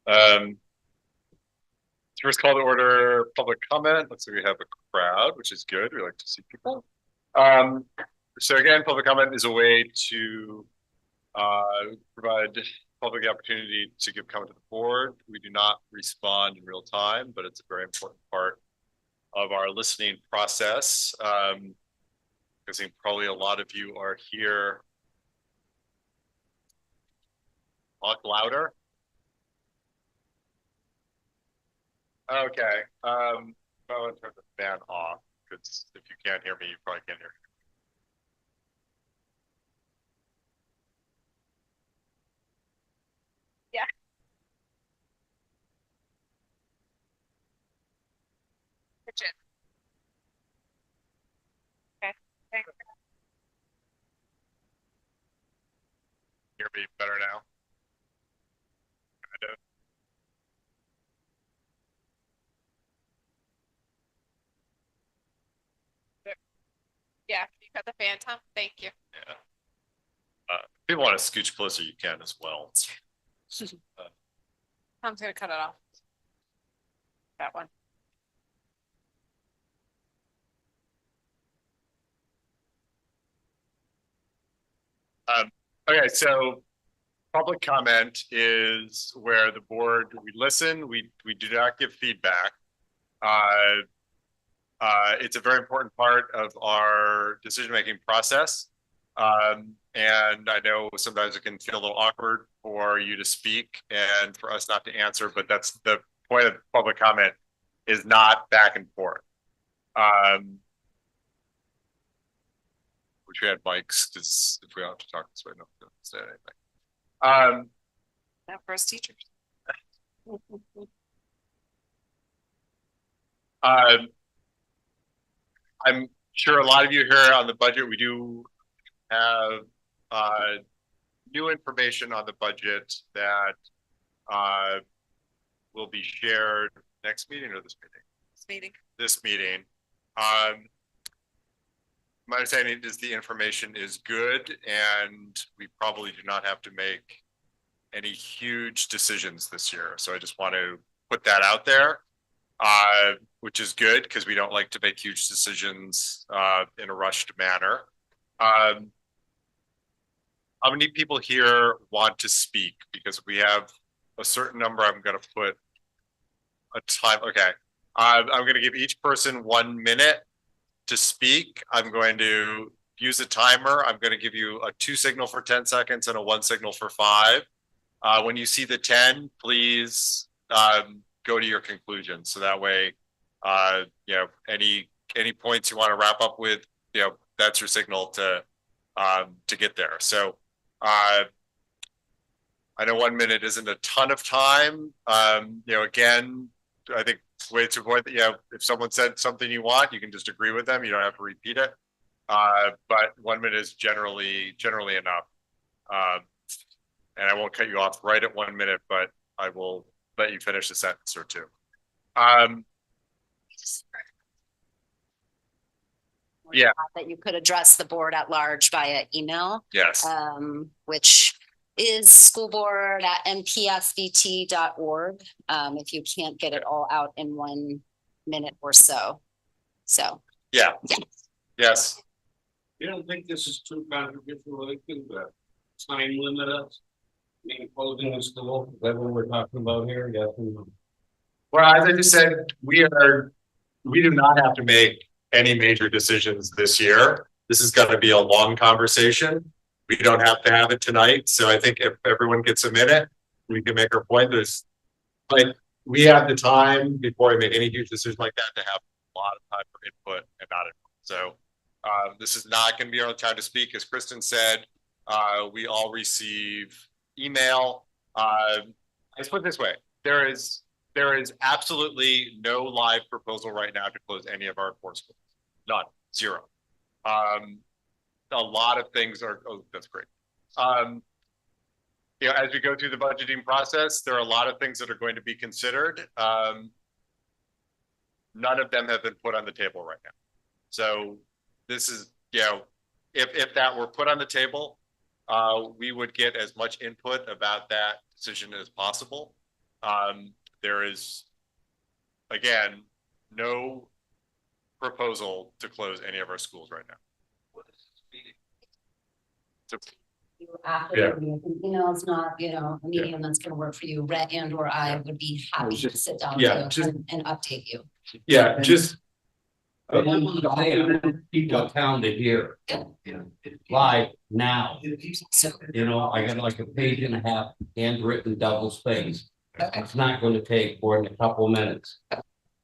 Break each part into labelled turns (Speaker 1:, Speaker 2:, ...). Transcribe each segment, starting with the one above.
Speaker 1: Um, First call to order public comment. Looks like we have a crowd, which is good. We like to see people. Um, so again, public comment is a way to provide public opportunity to give comment to the board. We do not respond in real time, but it's a very important part of our listening process. I think probably a lot of you are here. Talk louder. Okay. I'm going to turn the fan off because if you can't hear me, you probably can't hear me.
Speaker 2: Yeah. Kitchen. Okay. Thanks.
Speaker 1: Hear me better now? Kind of.
Speaker 2: Yeah. You cut the fan, Tom. Thank you.
Speaker 1: Yeah. If you want to scooch closer, you can as well.
Speaker 2: Tom's gonna cut it off. That one.
Speaker 1: Okay, so public comment is where the board, we listen, we do not give feedback. It's a very important part of our decision-making process. And I know sometimes it can feel a little awkward for you to speak and for us not to answer, but that's the point of public comment is not back and forth. Wish we had mics because if we don't have to talk this way, no one can say anything.
Speaker 2: That first teachers.
Speaker 1: Um, I'm sure a lot of you here on the budget, we do have new information on the budget that will be shared next meeting or this meeting?
Speaker 2: This meeting.
Speaker 1: This meeting. My understanding is the information is good and we probably do not have to make any huge decisions this year. So I just want to put that out there, which is good because we don't like to make huge decisions in a rushed manner. How many people here want to speak? Because we have a certain number. I'm going to put a time. Okay. I'm going to give each person 1 minute to speak. I'm going to use a timer. I'm going to give you a 2 signal for 10 seconds and a 1 signal for 5. When you see the 10, please go to your conclusion. So that way, any points you want to wrap up with, that's your signal to get there. So I know 1 minute isn't a ton of time. Again, I think way to avoid that. If someone said something you want, you can just agree with them. You don't have to repeat it. But 1 minute is generally enough. And I won't cut you off right at 1 minute, but I will let you finish a sentence or two. Yeah.
Speaker 3: That you could address the board at large via email.
Speaker 1: Yes.
Speaker 3: Which is schoolboard@mpsvt.org. If you can't get it all out in 1 minute or so. So.
Speaker 1: Yeah. Yes.
Speaker 4: You don't think this is too controversial, like the time limit us? Closing the school, is that what we're talking about here? Yes.
Speaker 1: Well, as I just said, we do not have to make any major decisions this year. This is going to be a long conversation. We don't have to have it tonight. So I think if everyone gets a minute, we can make our point. We have the time before we make any huge decision like that to have a lot of time for input and not input. So this is not going to be our time to speak. As Kristen said, we all receive email. Let's put it this way. There is absolutely no live proposal right now to close any of our core schools. None. Zero. A lot of things are, oh, that's great. As we go through the budgeting process, there are a lot of things that are going to be considered. None of them have been put on the table right now. So this is, if that were put on the table, we would get as much input about that decision as possible. There is, again, no proposal to close any of our schools right now.
Speaker 3: After,
Speaker 1: Yeah.
Speaker 3: you know, it's not, you know, a medium that's gonna work for you, Rhett and or I would be happy to sit down with
Speaker 1: Yeah,
Speaker 3: you
Speaker 1: just-
Speaker 3: and update you.
Speaker 1: Yeah, just.
Speaker 4: People town to hear live now.
Speaker 3: So,
Speaker 4: You know, I got like a page and a half handwritten double space.
Speaker 3: okay.
Speaker 4: It's not gonna take more than a couple of minutes.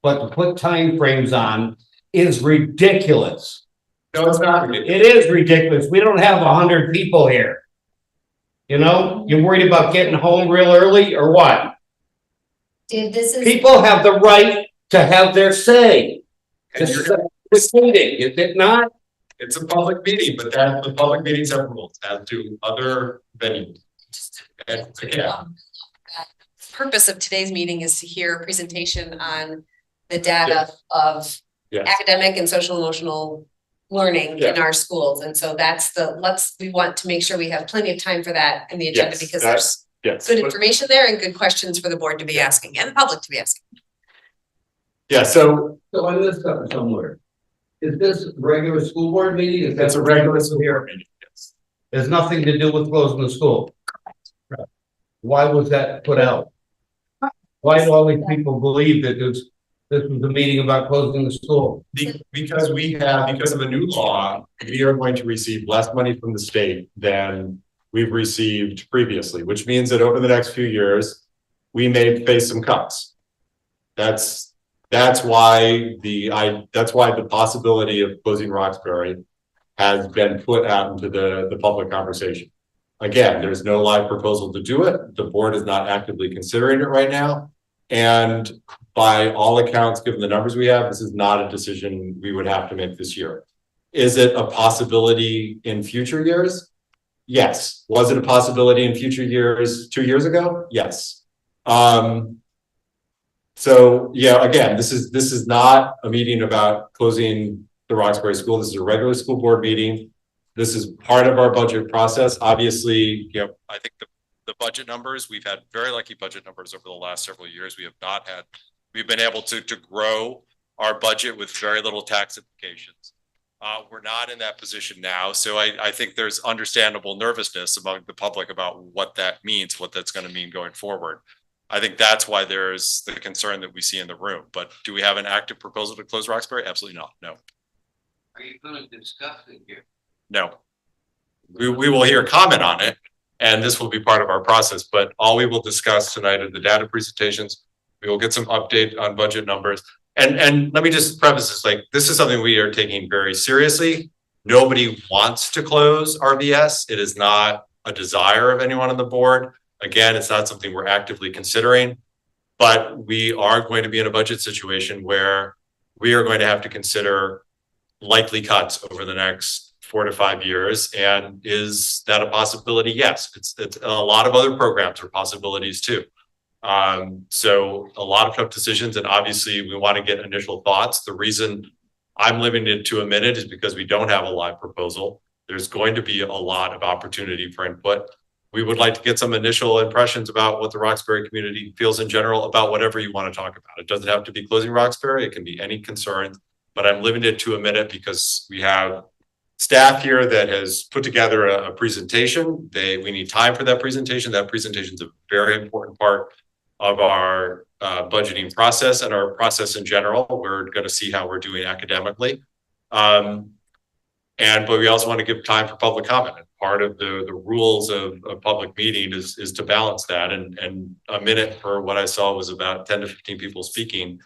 Speaker 4: But to put time frames on is ridiculous.
Speaker 1: No, it's not ridiculous.
Speaker 4: It is ridiculous. We don't have 100 people here. You know, you're worried about getting home real early or what?
Speaker 3: Did this is.
Speaker 4: People have the right to have their say.
Speaker 1: And
Speaker 4: This
Speaker 1: you're-
Speaker 4: is a meeting, is it not?
Speaker 1: It's a public meeting, but the public meetings have rules as to other venues. And yeah,
Speaker 5: Purpose of today's meeting is to hear a presentation on the data of
Speaker 1: Yes.
Speaker 5: academic and social emotional learning in our schools. And so that's we want to make sure we have plenty of time for that in the agenda
Speaker 1: Yes,
Speaker 5: because
Speaker 1: that's-
Speaker 5: there's
Speaker 1: yes.
Speaker 5: good information there and good questions for the board to be asking and the public to be asking.
Speaker 1: Yeah, so
Speaker 4: So I missed something somewhere. Is this regular school board meeting? Is
Speaker 1: it's a regular school board meeting. Yes.
Speaker 4: There's nothing to do with closing the school. Why was that put out? Why do all these people believe that this was a meeting about closing the school?
Speaker 1: Because because of a new law, we are going to receive less money from the state than we've received previously, which means that over the next few years, we may face some cuts. That's why the possibility of closing Roxbury has been put out into the public conversation. Again, there's no live proposal to do it. The board is not actively considering it right now. And by all accounts, given the numbers we have, this is not a decision we would have to make this year. Is it a possibility in future years? Yes. Was it a possibility in future years 2 years ago? Yes. So yeah, again, this is not a meeting about closing the Roxbury School. This is a regular school board meeting. This is part of our budget process. Obviously, you know, I think the budget numbers, we've had very lucky budget numbers over the last several years. We've been able to grow our budget with very little tax implications. We're not in that position now. So I think there's understandable nervousness among the public about what that means, what that's going to mean going forward. I think that's why there's the concern that we see in the room. But do we have an active proposal to close Roxbury? Absolutely not. No.
Speaker 4: Are you gonna discuss it here?
Speaker 1: No. We will hear comment on it, and this will be part of our process, but all we will discuss tonight are the data presentations. We will get some update on budget numbers. And let me just preface this, like, this is something we are taking very seriously. Nobody wants to close RVS. It is not a desire of anyone on the board. Again, it's not something we're actively considering, but we are going to be in a budget situation where we are going to have to consider likely cuts over the next 4 to 5 years. And is that a possibility? Yes, it's a lot of other programs are possibilities too. So a lot of tough decisions, and obviously we want to get initial thoughts. The reason I'm limited to a minute is because we don't have a live proposal. There's going to be a lot of opportunity for input. We would like to get some initial impressions about what the Roxbury community feels in general about whatever you want to talk about. It doesn't have to be closing Roxbury. It can be any concerns, but I'm limited to a minute because we have staff here that has put together a presentation. We need time for that presentation. That presentation is a very important part of our budgeting process and our process in general. We're going to see how we're doing academically. But we also want to give time for public comment. And part of the rules of a public meeting is to balance that. And a minute for what I saw was about 10 to 15 people speaking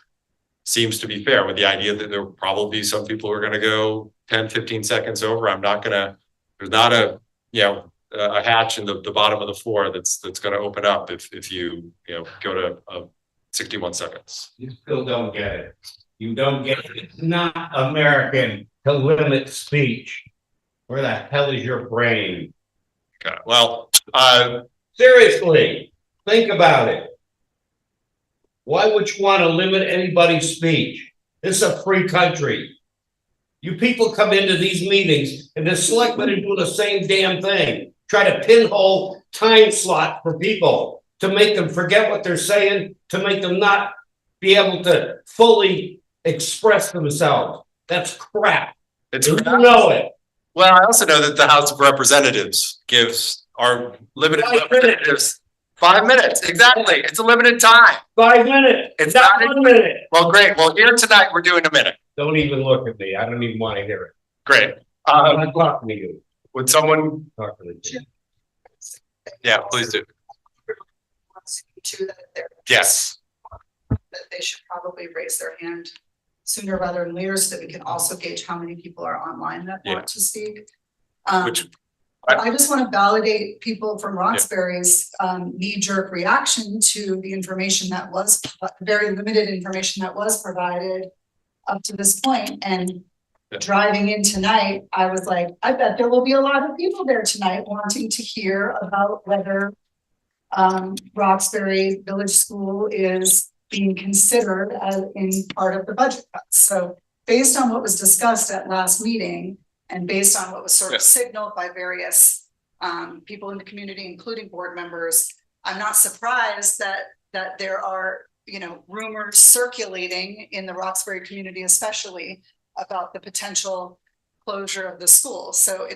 Speaker 1: seems to be fair, with the idea that there will probably be some people who are going to go 10, 15 seconds over. There's not a hatch in the bottom of the floor that's going to open up if you go to 61 seconds.
Speaker 4: You still don't get it. You don't get it. It's not American to limit speech. Where the hell is your brain?
Speaker 1: Okay. Well,
Speaker 4: Seriously, think about it. Why would you want to limit anybody's speech? This is a free country. You people come into these meetings and the selectmen are doing the same damn thing. Try to pinhole time slot for people. to make them forget what they're saying, to make them not be able to fully express themselves. That's crap.
Speaker 1: It's
Speaker 4: You know it.
Speaker 1: well, I also know that the House of Representatives gives our limited
Speaker 4: 5 minutes.
Speaker 1: representatives 5 minutes. Exactly. It's a limited time.
Speaker 4: 5 minutes.
Speaker 1: It's
Speaker 4: not
Speaker 1: not
Speaker 4: 1 minute.
Speaker 1: Well, great. Well, here tonight, we're doing a minute.
Speaker 4: Don't even look at me. I don't even want to hear it.
Speaker 1: Great.
Speaker 4: I'm not talking to you.
Speaker 1: Would someone,
Speaker 4: Talk to the kid.
Speaker 1: yeah, please do.
Speaker 6: To that
Speaker 1: Yes.
Speaker 6: they should probably raise their hand sooner rather than later so that we can also gauge how many people are online that
Speaker 1: Yeah.
Speaker 6: want to speak.
Speaker 1: Which
Speaker 6: I just want to validate people from Roxbury's knee-jerk reaction to the information that was very limited information that was provided up to this point. And driving in tonight, I was like, I bet there will be a lot of people there tonight wanting to hear about whether Roxbury Village School is being considered as in part of the budget cuts. So based on what was discussed at last meeting and based on what was sort of signaled by various people in the community, including board members, I'm not surprised that there are, rumors circulating in the Roxbury community, especially about the potential closure of the school. So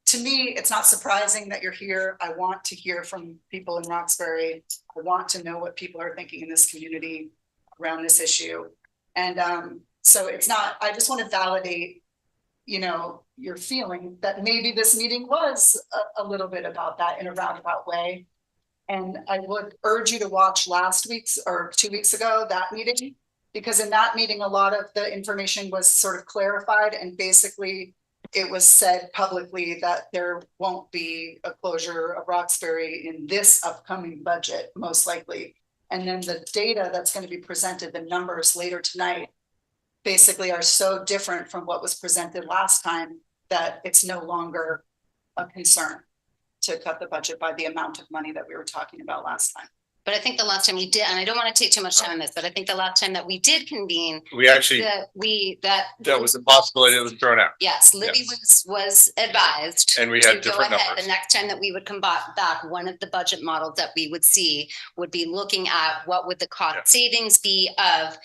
Speaker 6: to me, it's not surprising that you're here. I want to hear from people in Roxbury. I want to know what people are thinking in this community around this issue. And so I just want to validate, your feeling that maybe this meeting was a little bit about that in a roundabout way. And I would urge you to watch last week's or 2 weeks ago, that meeting, because in that meeting, a lot of the information was sort of clarified and basically it was said publicly that there won't be a closure of Roxbury in this upcoming budget, most likely. And then the data that's going to be presented, the numbers later tonight, basically are so different from what was presented last time that it's no longer a concern to cut the budget by the amount of money that we were talking about last time.
Speaker 3: But I think the last time we did, and I don't want to take too much time on this, but I think the last time that we did convene,
Speaker 1: We actually,
Speaker 3: that
Speaker 1: was a possibility that was thrown out.
Speaker 3: yes, Libby was advised.
Speaker 1: And we
Speaker 3: to
Speaker 1: had
Speaker 3: go
Speaker 1: different
Speaker 3: ahead.
Speaker 1: numbers.
Speaker 3: The next time that we would come back, one of the budget models that we would see would be looking at what would the cost savings be of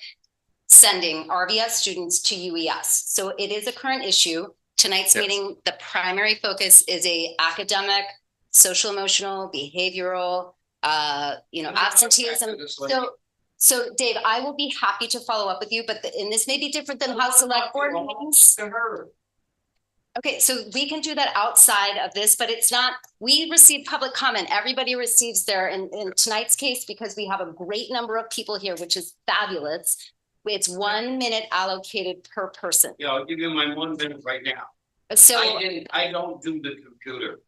Speaker 3: sending RVS students to UES. So it is a current issue. Tonight's meeting, the primary focus is a academic, social, emotional, behavioral, absenteeism. So Dave, I will be happy to follow up with you, but and this may be different than House Select Board meetings. Okay, so we can do that outside of this, but it's not, we receive public comment. Everybody receives their, in tonight's case, because we have a great number of people here, which is fabulous. It's 1 minute allocated per person.
Speaker 4: Yeah, I'll give you my 1 minute right now.
Speaker 3: So
Speaker 4: I don't do the computer.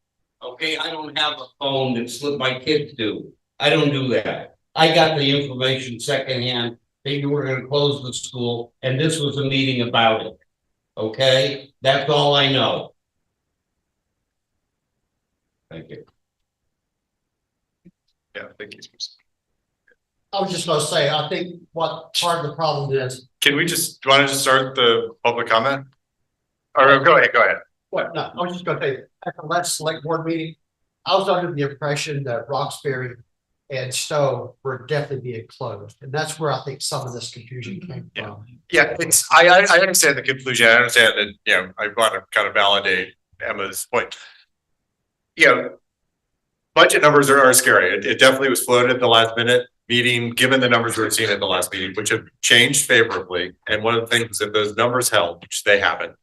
Speaker 4: Okay, I don't have a phone that my kids do. I don't do that. I got the information secondhand. They were gonna close the school and this was a meeting about it. Okay, that's all I know. Thank you.
Speaker 1: Yeah, thank you.
Speaker 7: I was just gonna say, I think what part of the problem is,
Speaker 1: Can we do you want to just start the public comment? Or go ahead.
Speaker 7: what, no, I was just gonna say, at the last select board meeting, I was under the impression that Roxbury and Stowe were definitely being closed, and that's where I think some of this confusion came from.
Speaker 1: Yeah, I understand the conclusion. I understand that, I want to kind of validate Emma's point. Budget numbers are scary. It definitely was floated at the last minute meeting, given the numbers we were seeing at the last meeting, which have changed favorably. And one of the things, if those numbers held, which they haven't,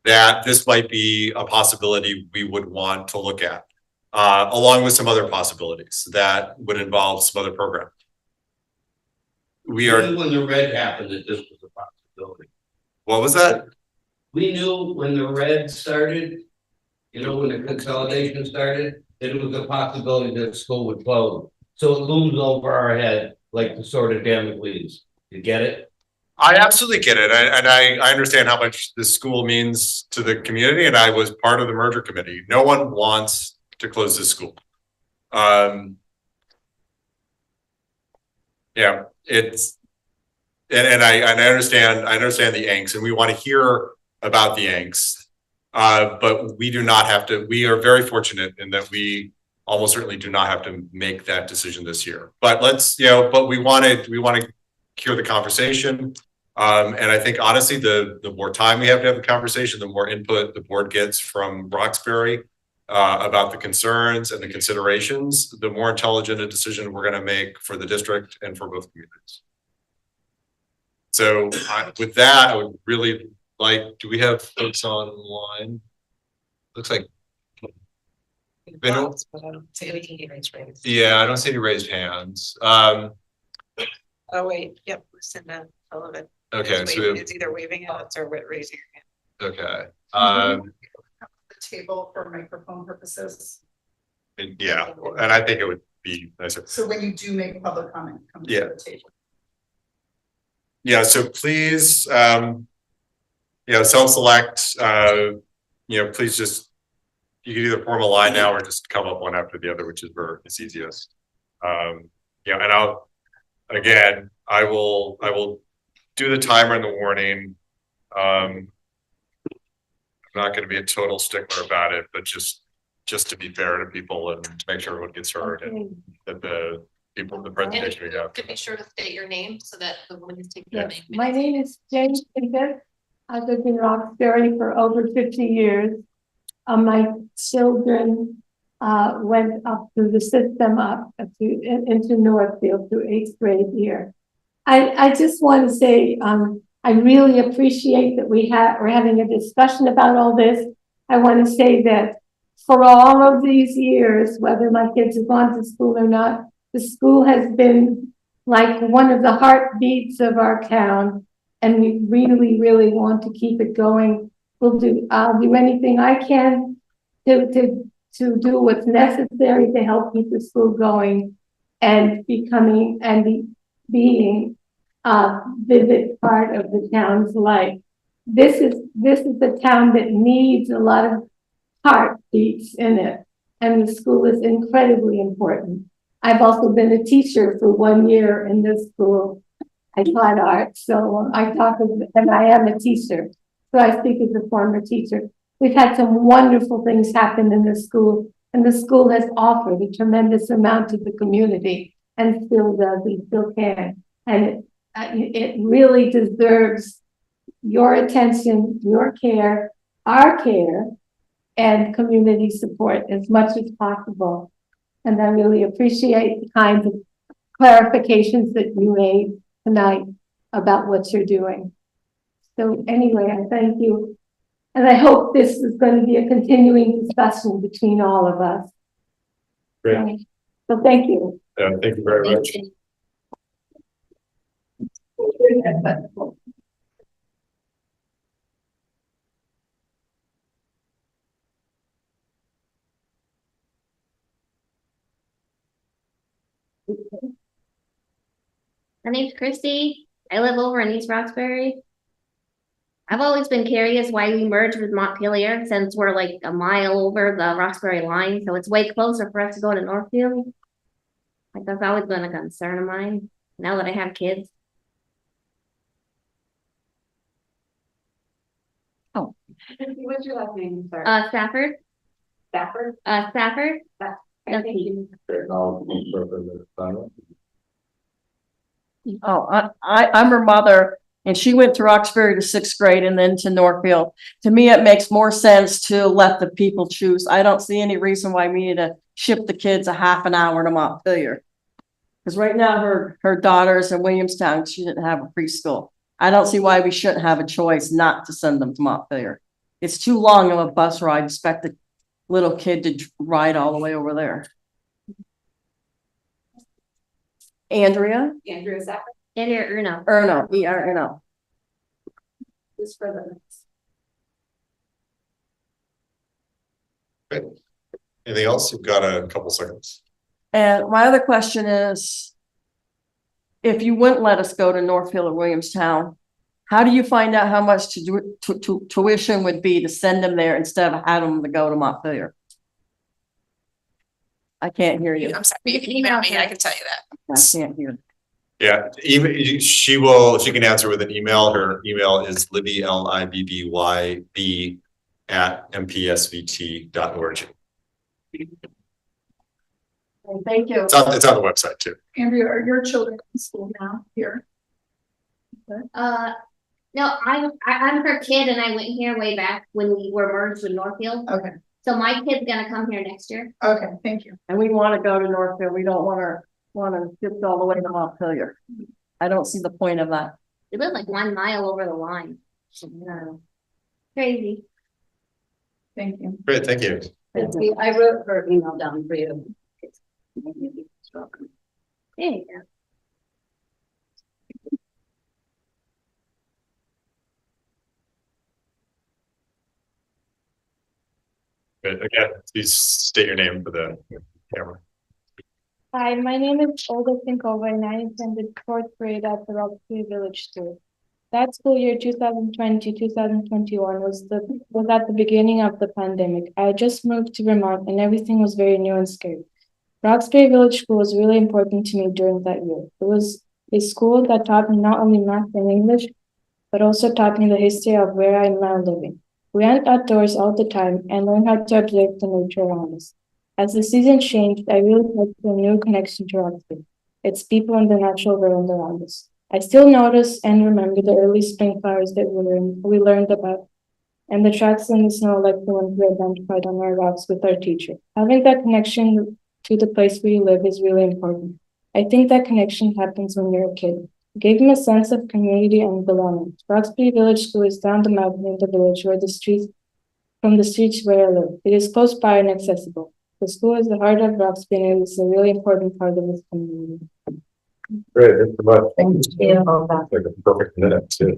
Speaker 1: that this might be a possibility we would want to look at, along with some other possibilities that would involve some other program. We
Speaker 4: We
Speaker 1: are,
Speaker 4: knew when the red happened that this was a possibility.
Speaker 1: what was that?
Speaker 4: We knew when the red started, when the consolidation started, that it was a possibility that the school would close. So it looms over our head like the sword of Damocles. You get it?
Speaker 1: I absolutely get it. I understand how much this school means to the community, and I was part of the merger committee. No one wants to close this school. Yeah, it's, and I understand the angst, and we want to hear about the angst. But we do not have to, we are very fortunate in that we almost certainly do not have to make that decision this year. But let's, but we want to cure the conversation. And I think honestly, the more time we have to have the conversation, the more input the board gets from Roxbury about the concerns and the considerations, the more intelligent a decision we're going to make for the district and for both communities. So with that, I would really like, do we have folks online? Looks like.
Speaker 5: But I don't see any hands raised.
Speaker 1: Yeah, I don't see any raised hands.
Speaker 5: Oh, wait, yep, Lucinda Sullivan.
Speaker 1: Okay,
Speaker 5: It's
Speaker 1: so
Speaker 5: waving- it's either waving at us or raising your hand.
Speaker 1: okay.
Speaker 6: The table for microphone purposes.
Speaker 1: Yeah, and I think it would be nicer.
Speaker 6: So when you do make public comment, come to
Speaker 1: Yeah.
Speaker 6: the table.
Speaker 1: Yeah, so please, self-select, please just, you can either form a line now or just come up one after the other, which is easiest. And I will do the timer and the warning. I'm not going to be a total stickler about it, but just to be fair to people and to make sure everyone gets heard and that the presentation we have.
Speaker 2: To be sure to state your name so that the woman who's taking
Speaker 8: Yeah,
Speaker 2: your name.
Speaker 8: my name is Jane Pinkett. I've lived in Roxbury for over 50 years. My children went up through the system into Northfield through 8th grade year. I just want to say I really appreciate that we're having a discussion about all this. I want to say that for all of these years, whether my kids have gone to school or not, the school has been like one of the heartbeats of our town, and we really, really want to keep it going. I'll do anything I can to do what's necessary to help keep the school going and being a vivid part of the town's life. This is the town that needs a lot of heartbeats in it, and the school is incredibly important. I've also been a teacher for 1 year in this school. I taught art, so and I am a teacher, so I speak as a former teacher. We've had some wonderful things happen in the school, and the school has offered a tremendous amount to the community and still does, and still can. And it really deserves your attention, your care, our care, and community support as much as possible. And I really appreciate the kinds of clarifications that you made tonight about what you're doing. So anyway, I thank you. And I hope this is going to be a continuing discussion between all of us.
Speaker 1: Great.
Speaker 8: So thank you.
Speaker 1: Thank you very much.
Speaker 9: My name's Christy. I live over in East Roxbury. I've always been curious why we merged with Montpelier, since we're like a mile over the Roxbury line, so it's way closer for us to go to Northfield. Like, that's always been a concern of mine, now that I have kids.
Speaker 8: What's your last name, sir?
Speaker 9: Stafford.
Speaker 8: Stafford?
Speaker 9: Stafford.
Speaker 8: Thank you.
Speaker 10: Oh, I'm her mother, and she went to Roxbury to 6th grade and then to Northfield. To me, it makes more sense to let the people choose. I don't see any reason why we need to ship the kids a half an hour to Montpelier. Because right now her daughter's in Williamstown, she didn't have a preschool. I don't see why we shouldn't have a choice not to send them to Montpelier. It's too long of a bus ride, expect a little kid to ride all the way over there. Andrea
Speaker 8: Stafford.
Speaker 9: Andrea Erno.
Speaker 10: Erno, E-R-N-O.
Speaker 8: Just for the
Speaker 1: Great. Anything else? You've got a couple seconds.
Speaker 10: And my other question is, if you wouldn't let us go to Northfield or Williamstown, how do you find out how much tuition would be to send them there instead of having them to go to Montpelier? I can't hear you.
Speaker 2: I'm sorry, you can email me, I can tell you that.
Speaker 10: I can't hear.
Speaker 1: Yeah, she can answer with an email. Her email is Libby, LIBBYB @mpsvt.org.
Speaker 10: Thank you.
Speaker 1: It's on the website too.
Speaker 6: Andrea, are your children in school now here?
Speaker 9: No, I'm her kid and I went here way back when we were merged with Northfield.
Speaker 6: Okay,
Speaker 9: So my kid's gonna come here next year.
Speaker 6: okay, thank you.
Speaker 10: And we want to go to Northfield. We don't want to shift all the way to Montpelier. I don't see the point of that.
Speaker 9: We live like 1 mile over the line. No. Crazy.
Speaker 6: Thank you.
Speaker 1: Great, thank you.
Speaker 3: I wrote her email down for you.
Speaker 9: There you go.
Speaker 1: Good. Again, please state your name for the camera.
Speaker 8: Hi, my name is Olga Sinkova and I attended fourth grade at the Roxbury Village School. That school year 2020-2021 was at the beginning of the pandemic. I just moved to Vermont and everything was very new and scary. Roxbury Village School was really important to me during that year. It was a school that taught me not only math and English, but also taught me the history of where I am now living. We went outdoors all the time and learned how to observe the nature around us. As the seasons changed, I really felt a new connection to Roxbury, its people and the natural world around us. I still notice and remember the early spring flowers that we learned about, and the tracks in the snow like the ones we identified on our routes with our teacher. Having that connection to the place where you live is really important. I think that connection happens when you're a kid. It gave me a sense of community and belonging. Roxbury Village School is down the mountain in the village from the streets where I live. It is close by and accessible. The school is the heart of Roxbury and it is a really important part of this community.
Speaker 1: Great, thanks so much.
Speaker 3: Thank you.
Speaker 1: Like a perfect minute too.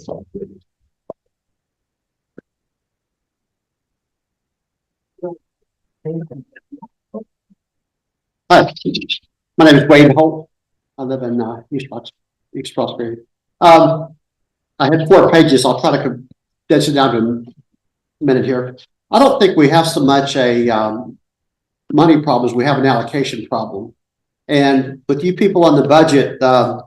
Speaker 11: Hi, my name is Wade Holt. I live in East Roxbury. I had 4 pages. I'll try to condense it down to a minute here. I don't think we have so much a money problem as we have an allocation problem. And with you people on the budget, the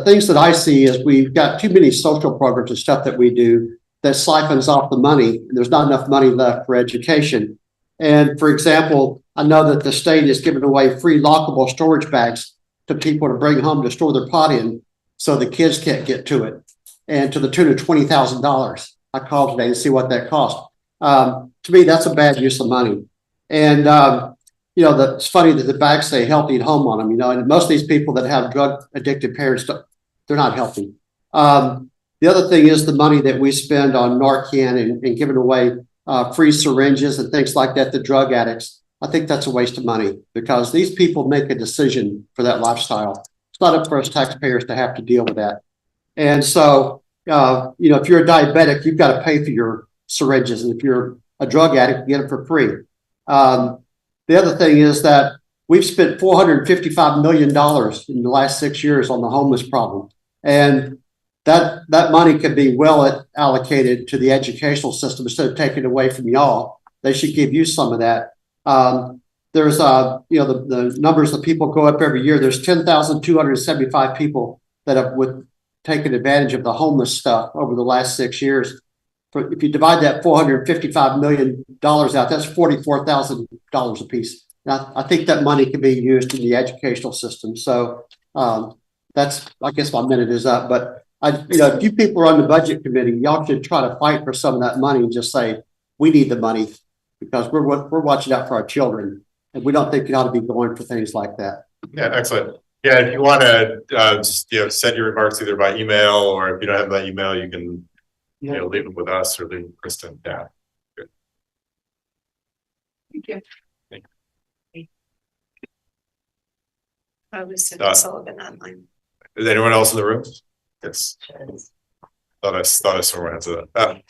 Speaker 11: things that I see is we've got too many social programs and stuff that we do that siphons off the money, and there's not enough money left for education. And for example, I know that the state is giving away free lockable storage bags to people to bring home to store their pot in so the kids can't get to it, and to the tune of $20,000. I called today to see what that cost. To me, that's a bad use of money. And you know, it's funny that the bags say healthy at home on them, you know, and most of these people that have drug addicted parents, they're not healthy. The other thing is the money that we spend on Narcan and giving away free syringes and things like that to drug addicts. I think that's a waste of money because these people make a decision for that lifestyle. It's not up for us taxpayers to have to deal with that. And so, you know, if you're a diabetic, you've got to pay for your syringes. And if you're a drug addict, you get them for free. The other thing is that we've spent $455 million in the last 6 years on the homeless problem. And that money could be well allocated to the educational system instead of taking it away from y'all. They should give you some of that. There's, you know, the numbers of people go up every year. There's 10,275 people that have taken advantage of the homeless stuff over the last 6 years. If you divide that $455 million out, that's $44,000 a piece. Now, I think that money can be used in the educational system. So that's, I guess my minute is up. But you know, if you people are on the budget committee, y'all should try to fight for some of that money and just say, we need the money because we're watching out for our children. And we don't think you ought to be going for things like that.
Speaker 1: Yeah, excellent. Yeah, if you want to, you know, send your remarks either by email, or if you don't have that email, you can, you know, leave it with us or leave it with Kristen. Yeah. Good.
Speaker 6: Thank you.
Speaker 1: Thank
Speaker 6: I was Sullivan online.
Speaker 1: Is anyone else in the room? Yes. Thought I saw someone answer that.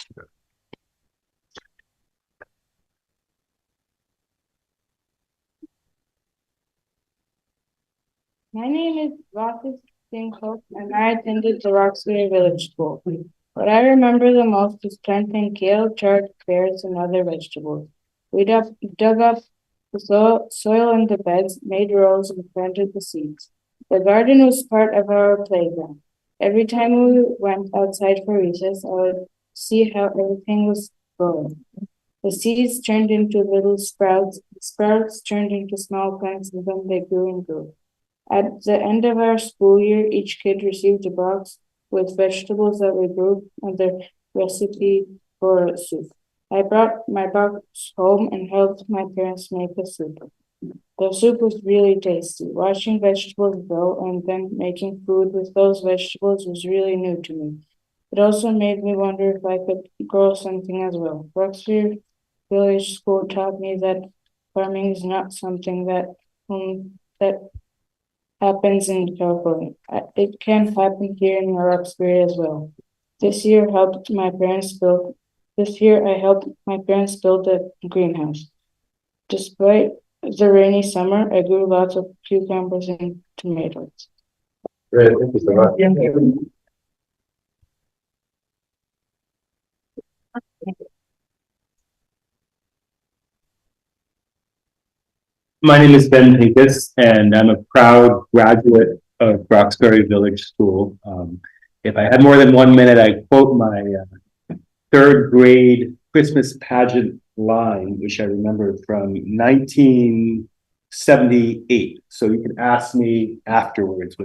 Speaker 8: My name is Vasis Singh Hope and I attended the Roxbury Village School. What I remember the most is planting kale, chard, carrots, and other vegetables. We dug up the soil in the beds, made rows, and planted the seeds. The garden was part of our playground. Every time we went outside for recess, I would see how everything was growing. The seeds turned into little sprouts, sprouts turned into small plants and then they grew and grew. At the end of our school year, each kid received a box with vegetables that we grew and the recipe for soup. I brought my box home and helped my parents make the soup. The soup was really tasty. Watching vegetables grow and then making food with those vegetables was really new to me. It also made me wonder if I could grow something as well. Roxbury Village School taught me that farming is not something that happens in California. It can happen here in Roxbury as well. This year I helped my parents build a greenhouse. Despite the rainy summer, I grew lots of cucumbers and tomatoes.
Speaker 1: Great, thank you so much.
Speaker 12: My name is Ben Pincus, and I'm a proud graduate of Roxbury Village School. If I had more than 1 minute, I'd quote my third grade Christmas pageant line, which I remember from 1978. So you can ask me afterwards.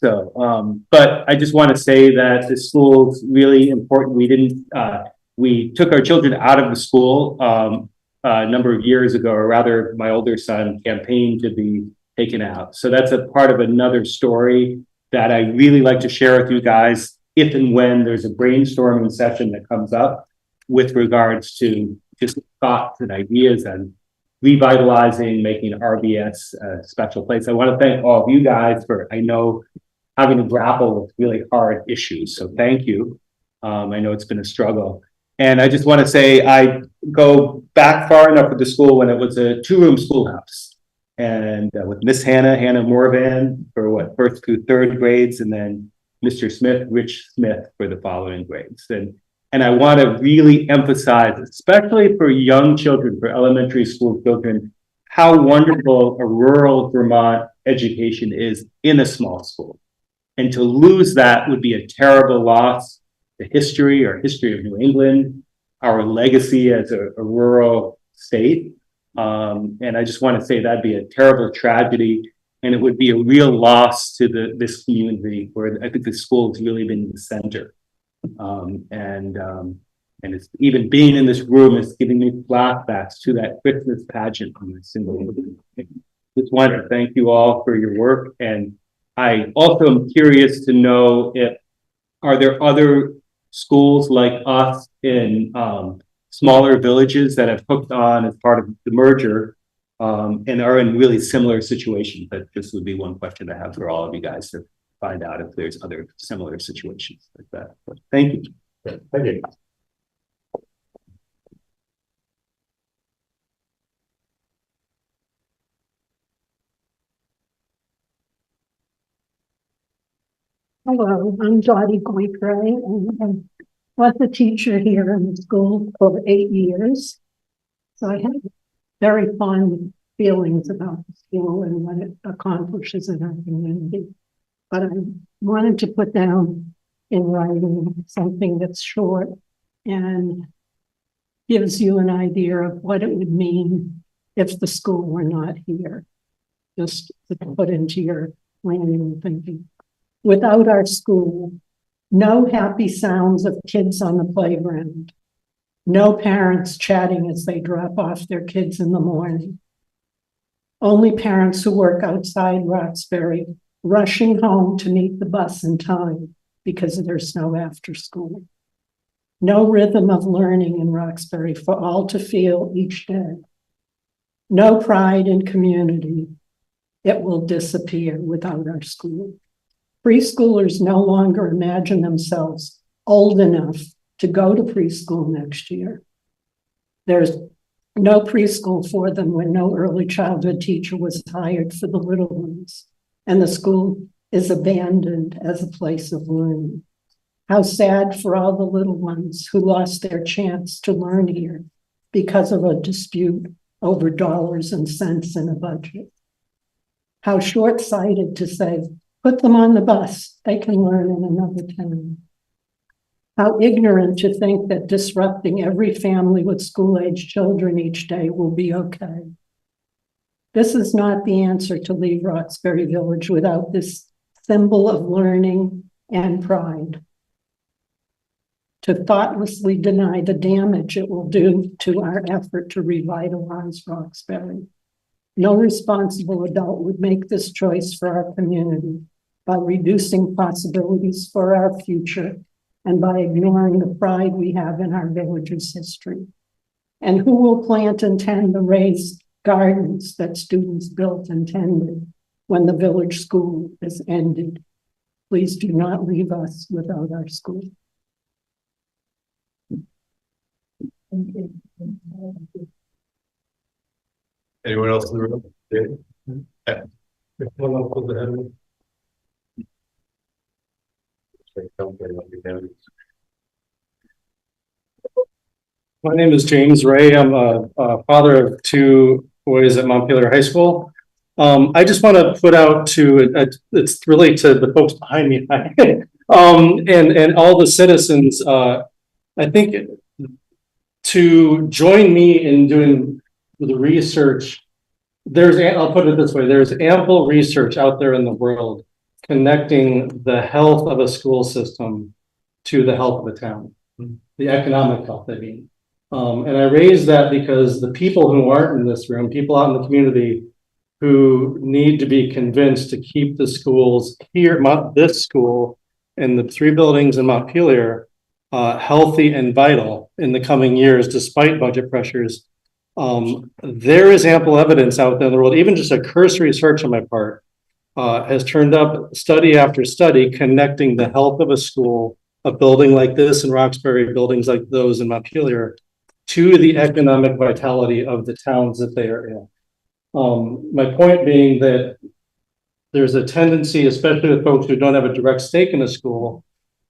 Speaker 12: But I just want to say that the school's really important. We took our children out of the school a number of years ago, or rather my older son campaigned to be taken out. So that's a part of another story that I really like to share with you guys if and when there's a brainstorming session that comes up with regards to just thoughts and ideas and revitalizing, making RBS a special place. I want to thank all of you guys for, I know, having to grapple with really hard issues. So thank you. I know it's been a struggle. And I just want to say, I go back far enough with the school when it was a 2-room schoolhouse. And with Miss Hannah Morvan for first through third grades, and then Mr. Smith, Rich Smith for the following grades. And I want to really emphasize, especially for young children, for elementary school children, how wonderful a rural Vermont education is in a small school. And to lose that would be a terrible loss. The history of New England, our legacy as a rural state. And I just want to say that'd be a terrible tragedy, and it would be a real loss to this community where I think the school has really been the center. And it's even being in this room is giving me flashbacks to that Christmas pageant. Just wanted to thank you all for your work. And I also am curious to know are there other schools like us in smaller villages that have hooked on as part of the merger and are in really similar situations? That this would be one question I have for all of you guys to find out if there's other similar situations like that. But thank you.
Speaker 1: Thank you.
Speaker 8: Hello, I'm Dottie Goycray, and I was a teacher here in the school for 8 years. So I have very fond feelings about the school and what it accomplishes in our community. But I wanted to put down in writing something that's short and gives you an idea of what it would mean if the school were not here. Just to put into your planning and thinking. Without our school, no happy sounds of kids on the playground, no parents chatting as they drop off their kids in the morning, only parents who work outside Roxbury rushing home to meet the bus in time because there's no after school. No rhythm of learning in Roxbury for all to feel each day. No pride in community. It will disappear without our school. Preschoolers no longer imagine themselves old enough to go to preschool next year. There's no preschool for them when no early childhood teacher was hired for the little ones, and the school is abandoned as a place of learning. How sad for all the little ones who lost their chance to learn here because of a dispute over dollars and cents in a budget. How short-sighted to say, put them on the bus, they can learn in another town. How ignorant to think that disrupting every family with school-age children each day will be okay. This is not the answer to leave Roxbury Village without this symbol of learning and pride. To thoughtlessly deny the damage it will do to our effort to revitalize Roxbury. No responsible adult would make this choice for our community by reducing possibilities for our future and by ignoring the pride we have in our village's history. And who will plant and tend the raised gardens that students built and tended when the village school is ended? Please do not leave us without our school. Thank you.
Speaker 1: Anyone else in the room? Yeah.
Speaker 13: My name is James Ray. I'm a father of two boys at Montpelier High School. I just want to put out to, it's really to the folks behind me, and all the citizens, I think to join me in doing the research, I'll put it this way, there's ample research out there in the world connecting the health of a school system to the health of a town, the economic health, I mean. And I raise that because the people who aren't in this room, people out in the community who need to be convinced to keep the schools here, this school and the 3 buildings in Montpelier, healthy and vital in the coming years, despite budget pressures. There is ample evidence out there in the world, even just a cursory search on my part, has turned up study after study connecting the health of a school, a building like this in Roxbury, buildings like those in Montpelier, to the economic vitality of the towns that they are in. My point being that there's a tendency, especially with folks who don't have a direct stake in a school,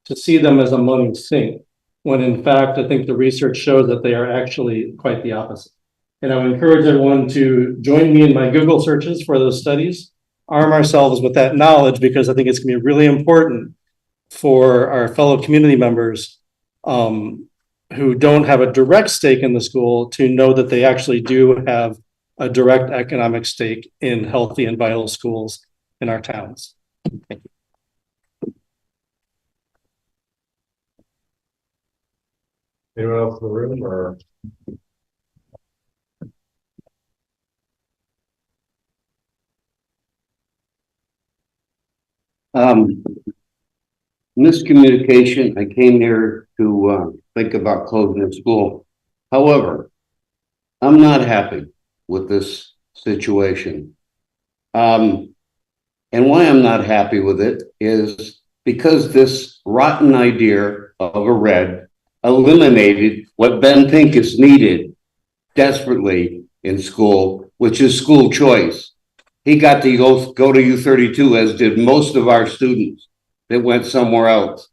Speaker 13: to see them as a money sink, when in fact, I think the research shows that they are actually quite the opposite. And I would encourage everyone to join me in my Google searches for those studies, arm ourselves with that knowledge, because I think it's going to be really important for our fellow community members who don't have a direct stake in the school to know that they actually do have a direct economic stake in healthy and vital schools in our towns. Thank you.
Speaker 1: Anyone else in the room or?
Speaker 4: Miscommunication. I came here to think about closing the school. However, I'm not happy with this situation. And why I'm not happy with it is because this rotten idea of a red eliminated what Ben Pincus needed desperately in school, which is school choice. He got to go to U32, as did most of our students that went somewhere else.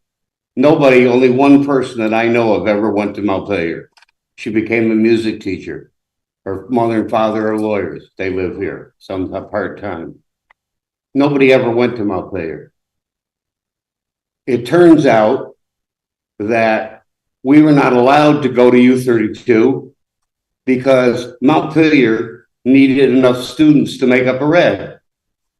Speaker 4: Nobody, only one person that I know of ever went to Montpelier. She became a music teacher. Her mother and father are lawyers. They live here, some part-time. Nobody ever went to Montpelier. It turns out that we were not allowed to go to U32 because Montpelier needed enough students to make up a red.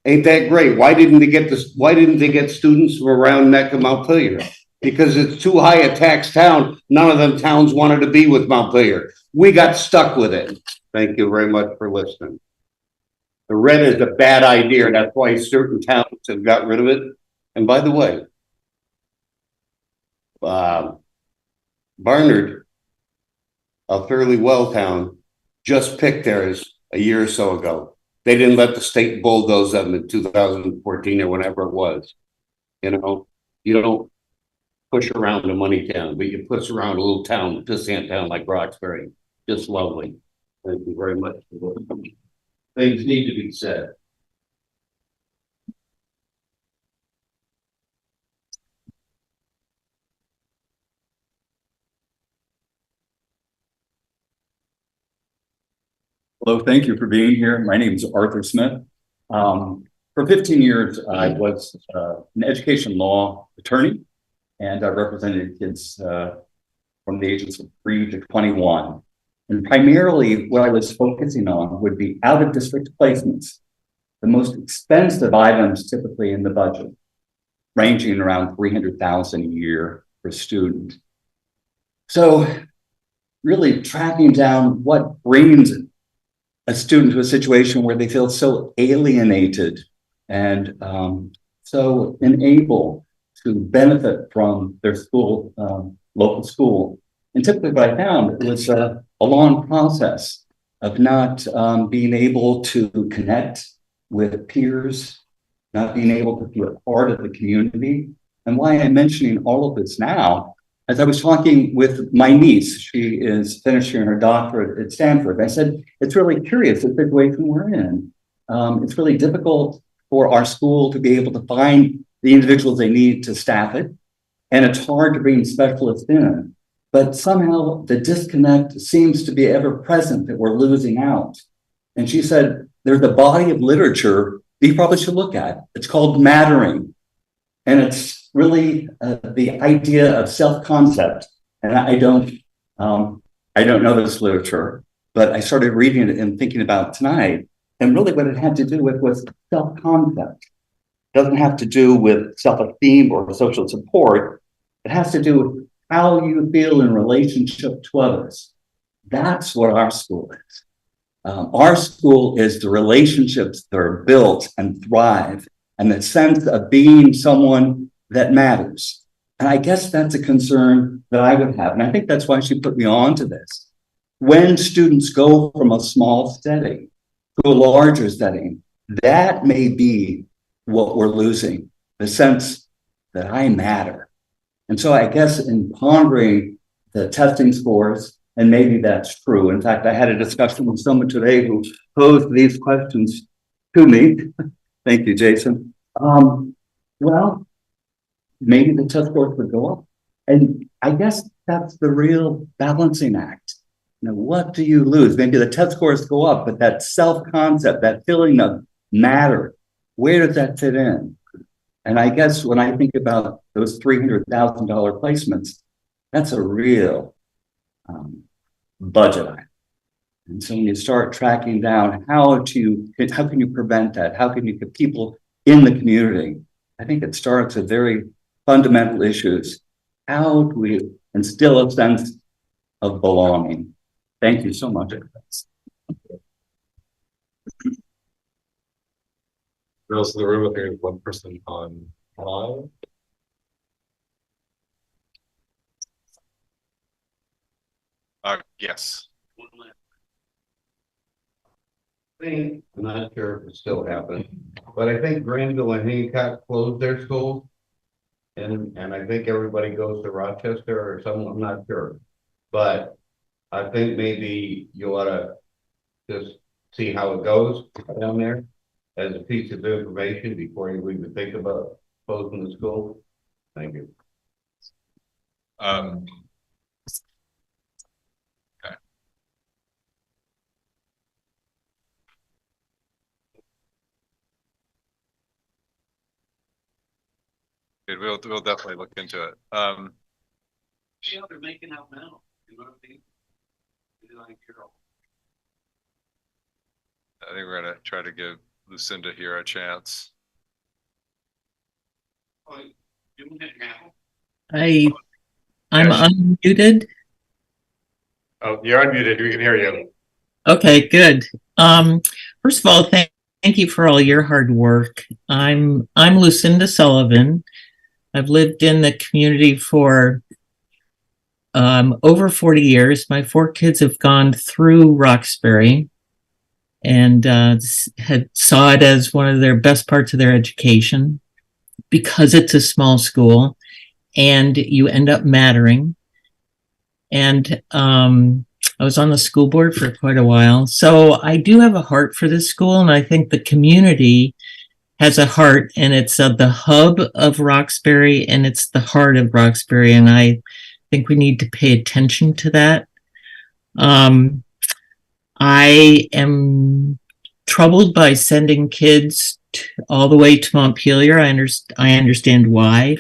Speaker 4: Ain't that great? Why didn't they get this? Why didn't they get students from around Neck and Montpelier? Because it's too high a tax town. None of them towns wanted to be with Montpelier. We got stuck with it. Thank you very much for listening. The red is a bad idea. That's why certain towns have got rid of it. And by the way, Barnard, a fairly well town, just picked theirs a year or so ago. They didn't let the state bulldoze them in 2014 or whenever it was. You know, you don't push around a money town, but you push around a little town, a pissant town like Roxbury. Just lovely. Thank you very much. Things need to be said.
Speaker 14: Hello, thank you for being here. My name is Arthur Smith. For 15 years, I was an education law attorney. and I represented kids from the ages of 3 to 21. And primarily what I was focusing on would be out-of-district placements, the most expensive items typically in the budget, ranging around $300,000 a year per student. So really tracking down what brings a student to a situation where they feel so alienated and so unable to benefit from their school, local school. And typically what I found was a long process of not being able to connect with peers, not being able to be a part of the community. And why I'm mentioning all of this now, as I was talking with my niece, she is finishing her doctorate at Stanford. I said, it's really curious the situation we're in. It's really difficult for our school to be able to find the individuals they need to staff it. And it's hard to bring specialists in. But somehow the disconnect seems to be ever present, that we're losing out. And she said, there's a body of literature that you probably should look at. It's called Mattering. And it's really the idea of self-concept. And I don't know this literature, but I started reading it and thinking about it tonight. And really what it had to do with was self-concept. It doesn't have to do with self-esteem or social support. It has to do with how you feel in relationship to others. That's what our school is. Our school is the relationships that are built and thrive, and the sense of being someone that matters. And I guess that's a concern that I would have. And I think that's why she put me on to this. When students go from a small setting to a larger setting, that may be what we're losing, the sense that I matter. And so I guess in pondering the testing scores, and maybe that's true. In fact, I had a discussion with someone today who posed these questions to me. Thank you, Jason. Well, maybe the test scores would go up. And I guess that's the real balancing act. You know, what do you lose? Maybe the test scores go up, but that self-concept, that feeling of matter, where does that fit in? And I guess when I think about those $300,000 placements, that's a real budget item. And so when you start tracking down how can you prevent that? How can you get people in the community? I think it starts with very fundamental issues. How do we instill a sense of belonging? Thank you so much.
Speaker 1: Girls in the room, I think there's one person on live. Yes.
Speaker 4: I'm not sure if it still happens, but I think Granville and Hancock closed their schools. And I think everybody goes to Rochester or something, I'm not sure. But I think maybe you ought to just see how it goes down there as a piece of information before you even think about closing the school. Thank you.
Speaker 1: Okay. Good, we'll definitely look into it.
Speaker 4: See how they're making out now. You know what I mean?
Speaker 1: I think we're gonna try to give Lucinda here a chance.
Speaker 4: I'm
Speaker 15: unmuted.
Speaker 1: Oh, you're unmuted. We can hear you.
Speaker 15: Okay, good. First of all, thank you for all your hard work. I'm Lucinda Sullivan. I've lived in the community for over 40 years. My 4 kids have gone through Roxbury and had saw it as one of their best parts of their education because it's a small school and you end up mattering. And I was on the school board for quite a while. So I do have a heart for this school, and I think the community has a heart, and it's the hub of Roxbury, and it's the heart of Roxbury, and I think we need to pay attention to that. I am troubled by sending kids all the way to Montpelier. I understand why.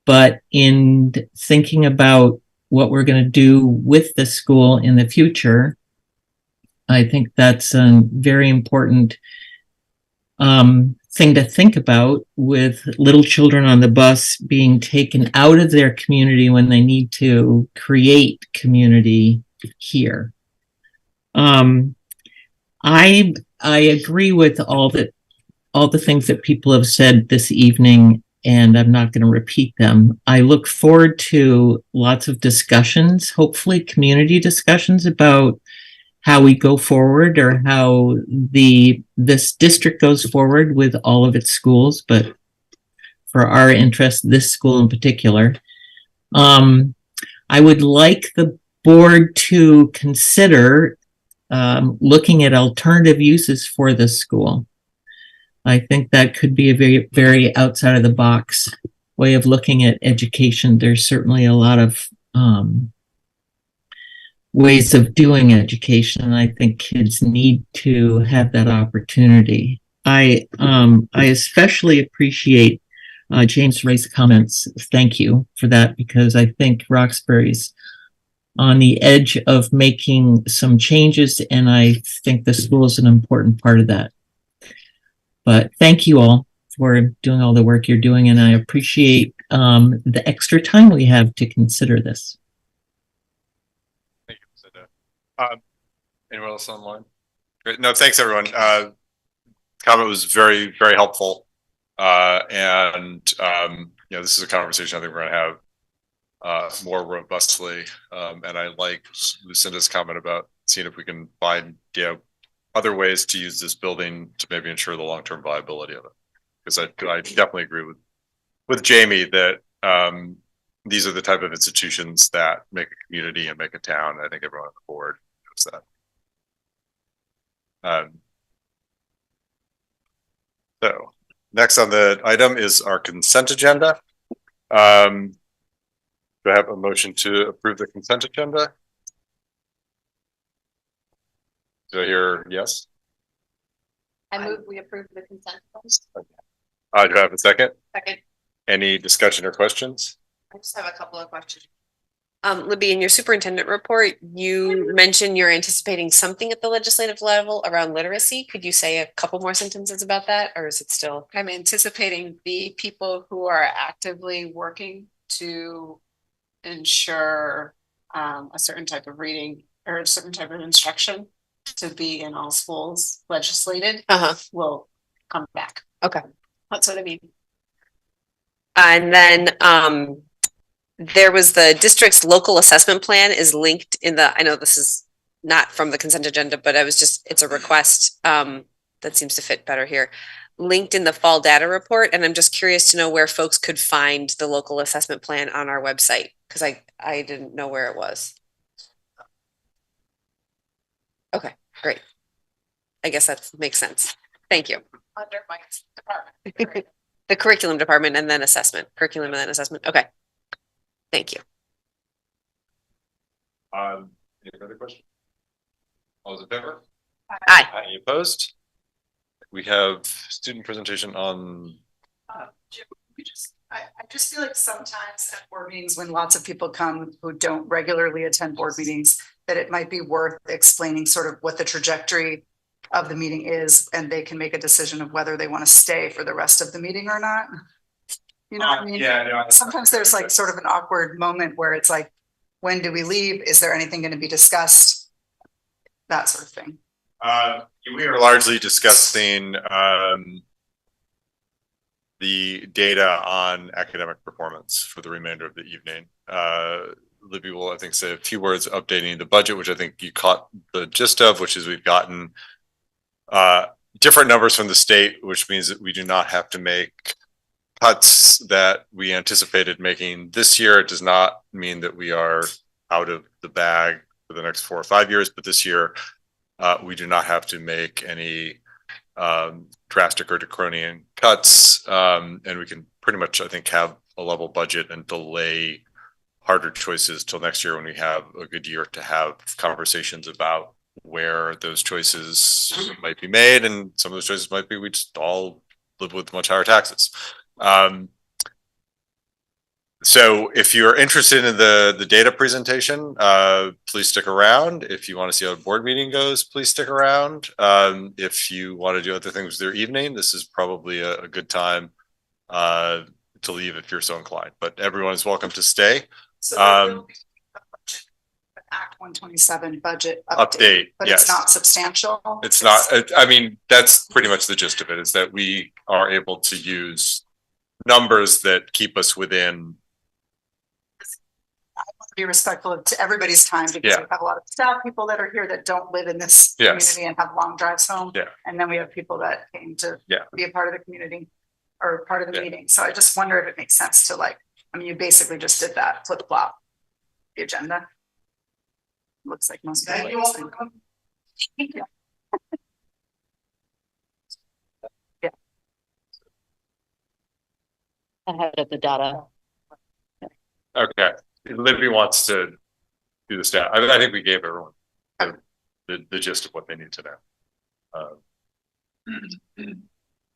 Speaker 15: But in thinking about what we're going to do with the school in the future, I think that's a very important thing to think about, with little children on the bus being taken out of their community when they need to create community here. I agree with all the things that people have said this evening, and I'm not going to repeat them. I look forward to lots of discussions, hopefully community discussions about how we go forward, or how this district goes forward with all of its schools, but for our interest, this school in particular. I would like the board to consider looking at alternative uses for this school. I think that could be a very, very outside of the box way of looking at education. There's certainly a lot of ways of doing education, and I think kids need to have that opportunity. I especially appreciate James Ray's comments. Thank you for that, because I think Roxbury's on the edge of making some changes, and I think the school is an important part of that. But thank you all for doing all the work you're doing, and I appreciate the extra time we have to consider this.
Speaker 1: Thank you, Lucinda. Anyone else online? Great. No, thanks everyone. Comment was very, very helpful. This is a conversation I think we're gonna have more robustly. And I like Lucinda's comment about seeing if we can find other ways to use this building to maybe ensure the long-term viability of it. Because I definitely agree with Jamie that these are the type of institutions that make a community and make a town. I think everyone on the board knows that. So next on the item is our consent agenda. Do I have a motion to approve the consent agenda? Do I hear yes?
Speaker 2: I move we approve the consent.
Speaker 1: Do I have a second?
Speaker 2: Second.
Speaker 1: Any discussion or questions?
Speaker 5: I just have a couple of questions. Libby, in your superintendent report, you mentioned you're anticipating something at the legislative level around literacy. Could you say a couple more sentences about that, or is it still?
Speaker 6: I'm anticipating the people who are actively working to ensure a certain type of reading or a certain type of instruction to be in all schools legislated will come back.
Speaker 5: Okay.
Speaker 6: That's what I mean.
Speaker 5: And then there was the district's local assessment plan is linked in the, I know this is not from the consent agenda, but it's a request that seems to fit better here. Linked in the fall data report. And I'm just curious to know where folks could find the local assessment plan on our website, because I didn't know where it was. Okay, great. I guess that makes sense. Thank you.
Speaker 6: Under my department.
Speaker 5: The curriculum department and then assessment. Curriculum and then assessment. Okay. Thank you.
Speaker 1: Any further questions? All those in favor?
Speaker 5: Aye.
Speaker 1: Any opposed? We have student presentation on.
Speaker 6: I just feel like sometimes at board meetings, when lots of people come who don't regularly attend board meetings, that it might be worth explaining sort of what the trajectory of the meeting is, and they can make a decision of whether they want to stay for the rest of the meeting or not. You know what I mean?
Speaker 1: Yeah, no,
Speaker 6: Sometimes there's like sort of an awkward moment where it's like, when do we leave? Is there anything going to be discussed? That sort of thing.
Speaker 1: We are largely discussing the data on academic performance for the remainder of the evening. Libby will, I think, say a few words updating the budget, which I think you caught the gist of, which is we've gotten different numbers from the state, which means that we do not have to make cuts that we anticipated making this year. It does not mean that we are out of the bag for the next 4 or 5 years, but this year we do not have to make any drastic or draconian cuts, and we can pretty much, I think, have a level budget and delay harder choices till next year when we have a good year to have conversations about where those choices might be made, and some of those choices might be we just all live with much higher taxes. So if you're interested in the data presentation, please stick around. If you want to see how the board meeting goes, please stick around. If you want to do other things with your evening, this is probably a good time to leave if you're so inclined, but everyone is welcome to stay.
Speaker 6: Act 127 budget
Speaker 1: Update,
Speaker 6: but
Speaker 1: yes.
Speaker 6: it's not substantial.
Speaker 1: It's not, I mean, that's pretty much the gist of it, is that we are able to use numbers that keep us within.
Speaker 6: I want to be respectful to everybody's time because
Speaker 1: Yeah.
Speaker 6: we have a lot of staff people that are here that don't live in this
Speaker 1: Yes.
Speaker 6: community and have long drives home.
Speaker 1: Yeah.
Speaker 6: And then we have people that came to
Speaker 1: Yeah.
Speaker 6: be a part of the community or part of the
Speaker 1: Yeah.
Speaker 6: meeting. So I just wonder if it makes sense to you basically just did that flip flop the agenda. Looks like most people. Yeah.
Speaker 3: Ahead of the data.
Speaker 1: Okay, Libby wants to do the stat. I think we gave everyone the gist of what they need to know.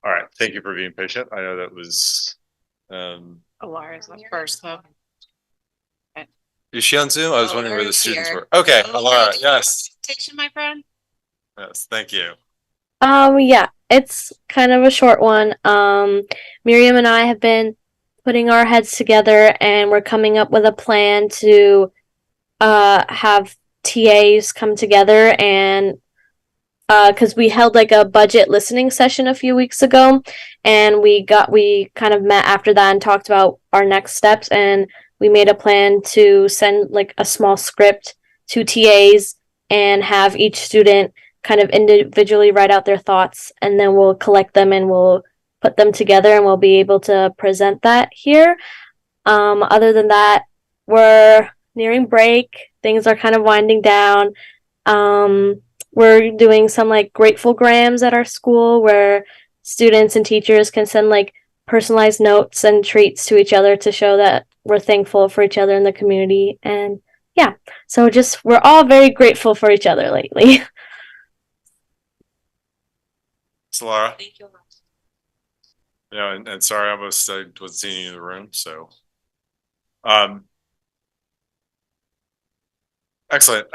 Speaker 1: All right, thank you for being patient. I know that was.
Speaker 2: Laura's up first though.
Speaker 1: Is she on Zoom? I was wondering where the
Speaker 2: Laura's
Speaker 1: students
Speaker 2: here.
Speaker 1: were. Okay,
Speaker 2: Oh,
Speaker 1: Laura,
Speaker 2: yeah.
Speaker 1: yes,
Speaker 2: Presentation, my friend.
Speaker 1: yes, thank you.
Speaker 16: Yeah, it's kind of a short one. Miriam and I have been putting our heads together and we're coming up with a plan to have TAs come together and because we held like a budget listening session a few weeks ago and we kind of met after that and talked about our next steps and we made a plan to send like a small script to TAs and have each student kind of individually write out their thoughts and then we'll collect them and we'll put them together and we'll be able to present that here. Other than that, we're nearing break. Things are kind of winding down. We're doing some like grateful-grams at our school where students and teachers can send like personalized notes and treats to each other to show that we're thankful for each other in the community. And yeah, so we're all very grateful for each other lately.
Speaker 1: It's Laura.
Speaker 2: Thank you.
Speaker 1: Yeah, and sorry, I wasn't seeing you in the room, so. Excellent.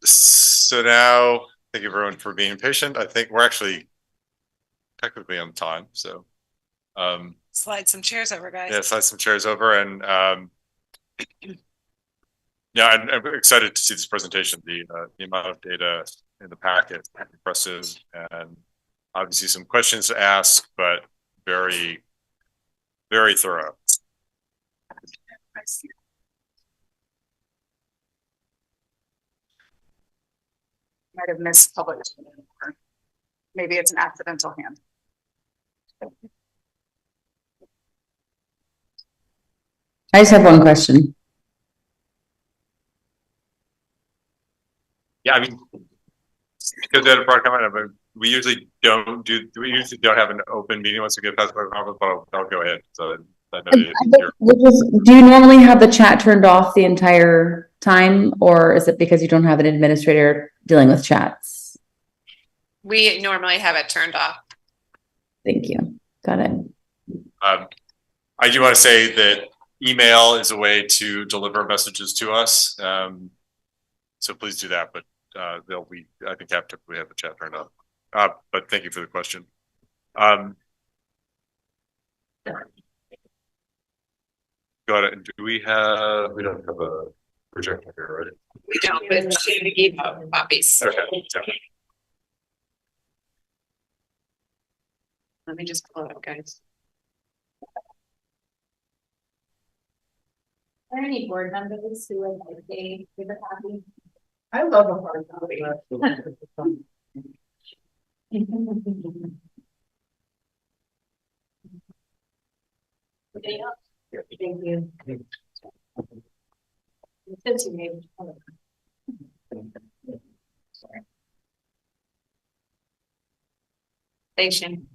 Speaker 1: So now, thank you everyone for being patient. I think we're actually technically on time, so.
Speaker 2: Slide some chairs over, guys.
Speaker 1: Yeah, slide some chairs over and yeah, I'm excited to see this presentation. The amount of data in the packet is impressive and obviously some questions to ask, but very, very thorough.
Speaker 6: Might have missed public. Maybe it's an accidental hand.
Speaker 17: I just have one question.
Speaker 1: Yeah, I mean, because they had a product comment, but we usually don't have an open meeting once we get past the conference, but I'll go ahead. So
Speaker 17: Do you normally have the chat turned off the entire time, or is it because you don't have an administrator dealing with chats?
Speaker 2: We normally have it turned off.
Speaker 17: Thank you. Got it.
Speaker 1: I do want to say that email is a way to deliver messages to us. So please do that, but I think typically have the chat turned off. But thank you for the question. Got it. Do we don't have a projector here, right?
Speaker 2: We don't, but she gave out copies.
Speaker 1: Okay.
Speaker 2: Let me just pull it up, guys.
Speaker 8: Are there any board members who would like a paper copy?
Speaker 6: I love a hard copy.
Speaker 8: Thank you.
Speaker 2: Station.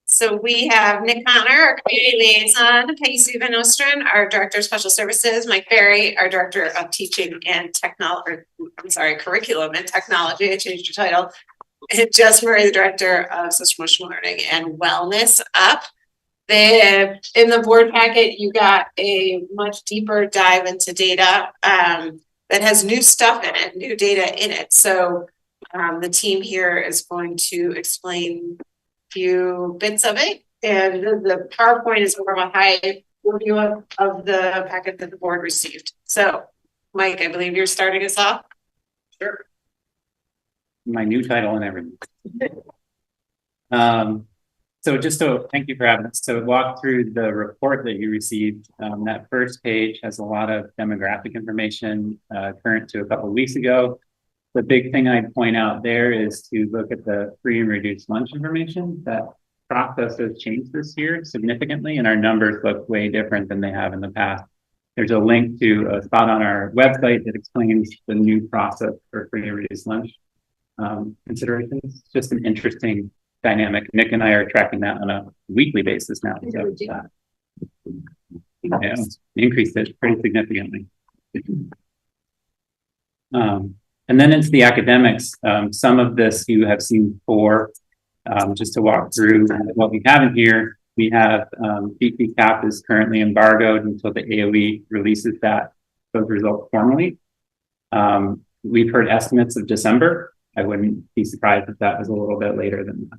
Speaker 2: So we have Nick Connor, our community liaison, Peggy Sue Van Ostrin, our director of special services, Mike Berry, our director of teaching and curriculum and technology. I changed your title. And Jess Murray, the director of social emotional learning and wellness up. In the board packet, you got a much deeper dive into data that has new stuff in it, new data in it. So the team here is going to explain a few bits of it. And the PowerPoint is more of a high review of the packet that the board received. So Mike, I believe you're starting us off.
Speaker 18: Sure. My new title and everything. So just to thank you for having us to walk through the report that you received. That first page has a lot of demographic information current to a couple of weeks ago. The big thing I'd point out there is to look at the free and reduced lunch information. That process has changed this year significantly, and our numbers look way different than they have in the past. There's a link to a spot on our website that explains the new process for free and reduced lunch considerations. Just an interesting dynamic. Nick and I are tracking that on a weekly basis now. So, yeah, increased it pretty significantly. And then into the academics, some of this you have seen before. Just to walk through what we have in here, we have PPCAP is currently embargoed until the AOE releases those results formally. We've heard estimates of December. I wouldn't be surprised if that was a little bit later than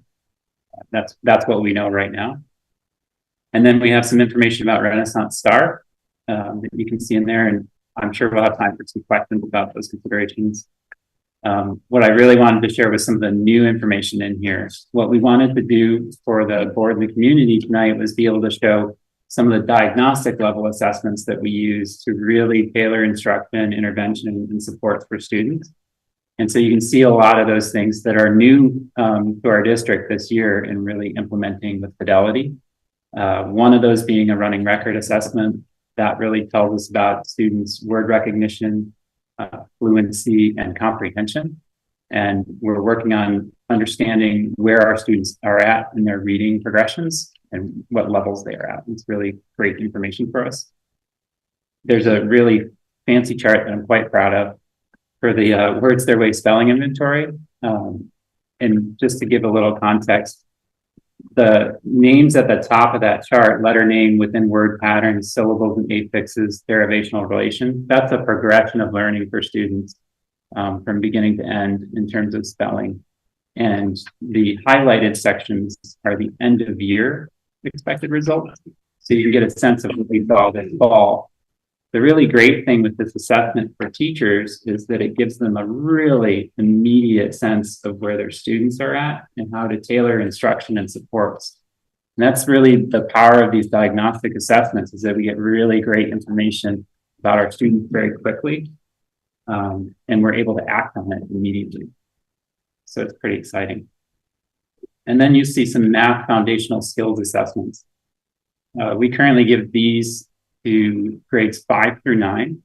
Speaker 18: that. That's what we know right now. And then we have some information about Renaissance Star that you can see in there, and I'm sure we'll have time for some questions about those considerations. What I really wanted to share was some of the new information in here. What we wanted to do for the board and the community tonight was be able to show some of the diagnostic level assessments that we use to really tailor instruction, intervention, and support for students. And so you can see a lot of those things that are new to our district this year and really implementing with fidelity. One of those being a running record assessment that really tells us about students' word recognition, fluency, and comprehension. And we're working on understanding where our students are at in their reading progressions and what levels they are at. It's really great information for us. There's a really fancy chart that I'm quite proud of for the Words Their Way spelling inventory. And just to give a little context, the names at the top of that chart, letter name within word patterns, syllables and affixes, derivational relation, that's a progression of learning for students from beginning to end in terms of spelling. And the highlighted sections are the end of year expected results. So you can get a sense of what we saw this fall. The really great thing with this assessment for teachers is that it gives them a really immediate sense of where their students are at and how to tailor instruction and supports. And that's really the power of these diagnostic assessments, is that we get really great information about our students very quickly, and we're able to act on it immediately. So it's pretty exciting. And then you see some math foundational skills assessments. We currently give these to grades 5 through 9,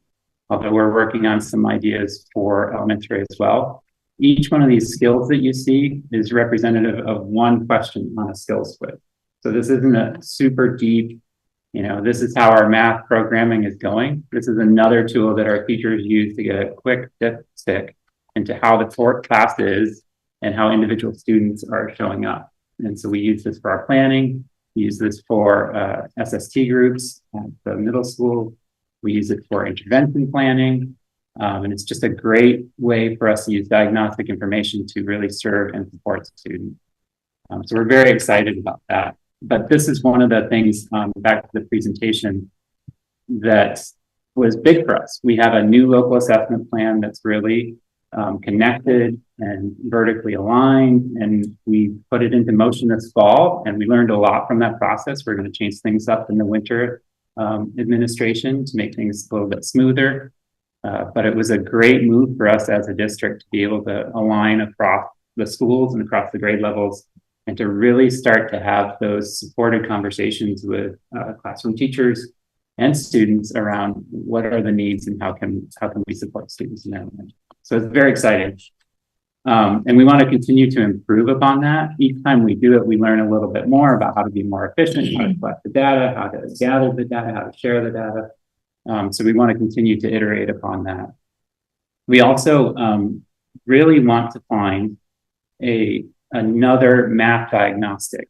Speaker 18: although we're working on some ideas for elementary as well. Each one of these skills that you see is representative of one question on a skills quiz. So this isn't a super deep, this is how our math programming is going. This is another tool that our teachers use to get a quick dipstick into how the class is and how individual students are showing up. And so we use this for our planning. We use this for SST groups at the middle school. We use it for intervention planning. And it's just a great way for us to use diagnostic information to really serve and support students. So we're very excited about that. But this is one of the things, back to the presentation, that was big for us. We have a new local assessment plan that's really connected and vertically aligned, and we put it into motion this fall, and we learned a lot from that process. We're going to change things up in the winter administration to make things a little bit smoother, but it was a great move for us as a district to be able to align across the schools and across the grade levels, and to really start to have those supported conversations with classroom teachers and students around what are the needs and how can we support students in their learning. So it's very exciting. And we want to continue to improve upon that. Each time we do it, we learn a little bit more about how to be more efficient, how to collect the data, how to gather the data, how to share the data. So we want to continue to iterate upon that. We also really want to find another math diagnostic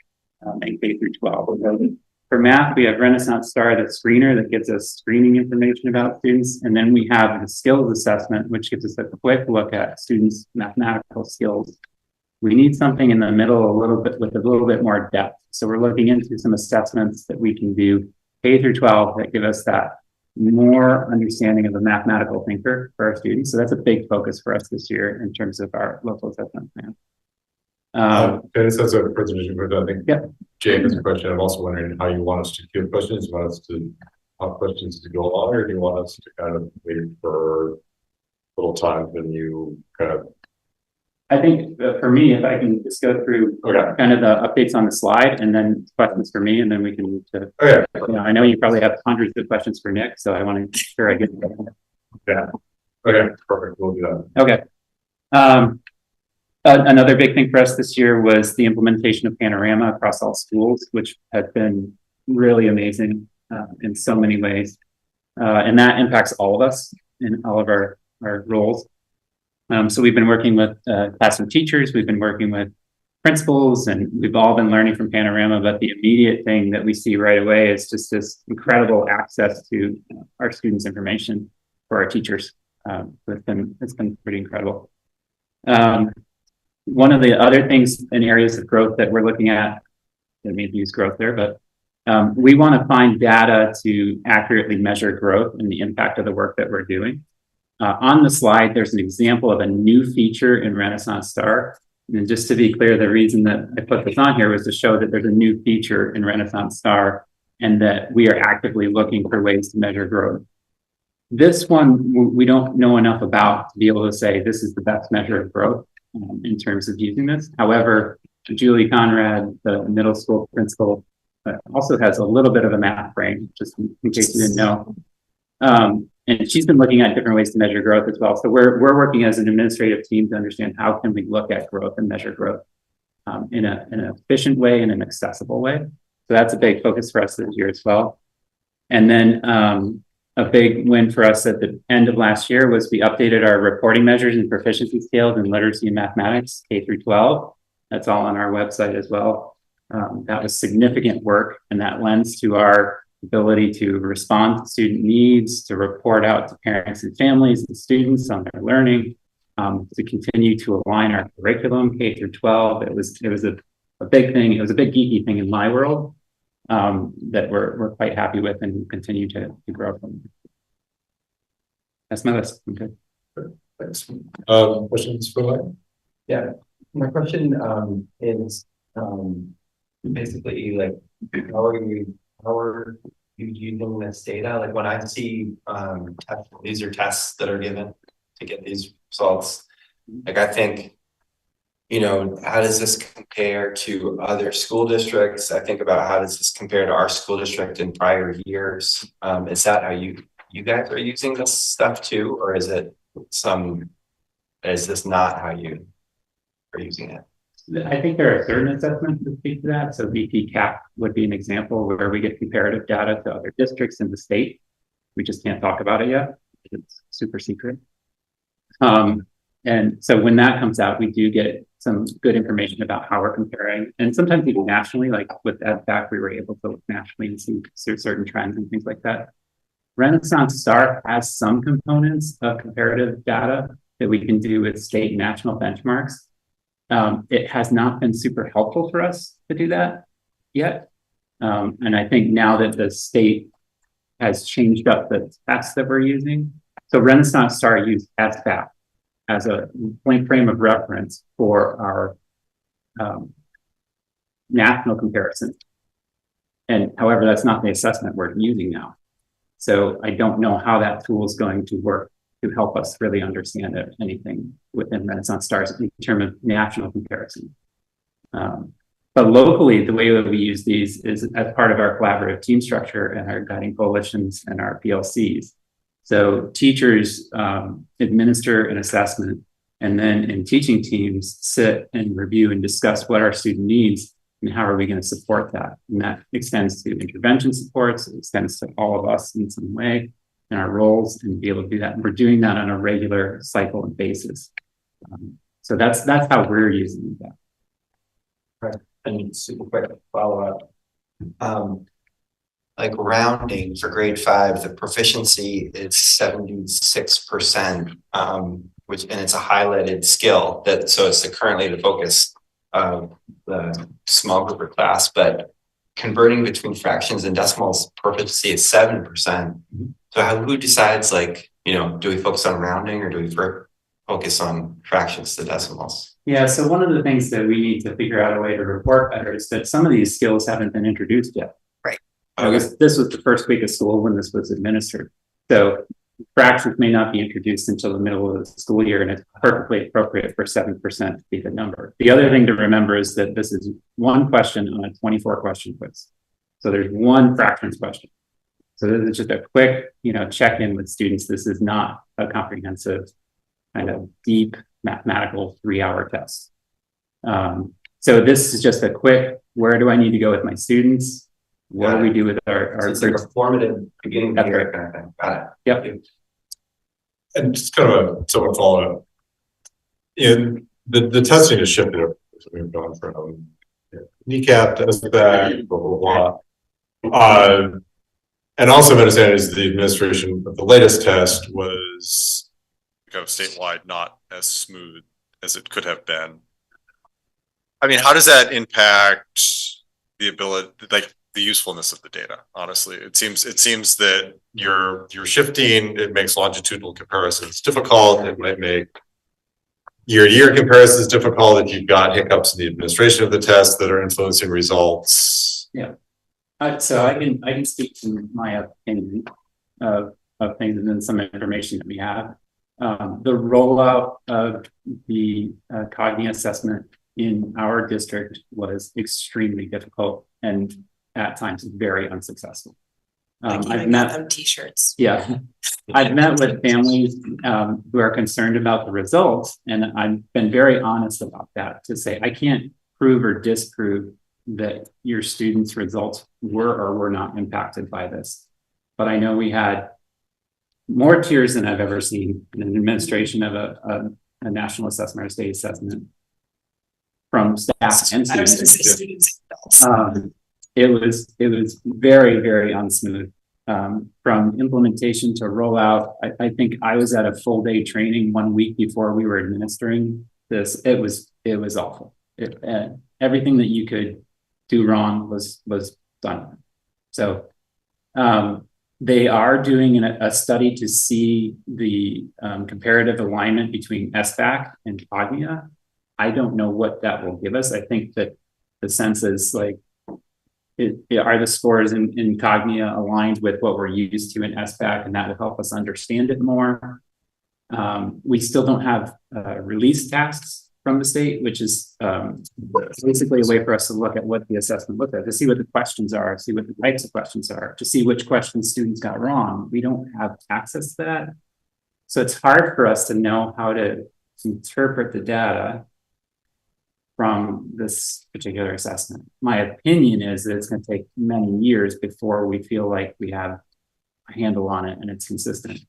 Speaker 18: in K through 12. We're For math, we have Renaissance Star, the screener that gives us screening information about students. And then we have the skills assessment, which gives us a quick look at students' mathematical skills. We need something in the middle a little bit with a little bit more depth. So we're looking into some assessments that we can do K through 12 that give us that more understanding of the mathematical thinker for our students. So that's a big focus for us this year in terms of our local assessment plan.
Speaker 1: This has a presentation, but I think
Speaker 18: Yep.
Speaker 1: Jane has a question. I'm also wondering how you want us to give questions. You want us to have questions to go on, or do you want us to kind of wait for a little time when you kind of?
Speaker 18: I think for me, if I can just go through kind of the updates on the slide and then questions for me, and then we can move to.
Speaker 1: Okay.
Speaker 18: You know, I know you probably have hundreds of questions for Nick, so I want to make sure I get.
Speaker 1: Yeah. Okay. Perfect. We'll do that.
Speaker 18: Okay. Another big thing for us this year was the implementation of Panorama across all schools, which has been really amazing in so many ways. And that impacts all of us in all of our roles. So we've been working with classroom teachers, we've been working with principals, and we've all been learning from Panorama, but the immediate thing that we see right away is just this incredible access to our students' information for our teachers. It's been pretty incredible. One of the other things in areas of growth that we're looking at, I didn't mean to use growth there, but we want to find data to accurately measure growth and the impact of the work that we're doing. On the slide, there's an example of a new feature in Renaissance Star. And just to be clear, the reason that I put this on here was to show that there's a new feature in Renaissance Star and that we are actively looking for ways to measure growth. This one, we don't know enough about to be able to say this is the best measure of growth in terms of using this. However, Julie Conrad, the middle school principal, also has a little bit of a math brain, just in case you didn't know. And she's been looking at different ways to measure growth as well. So we're working as an administrative team to understand how can we look at growth and measure growth in an efficient way and an accessible way. So that's a big focus for us this year as well. And then a big win for us at the end of last year was we updated our reporting measures and proficiency scales in literacy and mathematics, K through 12. That's all on our website as well. That was significant work, and that lends to our ability to respond to student needs, to report out to parents and families and students on their learning, to continue to align our curriculum K through 12. It was a big thing. It was a big geeky thing in my world that we're quite happy with and continue to grow from. That's my list. Okay.
Speaker 1: Thanks. Questions for Mike?
Speaker 19: Yeah, my question is basically like how are you using this data? Like when I see these are tests that are given to get these results, like I think, you know, how does this compare to other school districts? I think about how does this compare to our school district in prior years? Is that how you guys are using this stuff too, or is this not how you are using it?
Speaker 18: I think there are certain assessments that speak to that. So VP CAP would be an example where we get comparative data to other districts in the state. We just can't talk about it yet. It's super secret. And so when that comes out, we do get some good information about how we're comparing. And sometimes even nationally, like with EdFact, we were able to look nationally and see certain trends and things like that. Renaissance Star has some components of comparative data that we can do with state and national benchmarks. It has not been super helpful for us to do that yet. And I think now that the state has changed up the tests that we're using, so Renaissance Star used EdFact as a point frame of reference for our national comparison. And however, that's not the assessment we're using now. So I don't know how that tool is going to work to help us really understand anything within Renaissance Stars in terms of national comparison. But locally, the way that we use these is as part of our collaborative team structure and our guiding coalitions and our PLCs. So teachers administer an assessment, and then in teaching teams sit and review and discuss what our student needs and how are we going to support that. And that extends to intervention supports, it extends to all of us in some way in our roles and be able to do that. And we're doing that on a regular cycle and basis. So that's how we're using that.
Speaker 19: Right. And super quick follow up. like rounding for grade 5, the proficiency is 76%, which, and it's a highlighted skill that, so it's currently the focus of the small group or class, but converting between fractions and decimals proficiency is 7%. So who decides, like, you know, do we focus on rounding or do we focus on fractions to decimals?
Speaker 18: Yeah, so one of the things that we need to figure out a way to report better is that some of these skills haven't been introduced yet.
Speaker 19: Right.
Speaker 18: This was the first week of school when this was administered. So fractions may not be introduced until the middle of the school year, and it's perfectly appropriate for 7% to be the number. The other thing to remember is that this is one question on a 24 question quiz. So there's one fractions question. So this is just a quick, you know, check-in with students. This is not a comprehensive kind of deep mathematical 3-hour test. So this is just a quick, where do I need to go with my students? What do we do with our
Speaker 19: so it's like a formative beginning of the year kind of thing. Got it.
Speaker 18: Yep.
Speaker 1: And just kind of a somewhat follow up. In the testing has shifted. We've gone from kneecap to SBAC, blah blah blah. And also understand is the administration of the latest test was kind of statewide not as smooth as it could have been. I mean, how does that impact the ability, like the usefulness of the data? Honestly, it seems that you're shifting. It makes longitudinal comparisons difficult. It might make year-to-year comparisons difficult if you've got hiccups in the administration of the test that are influencing results.
Speaker 18: Yeah. So I can speak to my opinion of things and then some information that we have. The rollout of the Cogni assessment in our district was extremely difficult and at times very unsuccessful. I've met
Speaker 2: them t-shirts.
Speaker 18: Yeah, I've met with families who are concerned about the results, and I've been very honest about that to say I can't prove or disprove that your students' results were or were not impacted by this. But I know we had more tears than I've ever seen in an administration of a national assessment or state assessment from staff and students. It was very, very unsmooth. From implementation to rollout, I think I was at a full day training 1 week before we were administering this. It was awful. Everything that you could do wrong was done. So they are doing a study to see the comparative alignment between SBAC and Cognia. I don't know what that will give us. I think that the sense is like, are the scores in Cognia aligned with what we're used to in SBAC, and that will help us understand it more. We still don't have release tasks from the state, which is basically a way for us to look at what the assessment looked at, to see what the questions are, see what the types of questions are, to see which questions students got wrong. We don't have access to that. So it's hard for us to know how to interpret the data from this particular assessment. My opinion is that it's going to take many years before we feel like we have a handle on it and it's consistent.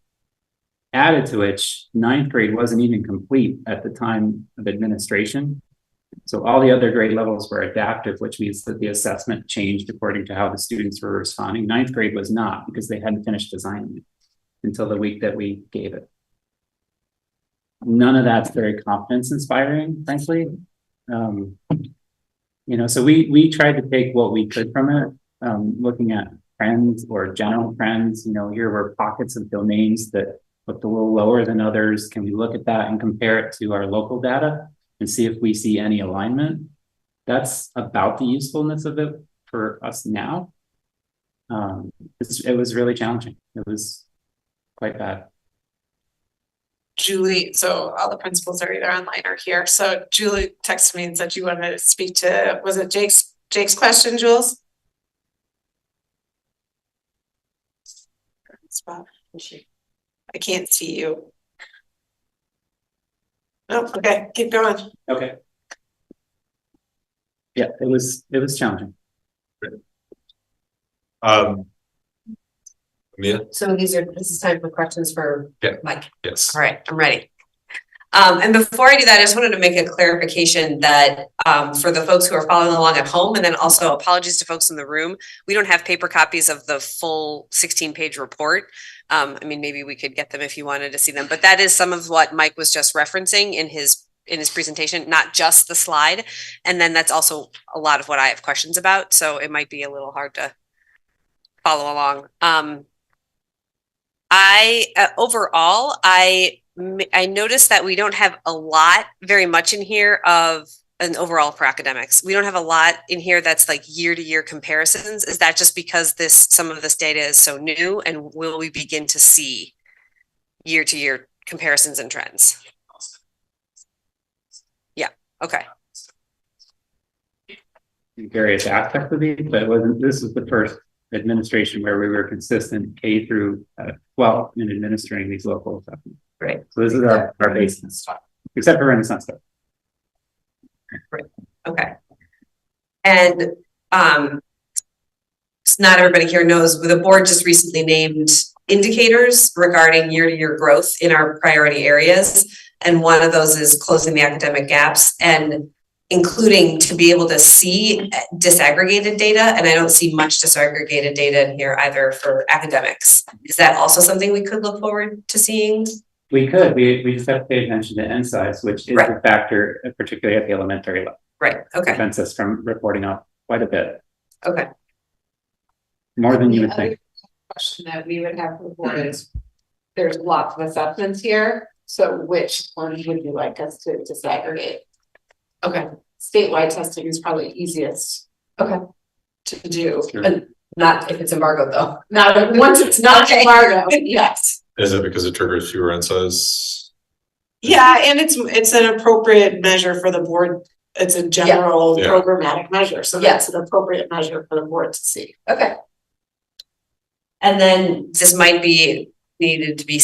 Speaker 18: Added to which, 9th grade wasn't even complete at the time of administration. So all the other grade levels were adaptive, which means that the assessment changed according to how the students were responding. 9th grade was not, because they hadn't finished designing it until the week that we gave it. None of that's very confidence inspiring, frankly. So we tried to take what we could from it, looking at trends or general trends. Here were pockets of domains that looked a little lower than others. Can we look at that and compare it to our local data and see if we see any alignment? That's about the usefulness of it for us now. It was really challenging. It was quite bad.
Speaker 2: Julie, so all the principals are either online or here. So Julie texted me and said you wanted to speak to, was it Jake's question, Jules? I can't see you. Oh, okay, keep going.
Speaker 18: Okay. Yeah, it was challenging.
Speaker 1: Mia?
Speaker 20: So this is time for questions for Mike.
Speaker 1: Yes.
Speaker 20: All right, I'm ready.
Speaker 5: And before I do that, I just wanted to make a clarification that for the folks who are following along at home, and then also apologies to folks in the room, we don't have paper copies of the full 16-page report. I mean, maybe we could get them if you wanted to see them, but that is some of what Mike was just referencing in his presentation, not just the slide. And then that's also a lot of what I have questions about. So it might be a little hard to follow along. Overall, I noticed that we don't have very much in here of an overall for academics. We don't have a lot in here that's like year-to-year comparisons. Is that just because some of this data is so new, and will we begin to see year-to-year comparisons and trends? Yeah, okay.
Speaker 18: Various aspects of these, but this was the first administration where we were consistent K through 12 in administering these local assessments.
Speaker 5: Right.
Speaker 18: So this is our basis, except for Renaissance stuff.
Speaker 5: Right. Okay. And not everybody here knows, the board just recently named indicators regarding year-to-year growth in our priority areas. And one of those is closing the academic gaps and including to be able to see disaggregated data. And I don't see much disaggregated data in here either for academics. Is that also something we could look forward to seeing?
Speaker 18: We could. We just have to pay attention to insights, which is a factor, particularly at the elementary level.
Speaker 5: Right. Okay.
Speaker 18: Prevents us from reporting out quite a bit.
Speaker 5: Okay.
Speaker 18: More than you would think.
Speaker 20: Question that we would have before is there's lots of assessments here. So which ones would you like us to disaggregate? Okay. Statewide testing is probably easiest. Okay. To do, but
Speaker 2: Not if it's embargoed though.
Speaker 20: not once it's not embargo. Yes.
Speaker 1: Is it because it triggers fewer insights?
Speaker 20: Yeah, and it's an appropriate measure for the board. It's a general
Speaker 1: Yeah.
Speaker 20: programmatic measure, so that's an appropriate measure for the board to see.
Speaker 2: Okay.
Speaker 5: And then this might be needed to be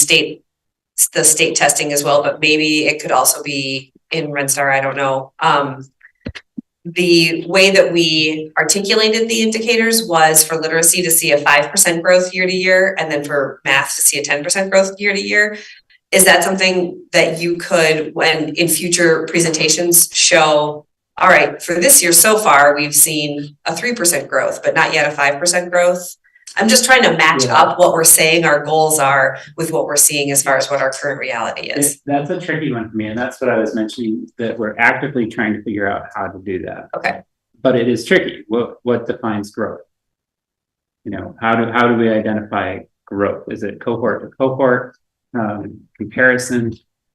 Speaker 5: the state testing as well, but maybe it could also be in RenStar, I don't know. The way that we articulated the indicators was for literacy to see a 5% growth year to year, and then for math to see a 10% growth year to year. Is that something that you could, when in future presentations, show, all right, for this year so far, we've seen a 3% growth, but not yet a 5% growth? I'm just trying to match up what we're saying our goals are with what we're seeing as far as what our current reality is.
Speaker 18: That's a tricky one for me, and that's what I was mentioning, that we're actively trying to figure out how to do that.
Speaker 5: Okay.
Speaker 18: But it is tricky. What defines growth? You know, how do we identify growth? Is it cohort to cohort comparison?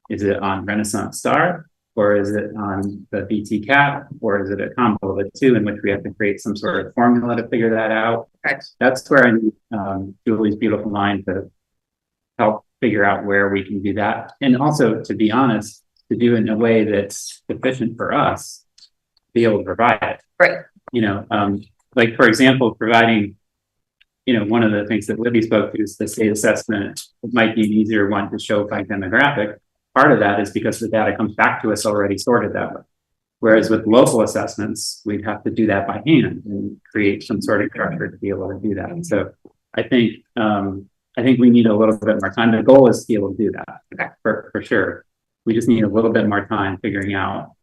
Speaker 18: Is it on Renaissance Star? Or is it on the BT cap? Or is it a combo of the two in which we have to create some sort of formula to figure that out?
Speaker 5: Okay.
Speaker 18: That's where I need Julie's beautiful mind to help figure out where we can do that. And also, to be honest, to do it in a way that's sufficient for us to be able to provide it.
Speaker 5: Right.
Speaker 18: You know, like for example, providing, you know, one of the things that Libby spoke to is the state assessment. It might be an easier one to show by demographic. Part of that is because the data comes back to us already sorted that way. Whereas with local assessments, we'd have to do that by hand and create some sort of structure to be able to do that. And so I think we need a little bit more time. The goal is to be able to do that for sure. We just need a little bit more time figuring out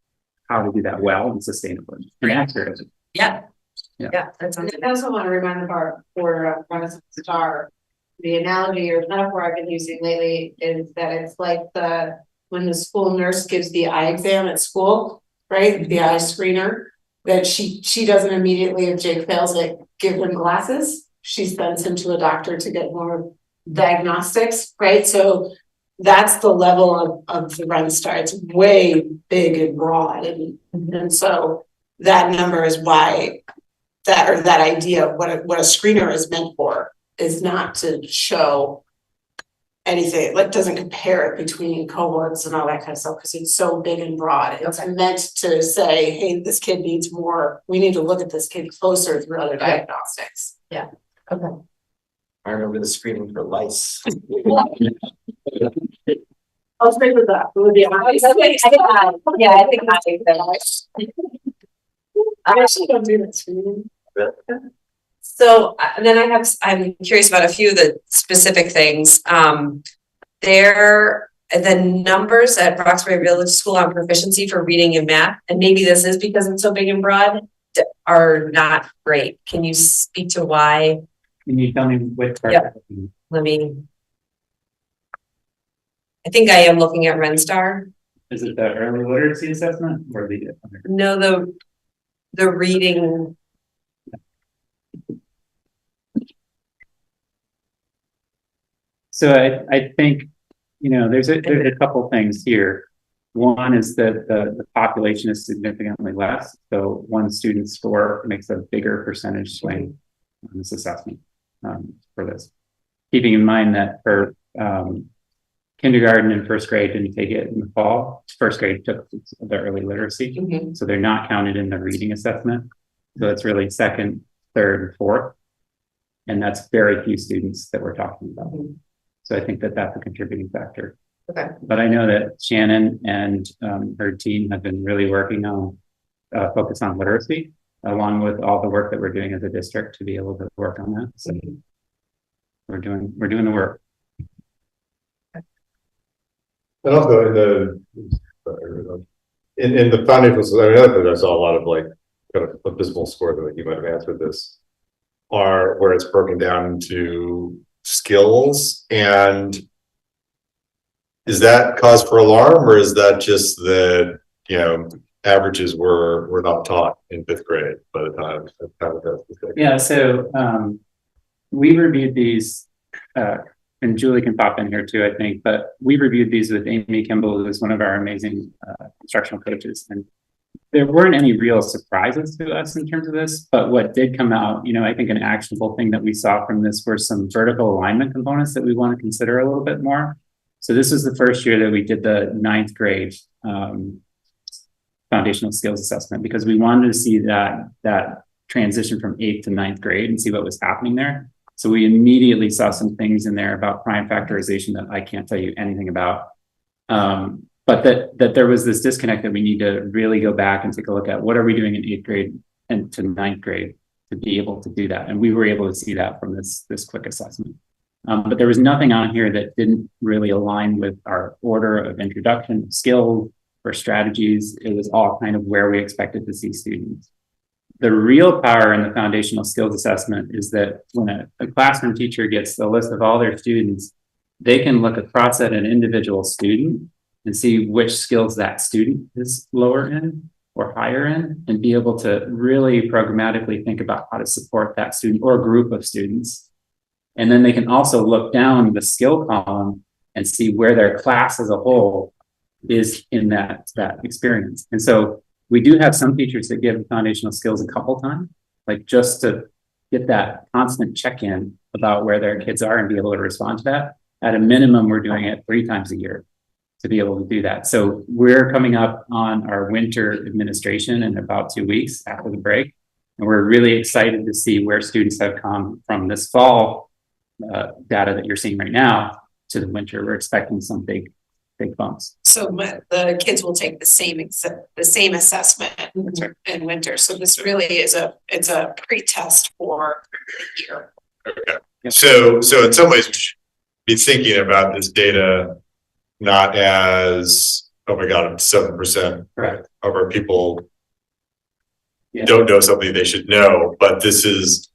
Speaker 18: how to do that well and sustainably and accurately.
Speaker 5: Yeah.
Speaker 20: That's I also want to remind the bar for Renaissance Star. The analogy or metaphor I've been using lately is that it's like when the school nurse gives the eye exam at school, right? The eye screener, that she doesn't immediately, if Jake fails it, give him glasses. She sends him to a doctor to get more diagnostics, right? So that's the level of the RenStar. It's way big and broad. And so that number is why that idea of what a screener is meant for is not to show anything, like doesn't compare it between cohorts and all that kind of stuff because it's so big and broad. It's meant to say, hey, this kid needs more. We need to look at this kid closer through other diagnostics. Yeah. Okay.
Speaker 19: I remember the screening for lice.
Speaker 20: I'll stay with that.
Speaker 2: Yeah, I think I think that.
Speaker 20: I actually don't do that screening.
Speaker 5: So then I'm curious about a few of the specific things. There the numbers at Roxbury Village School on proficiency for reading and math, and maybe this is because it's so big and broad, are not great. Can you speak to why?
Speaker 18: Can you tell me which part?
Speaker 5: Yeah. I think I am looking at RenStar.
Speaker 18: Is it the early literacy assessment or the?
Speaker 5: No, the reading.
Speaker 18: So I think, you know, there's a couple things here. One is that the population is significantly less. So one student score makes a bigger percentage swing on this assessment for this. Keeping in mind that for kindergarten and first grade didn't take it in the fall. First grade took the early literacy. So they're not counted in the reading assessment. So it's really second, third, and fourth. And that's very few students that we're talking about. So I think that that's a contributing factor.
Speaker 5: Okay.
Speaker 18: But I know that Shannon and her team have been really working on focus on literacy, along with all the work that we're doing as a district to be able to work on that. So we're doing the work.
Speaker 1: And also in the foundational, I know that I saw a lot of like kind of abysmal score that you might have answered this, are where it's broken down into skills. And is that cause for alarm, or is that just that, you know, averages were not taught in 5th grade by the time
Speaker 18: Yeah, so we reviewed these, and Julie can pop in here too, I think, but we reviewed these with Amy Kimball, who is one of our amazing instructional coaches. And there weren't any real surprises to us in terms of this, but what did come out, you know, I think an actionable thing that we saw from this were some vertical alignment components that we want to consider a little bit more. So this is the first year that we did the 9th grade foundational skills assessment, because we wanted to see that transition from 8th to 9th grade and see what was happening there. So we immediately saw some things in there about prime factorization that I can't tell you anything about. But that there was this disconnect that we need to really go back and take a look at what are we doing in 8th grade and to 9th grade to be able to do that. And we were able to see that from this quick assessment. But there was nothing on here that didn't really align with our order of introduction of skills or strategies. It was all kind of where we expected to see students. The real power in the foundational skills assessment is that when a classroom teacher gets the list of all their students, they can look across at an individual student and see which skills that student is lower in or higher in, and be able to really programmatically think about how to support that student or group of students. And then they can also look down the skill column and see where their class as a whole is in that experience. And so we do have some teachers that give foundational skills a couple times, like just to get that constant check-in about where their kids are and be able to respond to that. At a minimum, we're doing it 3 times a year to be able to do that. So we're coming up on our winter administration in about 2 weeks after the break. And we're really excited to see where students have come from this fall data that you're seeing right now to the winter. We're expecting some big bumps.
Speaker 2: So the kids will take the same assessment in winter. So this really is it's a pre-test for the year.
Speaker 1: Okay. Yep. So in some ways we should be thinking about this data not as, oh my God, 7% of our people don't know something they should know, but this is,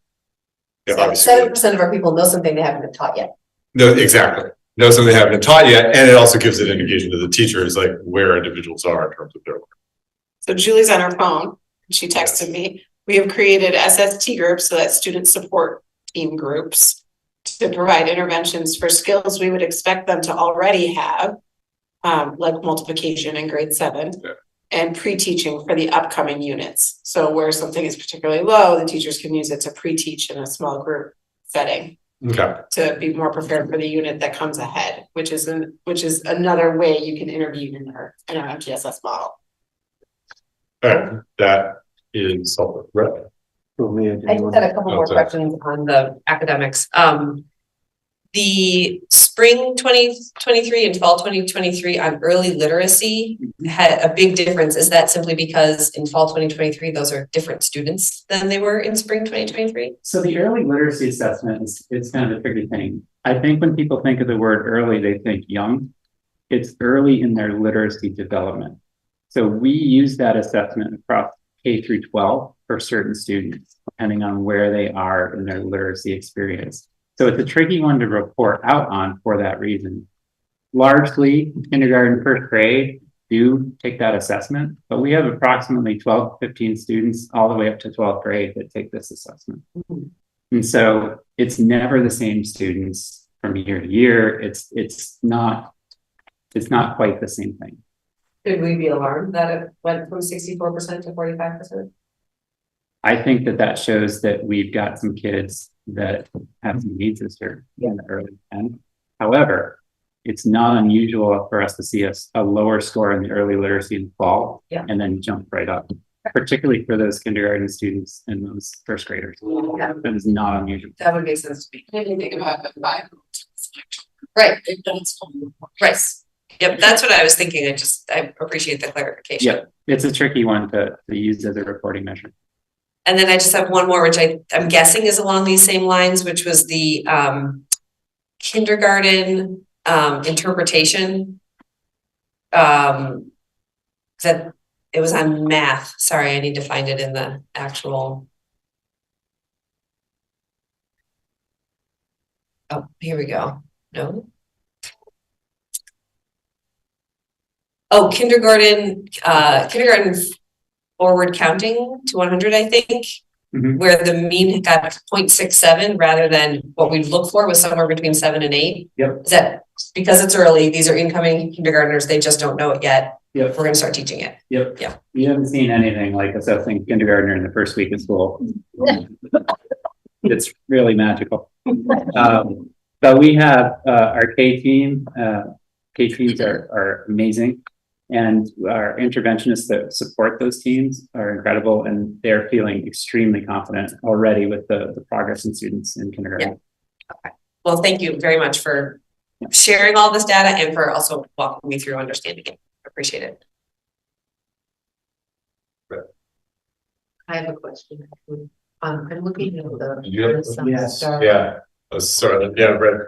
Speaker 1: you know, obviously
Speaker 5: 7% of our people know something they haven't been taught yet.
Speaker 1: No, exactly. Know something they haven't been taught yet, and it also gives an indication to the teachers like where individuals are in terms of their work.
Speaker 2: So Julie's on her phone. She texted me. We have created SST groups, so that student support team groups, to provide interventions for skills we would expect them to already have, like multiplication in grade 7, and pre-teaching for the upcoming units. So where something is particularly low, the teachers can use it to pre-teach in a small group setting.
Speaker 1: Okay.
Speaker 2: To be more prepared for the unit that comes ahead, which is another way you can intervene in our MTSS model.
Speaker 1: All right, that is helpful. Right.
Speaker 5: I just had a couple more questions on the academics. The spring 2023 and fall 2023 on early literacy had a big difference. Is that simply because in fall 2023, those are different students than they were in spring 2023?
Speaker 18: So the early literacy assessment it's kind of a tricky thing. I think when people think of the word early, they think young. it's early in their literacy development. So we use that assessment across K through 12 for certain students, depending on where they are in their literacy experience. So it's a tricky one to report out on for that reason. Largely, kindergarten, first grade do take that assessment, but we have approximately 12, 15 students all the way up to 12th grade that take this assessment. And so it's never the same students from year to year. It's not quite the same thing.
Speaker 20: Could we be alarmed that it went from 64% to 45%?
Speaker 18: I think that shows that we've got some kids that have some needs this year in the early end. However, it's not unusual for us to see a lower score in the early literacy in the fall and then jump right up, particularly for those kindergarten students and those first graders. That is not unusual.
Speaker 20: That would make sense to me. I didn't think about it, but
Speaker 5: Right. Right. Yep, that's what I was thinking. I appreciate the clarification.
Speaker 18: Yeah, it's a tricky one to use as a reporting measure.
Speaker 5: And then I just have one more, which I'm guessing is along these same lines, which was the kindergarten interpretation. That it was on math. Sorry, I need to find it in the actual. Oh, here we go. No. Oh, kindergarten forward counting to 100, I think, where the mean got 0.67 rather than what we look for was somewhere between 7 and 8.
Speaker 18: Yep.
Speaker 5: Is that because it's early? These are incoming kindergartners. They just don't know it yet.
Speaker 18: Yep.
Speaker 5: We're going to start teaching it.
Speaker 18: Yep.
Speaker 5: Yeah.
Speaker 18: We haven't seen anything like assessing kindergartner in the first week of school. It's really magical. But we have our K team. K teams are amazing. And our interventionists that support those teams are incredible, and they're feeling extremely confident already with the progress in students in kindergarten.
Speaker 5: Yeah. Okay. Well, thank you very much for sharing all this data and for also walking me through understanding it. Appreciate it.
Speaker 20: I have a question. I'm looking at the.
Speaker 1: Yes. Yeah. Read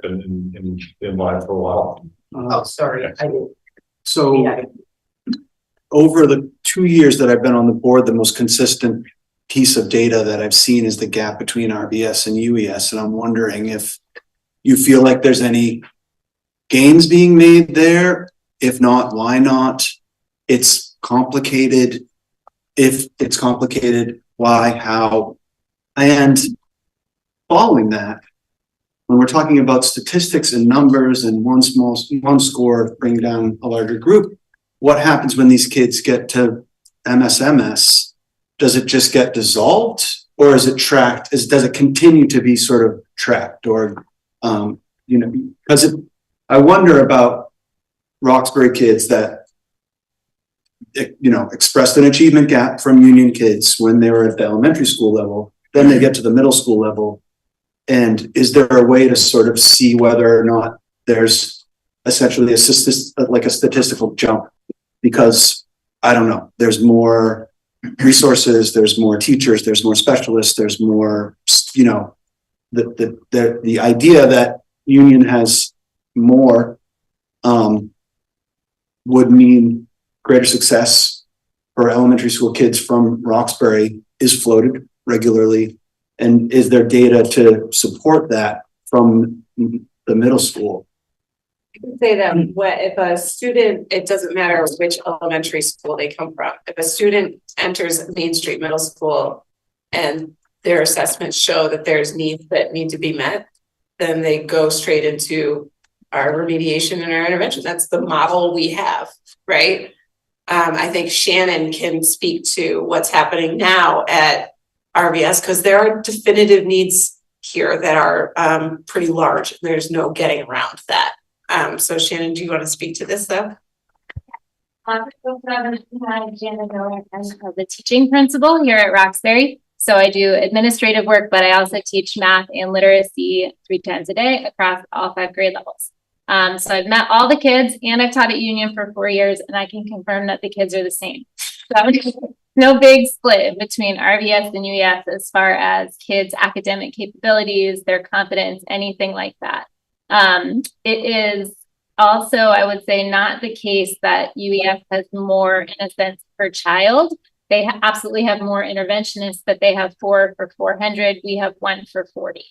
Speaker 1: in line for a while.
Speaker 20: Oh, sorry. I did.
Speaker 21: So over the 2 years that I've been on the board, the most consistent piece of data that I've seen is the gap between RBS and UES. And I'm wondering if you feel like there's any gains being made there. If not, why not? It's complicated. If it's complicated, why, how? And following that, when we're talking about statistics and numbers and one score bringing down a larger group, what happens when these kids get to MSMS? Does it just get dissolved, or is it tracked? Does it continue to be sort of tracked, or because I wonder about Roxbury kids that expressed an achievement gap from Union kids when they were at the elementary school level. Then they get to the middle school level. And is there a way to sort of see whether or not there's essentially a statistical jump? Because I don't know, there's more resources, there's more teachers, there's more specialists, there's more, the idea that Union has more would mean greater success for elementary school kids from Roxbury is floated regularly. And is there data to support that from the middle school?
Speaker 2: I can say that if a student, it doesn't matter which elementary school they come from. If a student enters Main Street Middle School and their assessments show that there's needs that need to be met, then they go straight into our remediation and our intervention. That's the model we have, right? I think Shannon can speak to what's happening now at RBS, because there are definitive needs here that are pretty large. There's no getting around that. So Shannon, do you want to speak to this though?
Speaker 22: I'm the teaching principal here at Roxbury. So I do administrative work, but I also teach math and literacy 3 times a day across all 5 grade levels. So I've met all the kids and I've taught at Union for 4 years, and I can confirm that the kids are the same. So no big split between RBS and UES as far as kids' academic capabilities, their confidence, anything like that. It is also, I would say, not the case that UEF has more in a sense per child. They absolutely have more interventionists, but they have 4 for 400. We have 1 for 40.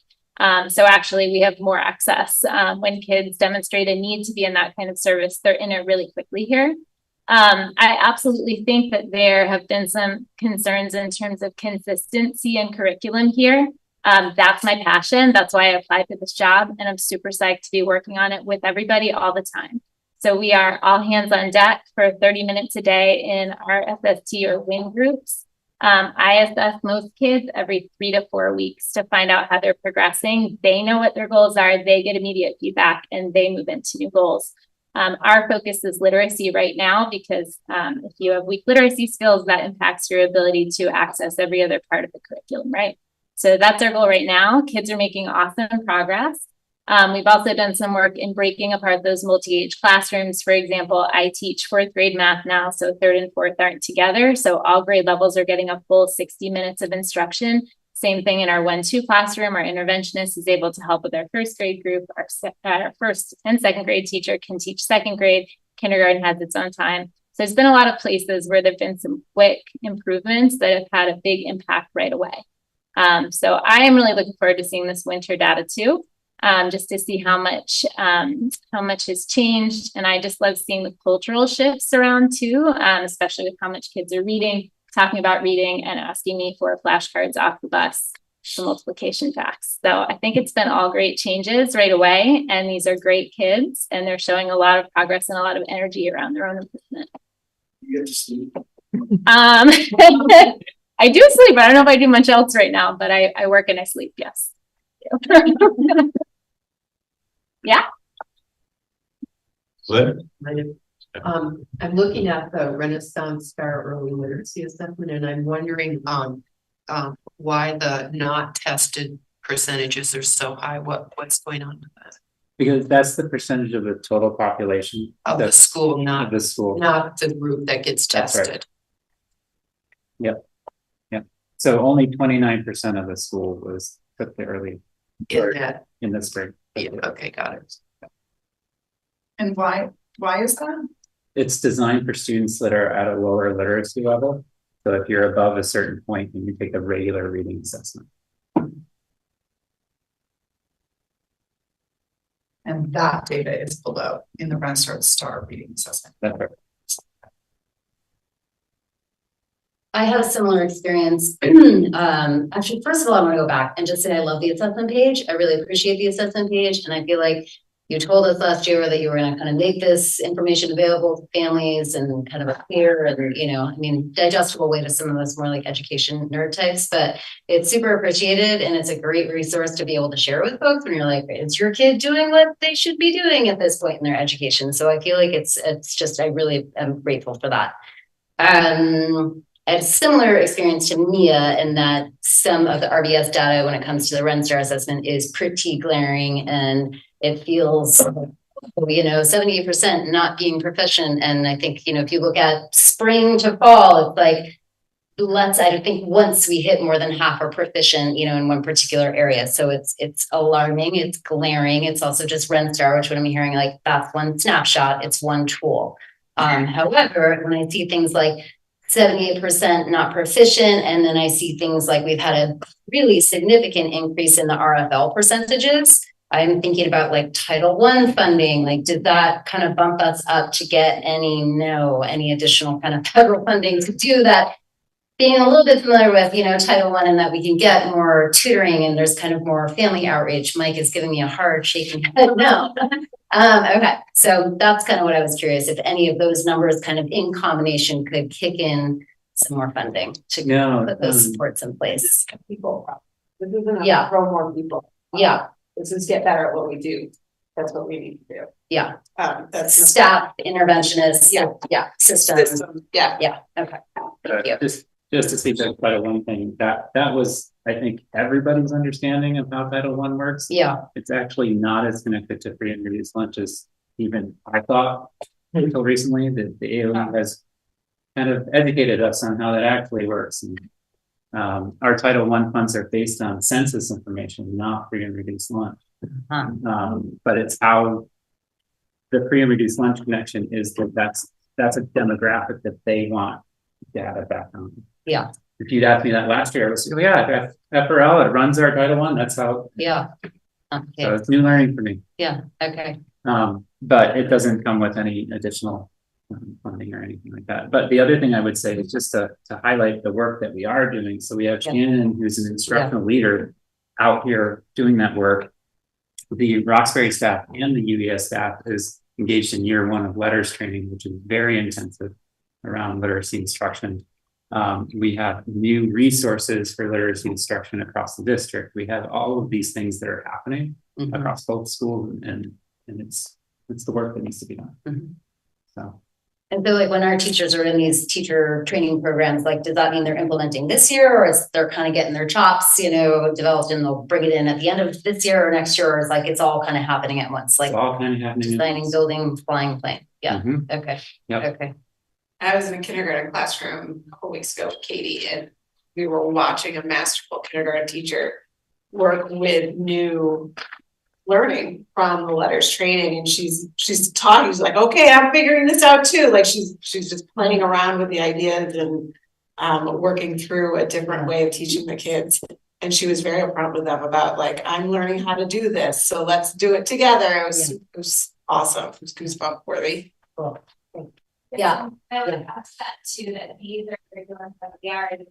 Speaker 22: So actually we have more access. When kids demonstrate a need to be in that kind of service, they're in it really quickly here. I absolutely think that there have been some concerns in terms of consistency and curriculum here. That's my passion. That's why I applied for this job, and I'm super psyched to be working on it with everybody all the time. So we are all hands on deck for 30 minutes a day in our SST or WIN groups. I assess most kids every 3 to 4 weeks to find out how they're progressing. They know what their goals are, they get immediate feedback, and they move into new goals. Our focus is literacy right now because if you have weak literacy skills, that impacts your ability to access every other part of the curriculum, right? So that's our goal right now. Kids are making awesome progress. We've also done some work in breaking apart those multi-age classrooms. For example, I teach 4th grade math now, so 3rd and 4th aren't together. So all grade levels are getting a full 60 minutes of instruction. Same thing in our 1-2 classroom. Our interventionist is able to help with our 1st grade group. Our 1st and 2nd grade teacher can teach 2nd grade. Kindergarten has its own time. So there's been a lot of places where there've been some quick improvements that have had a big impact right away. So I am really looking forward to seeing this winter data too, just to see how much has changed. And I just love seeing the cultural shifts around too, especially with how much kids are reading, talking about reading, and asking me for flashcards off the bus for multiplication facts. So I think it's been all great changes right away. And these are great kids, and they're showing a lot of progress and a lot of energy around their own improvement.
Speaker 21: You get to sleep.
Speaker 22: I do sleep. I don't know if I do much else right now, but I work and I sleep. Yes. Yeah.
Speaker 7: I'm looking at the Renaissance Fair Early Literacy Assessment, and I'm wondering why the not tested percentages are so high. What's going on with that?
Speaker 18: Because that's the percentage of the total population
Speaker 7: Of the school,
Speaker 18: of the school.
Speaker 7: not the group that gets
Speaker 18: That's
Speaker 7: tested.
Speaker 18: right. Yep. Yep. So only 29% of the school was took the early in the spring.
Speaker 7: Yeah, okay, got it.
Speaker 6: And why is that?
Speaker 18: It's designed for students that are at a lower literacy level. So if you're above a certain point, then you take a regular reading assessment.
Speaker 6: And that data is below in the Renstar Star reading assessment.
Speaker 18: That's right.
Speaker 3: I had a similar experience. Actually, first of all, I want to go back and just say I love the assessment page. I really appreciate the assessment page. And I feel like you told us last year that you were going to kind of make this information available to families and kind of a clear and, I mean, digestible way to some of us more like education nerd types, but it's super appreciated. And it's a great resource to be able to share with folks when you're like, is your kid doing what they should be doing at this point in their education? So I feel like it's just, I really am grateful for that. I had a similar experience to Mia in that some of the RBS data when it comes to the Renstar assessment is pretty glaring, and it feels, 78% not being proficient. And I think, if you look at spring to fall, it's like, I think once we hit more than half are proficient, in one particular area. So it's alarming, it's glaring. It's also just Renstar, which when I'm hearing like that's one snapshot, it's one tool. However, when I see things like 78% not proficient, and then I see things like we've had a really significant increase in the RFL percentages. I'm thinking about like Title I funding, like did that kind of bump us up to get any additional kind of federal funding to do that? Being a little bit familiar with, Title I and that we can get more tutoring and there's kind of more family outreach. Mike is giving me a hard shaking head no. Okay, so that's kind of what I was curious if any of those numbers kind of in combination could kick in some more funding to put those supports in place.
Speaker 20: People. This isn't
Speaker 3: Yeah.
Speaker 20: throw more people.
Speaker 3: Yeah.
Speaker 20: This is get better at what we do. That's what we need to do.
Speaker 3: Yeah.
Speaker 20: That's
Speaker 3: Staff, interventionists. Yeah. Systems.
Speaker 20: Yeah.
Speaker 3: Yeah. Okay. Thank you.
Speaker 18: Just to see that Title I thing, that was, I think, everybody's understanding of how Title I works.
Speaker 3: Yeah.
Speaker 18: It's actually not as connected to free and reduced lunch as even I thought until recently. That the AOE has kind of educated us on how that actually works. And our Title I funds are based on census information, not free and reduced lunch. But it's how the free and reduced lunch connection is that that's a demographic that they want data back on.
Speaker 3: Yeah.
Speaker 18: If you'd asked me that last year, I was, yeah, FRL, it runs our Title I, that's how.
Speaker 3: Yeah.
Speaker 18: So
Speaker 3: Okay,
Speaker 18: it's new learning for me.
Speaker 3: yeah, okay.
Speaker 18: But it doesn't come with any additional funding or anything like that. But the other thing I would say is just to highlight the work that we are doing. So we have Shannon, who's an instructional leader out here doing that work. The Roxbury staff and the UES staff is engaged in year 1 of letters training, which is very intensive around literacy instruction. We have new resources for literacy instruction across the district. We have all of these things that are happening across both schools, and it's the work that needs to be done. So.
Speaker 3: And so like when our teachers are in these teacher training programs, like, does that mean they're implementing this year, or is they're kind of getting their chops, you know, developed and they'll bring it in at the end of this year or next year, or is like, it's all kind of happening at once, like
Speaker 18: it's all kind of happening.
Speaker 3: designing, building, flying plane. Yeah. Okay.
Speaker 18: Yep.
Speaker 3: Okay.
Speaker 2: I was in a kindergarten classroom a couple weeks ago with Katie, and we were watching a masterful kindergarten teacher work with new learning from the letters training, and she's talking, she's like, okay, I'm figuring this out too. Like she's just playing around with the ideas and working through a different way of teaching the kids. And she was very upfront with them about like, I'm learning how to do this, so let's do it together. It was awesome. It was goosebump worthy.
Speaker 3: Cool.
Speaker 22: Yeah. I would ask that too, that these are curriculums that we are in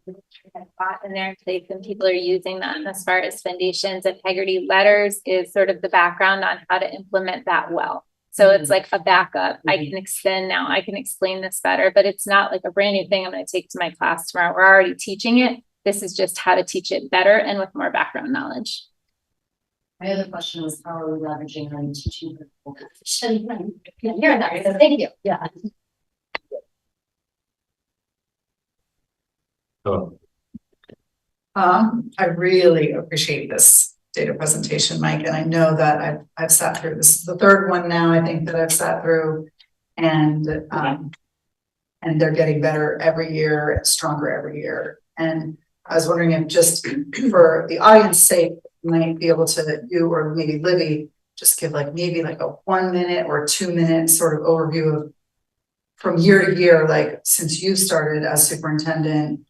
Speaker 22: there in place, and people are using them as far as foundations. Integrity letters is sort of the background on how to implement that well. So it's like a backup. I can extend now, I can explain this better, but it's not like a brand new thing I'm going to take to my class tomorrow. We're already teaching it. This is just how to teach it better and with more background knowledge.
Speaker 3: My other question was, how are we leveraging our teaching? Hear that, so thank you. Yeah.
Speaker 6: I really appreciate this data presentation, Mike, and I know that I've sat through this. Is the third one now, I think, that I've sat through, and they're getting better every year and stronger every year. And I was wondering if, just for the audience's sake, you might be able to, you or maybe Libby, just give like maybe like a 1 minute or 2 minute sort of overview of from year to year, like since you started as superintendent,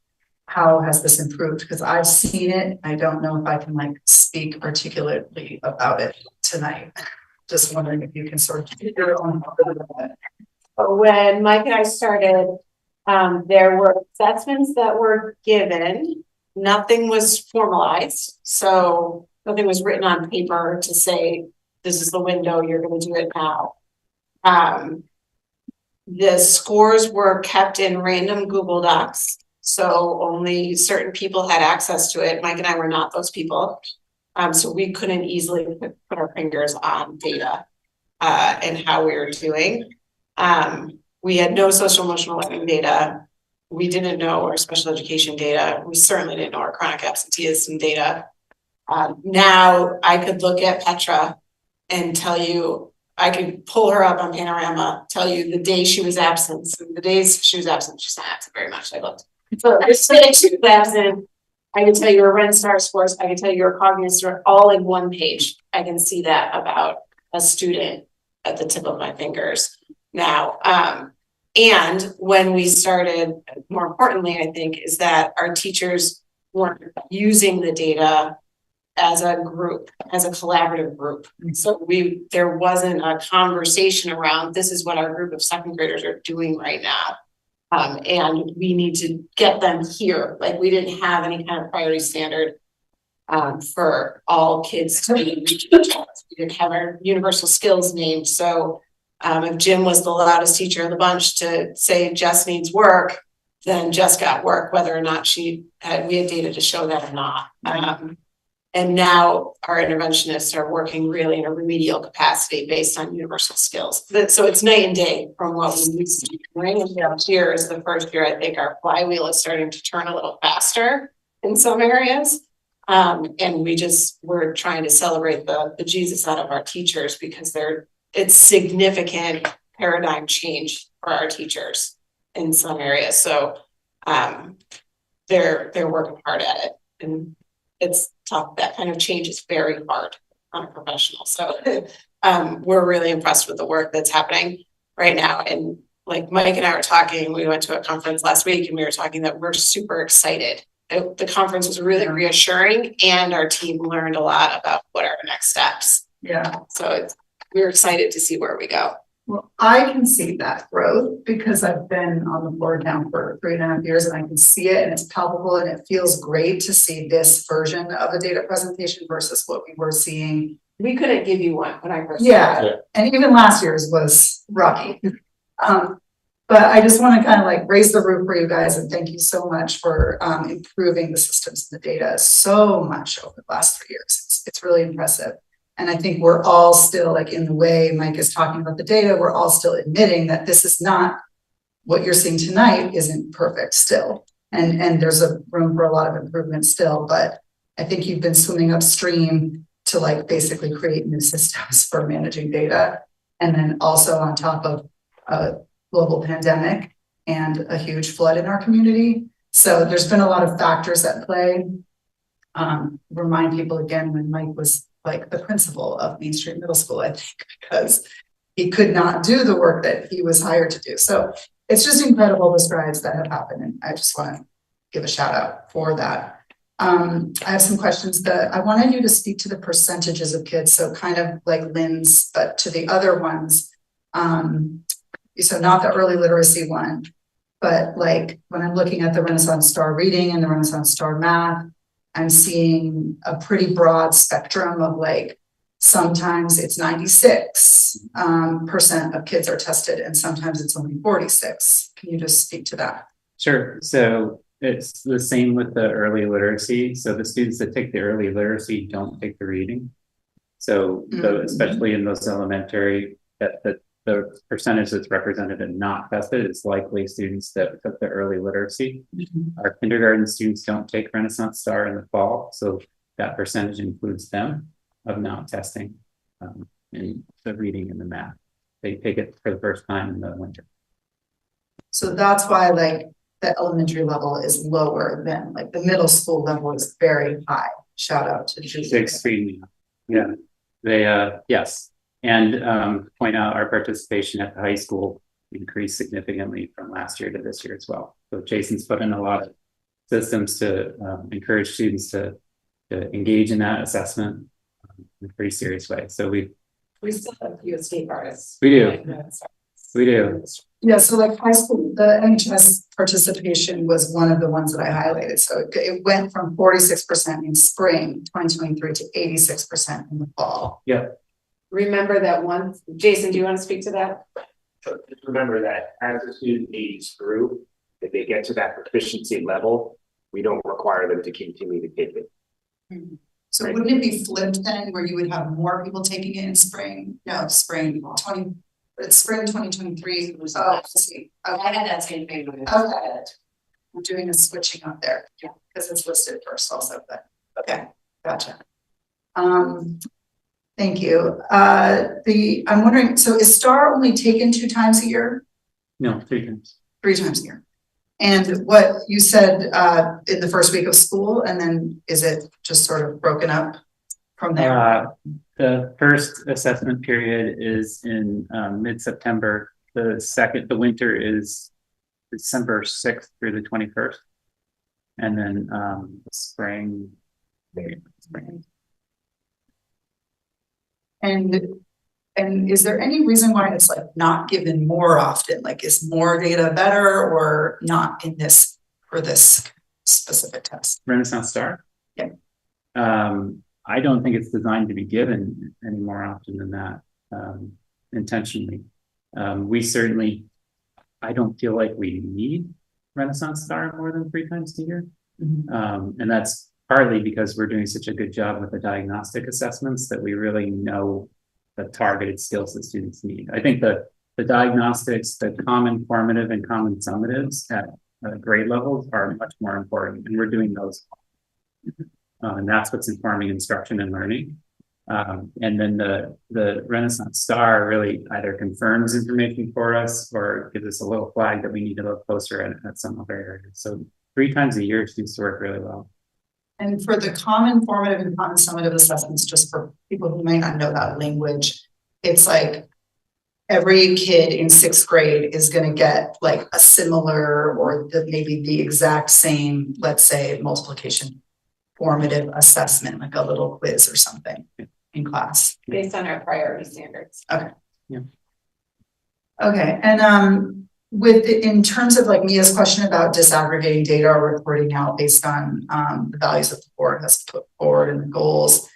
Speaker 6: how has this improved? Because I've seen it. I don't know if I can like speak articulately about it tonight. Just wondering if you can sort of get your own.
Speaker 2: When Mike and I started, there were assessments that were given. Nothing was formalized. So nothing was written on paper to say, this is the window, you're going to do it now. The scores were kept in random Google Docs. So only certain people had access to it. Mike and I were not those people. So we couldn't easily put our fingers on data and how we were doing. We had no social emotional learning data. We didn't know our special education data. We certainly didn't know our chronic absenteeism data. Now I could look at Petra and tell you, I could pull her up on Panorama, tell you the day she was absent. So the days she was absent, she's not absent very much. I looked. So this day she was absent. I can tell you her Ren Star scores. I can tell you her cognitive score, all in one page. I can see that about a student at the tip of my fingers now. And when we started, more importantly, I think, is that our teachers weren't using the data as a group, as a collaborative group. So there wasn't a conversation around, this is what our group of second graders are doing right now. And we need to get them here. Like we didn't have any kind of priority standard for all kids to be reached. We didn't have our universal skills named. So if Jim was the loudest teacher of the bunch to say Jess needs work, then Jess got work, whether or not we had data to show that or not. And now our interventionists are working really in a remedial capacity based on universal skills. So it's night and day from what we used to be doing. And last year is the first year I think our flywheel is starting to turn a little faster in some areas. And we're trying to celebrate the Jesus out of our teachers, because it's significant paradigm change for our teachers in some areas. So they're working hard at it, and it's tough. That kind of change is very hard on a professional. So we're really impressed with the work that's happening right now. And like Mike and I were talking, we went to a conference last week and we were talking that we're super excited. The conference was really reassuring and our team learned a lot about what are the next steps.
Speaker 6: Yeah.
Speaker 2: So we're excited to see where we go.
Speaker 6: Well, I can see that growth because I've been on the board now for 3.5 years and I can see it and it's palpable and it feels great to see this version of a data presentation versus what we were seeing.
Speaker 2: We couldn't give you one when I first
Speaker 6: started. And even last year's was rocky. But I just want to kind of like raise the roof for you guys and thank you so much for improving the systems and the data so much over the last 3 years. It's really impressive. And I think we're all still like in the way Mike is talking about the data, we're all still admitting that this is not what you're seeing tonight isn't perfect still. And there's a room for a lot of improvement still, but I think you've been swimming upstream to like basically create new systems for managing data. And then also on top of a global pandemic and a huge flood in our community. So there's been a lot of factors at play. Remind people again when Mike was like the principal of Main Street Middle School, I think, because he could not do the work that he was hired to do. So it's just incredible the strides that have happened. And I just want to give a shout out for that. I have some questions that I wanted you to speak to the percentages of kids. So kind of like Lynn's, but to the other ones. So not the early literacy one, but like when I'm looking at the Renaissance Star reading and the Renaissance Star math, I'm seeing a pretty broad spectrum of like, sometimes it's 96% of kids are tested and sometimes it's only 46. Can you just speak to that?
Speaker 18: Sure. So it's the same with the early literacy. So the students that take the early literacy don't take the reading. So especially in those elementary, that the percentage that's represented and not tested is likely students that took the early literacy. Our kindergarten students don't take Renaissance Star in the fall, so that percentage includes them of not testing in the reading and the math. They take it for the first time in the winter.
Speaker 6: So that's why like the elementary level is lower than like the middle school level is very high. Shout out to
Speaker 18: It's extremely, yeah. They yes. And point out our participation at the high school increased significantly from last year to this year as well. So Jason's put in a lot of systems to encourage students to engage in that assessment in a pretty serious way. So we
Speaker 2: still have USD artists.
Speaker 18: We do. We do.
Speaker 6: Yeah, so like high school, the NHS participation was one of the ones that I highlighted. So it went from 46% in spring 2023 to 86% in the fall.
Speaker 18: Yeah.
Speaker 2: Remember that one, Jason, do you want to speak to that?
Speaker 9: So just remember that as a student ages through, if they get to that proficiency level, we don't require them to continue to take it.
Speaker 6: So wouldn't it be flipped then where you would have more people taking it in spring? No, spring 2023. Oh, I see. Okay.
Speaker 2: I had that same thing.
Speaker 6: Okay. I'm doing a switching up there. Yeah, because it's listed first also, but okay, gotcha. Thank you. I'm wondering, so is STAR only taken 2 times a year?
Speaker 18: No, 3 times.
Speaker 6: 3 times a year. And what you said in the first week of school, and then is it just sort of broken up from there?
Speaker 18: The first assessment period is in mid-September. The winter is December 6th through the 21st. And then the spring.
Speaker 6: And is there any reason why it's like not given more often? Like is more data better or not in this for this specific test?
Speaker 18: Renaissance Star?
Speaker 6: Yeah.
Speaker 18: I don't think it's designed to be given any more often than that, intentionally. We certainly, I don't feel like we need Renaissance Star more than 3 times a year. And that's partly because we're doing such a good job with the diagnostic assessments that we really know the targeted skills that students need. I think the diagnostics, the common formative and common summatives at grade levels are much more important, and we're doing those. And that's what's informing instruction and learning. And then the Renaissance Star really either confirms information for us or gives us a little flag that we need to look closer at some other areas. So 3 times a year seems to work really well.
Speaker 6: And for the common formative and common summative assessments, just for people who may not know that language, it's like every kid in sixth grade is gonna get like a similar or maybe the exact same, let's say, multiplication formative assessment, like a little quiz or something in class.
Speaker 2: Based on our priority standards.
Speaker 6: Okay.
Speaker 18: Yeah.
Speaker 6: Okay, and in terms of like Mia's question about disaggregating data or reporting out based on the values that the board has put forward and the goals,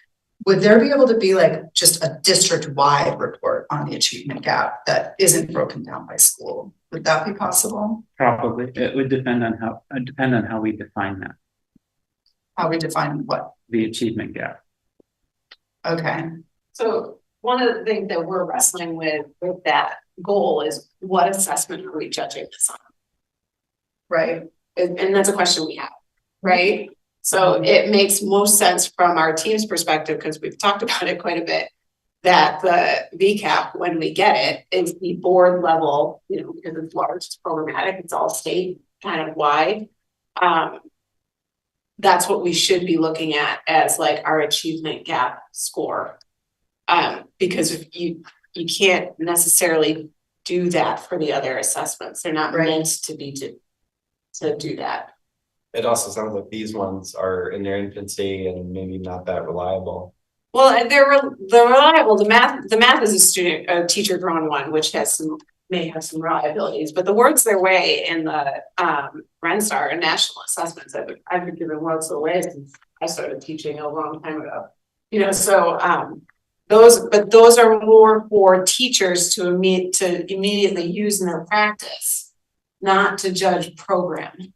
Speaker 6: would there be able to be like just a district-wide report on the achievement gap that isn't broken down by school? Would that be possible?
Speaker 18: Probably. It would depend on how we define that,
Speaker 6: How we define what?
Speaker 18: the achievement gap.
Speaker 6: Okay.
Speaker 2: So one of the things that we're wrestling with that goal is what assessment are we judging this on?
Speaker 6: Right.
Speaker 2: And that's a question we have, right? So it makes most sense from our team's perspective, because we've talked about it quite a bit, that the VCAP, when we get it, is the board level, you know, because it's large, it's programmatic, it's all state kind of wide. That's what we should be looking at as like our achievement gap score. Because if you can't necessarily do that for the other assessments. They're not meant to be to do that.
Speaker 19: It also sounds like these ones are in their infancy and maybe not that reliable.
Speaker 2: Well, and they're reliable. The math is a teacher drawn one, which may have some reliabilities, but the words their way in the RenStar and national assessments. I've been giving words their way since I started teaching a long time ago. You know, so those are more for teachers to immediately use in their practice, not to judge program.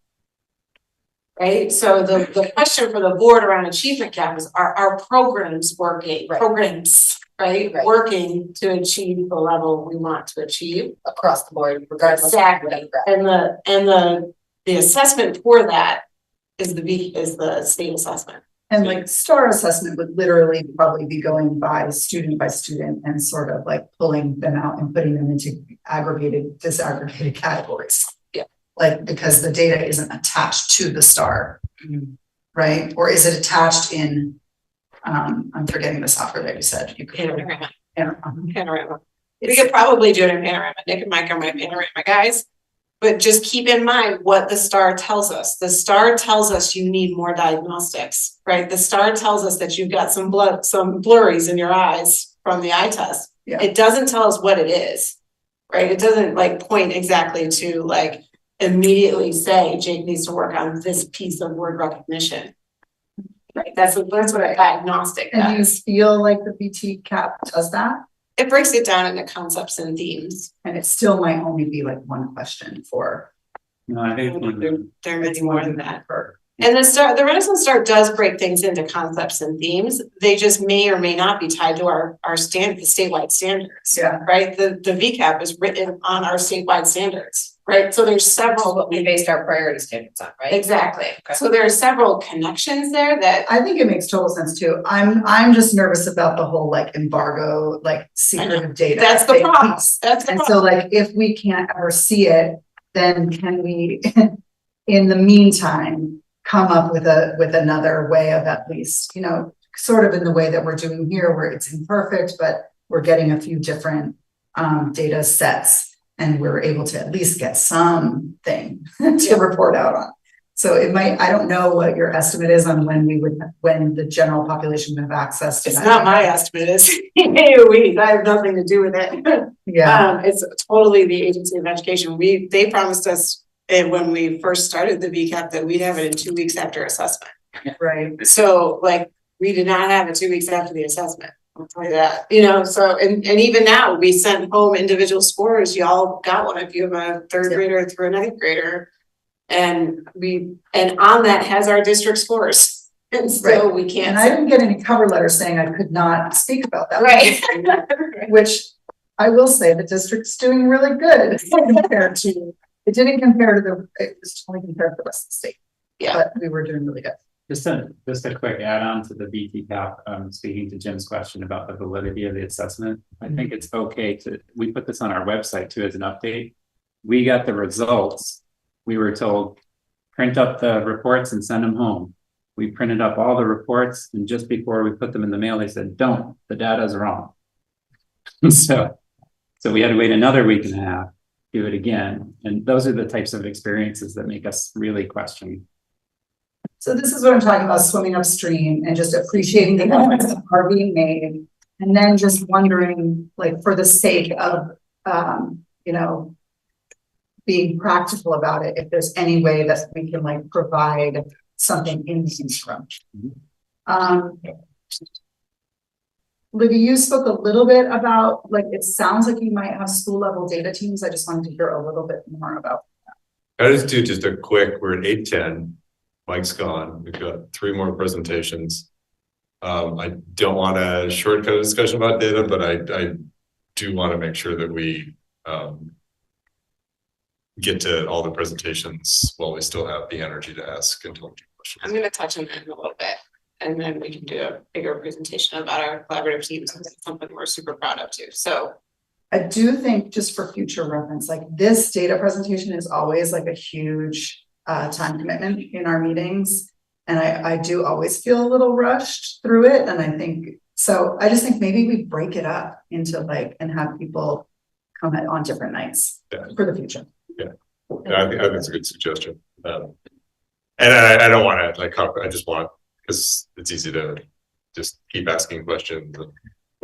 Speaker 2: Right. So the question for the board around achievement gap is, are our programs working? Right. Programs, right? Working to achieve the level we want to achieve
Speaker 6: across the board, regardless.
Speaker 2: Exactly. And the assessment for that is the state assessment.
Speaker 6: And like STAR assessment would literally probably be going by student and sort of like pulling them out and putting them into disaggregated categories. Like, because the data isn't attached to the STAR, right? Or is it attached in, I'm forgetting the software that you said.
Speaker 2: Panorama. We could probably do it in Panorama. Nick and Mike are my Panorama guys. But just keep in mind what the STAR tells us. The STAR tells us you need more diagnostics, right? The STAR tells us that you've got some blurries in your eyes from the eye test. Yeah. It doesn't tell us what it is, right? It doesn't like point exactly to like, immediately say Jake needs to work on this piece of word recognition. Right. That's what a diagnostic does.
Speaker 6: And you feel like the BT cap does that?
Speaker 2: It breaks it down into concepts and themes.
Speaker 6: And it still might only be like one question for.
Speaker 18: No, I think
Speaker 2: there are many more than that. And the Renaissance Star does break things into concepts and themes. They just may or may not be tied to our the statewide standards. Yeah. Right. The VCAP is written on our statewide standards. Right. So there's several.
Speaker 3: What we based our priority standards on, right?
Speaker 2: Exactly. Okay. So there are several connections there that
Speaker 6: I think it makes total sense too. I'm just nervous about the whole like embargo, like secretive data.
Speaker 2: That's the problem. That's the problem.
Speaker 6: So like if we can't ever see it, then can we in the meantime come up with another way of at least, you know, sort of in the way that we're doing here where it's imperfect, but we're getting a few different data sets and we're able to at least get something to report out on. So it might, I don't know what your estimate is on when the general population would have access to that.
Speaker 2: It's not my estimate, it's AOE. I have nothing to do with it.
Speaker 6: Yeah.
Speaker 2: It's totally the Agency of Education. They promised us when we first started the VCAP that we'd have it in 2 weeks after assessment.
Speaker 6: Right.
Speaker 2: So like we did not have it 2 weeks after the assessment. I'll tell you that, you know, so, and even now we send home individual scores. Y'all got one if you have a third grader through a ninth grader. And on that has our district scores. And still we can't.
Speaker 6: And I didn't get any cover letter saying I could not speak about that.
Speaker 2: Right.
Speaker 6: Which I will say the district's doing really good compared to, it was only compared to the rest of the state. Yeah. But we were doing really good.
Speaker 18: Just a quick add-on to the BT cap, speaking to Jim's question about the validity of the assessment. I think it's okay we put this on our website too as an update. We got the results. We were told, print up the reports and send them home. We printed up all the reports and just before we put them in the mail, they said, don't, the data is wrong. So we had to wait another week and a half, do it again. And those are the types of experiences that make us really question.
Speaker 6: So this is what I'm talking about, swimming upstream and just appreciating the efforts that are being made. And then just wondering, like, for the sake of, you know, being practical about it, if there's any way that we can like provide something in the interim. Libby, you spoke a little bit about, like, it sounds like you might have school level data teams. I just wanted to hear a little bit more about that.
Speaker 1: I just do just a quick, we're at 8:10. Mike's gone. We've got 3 more presentations. I don't want to shortcut a discussion about data, but I do want to make sure that we get to all the presentations while we still have the energy to ask intelligent questions.
Speaker 2: I'm going to touch on that in a little bit, and then we can do a bigger presentation about our collaborative teams, because it's something we're super proud of too. So
Speaker 6: I do think, just for future reference, like, this data presentation is always like a huge time commitment in our meetings. And I do always feel a little rushed through it. And I think, so I just think maybe we break it up into like, and have people come on different nights for the future.
Speaker 1: Yeah, I think it's a good suggestion. And I don't want to like, I just want, because it's easy to just keep asking questions.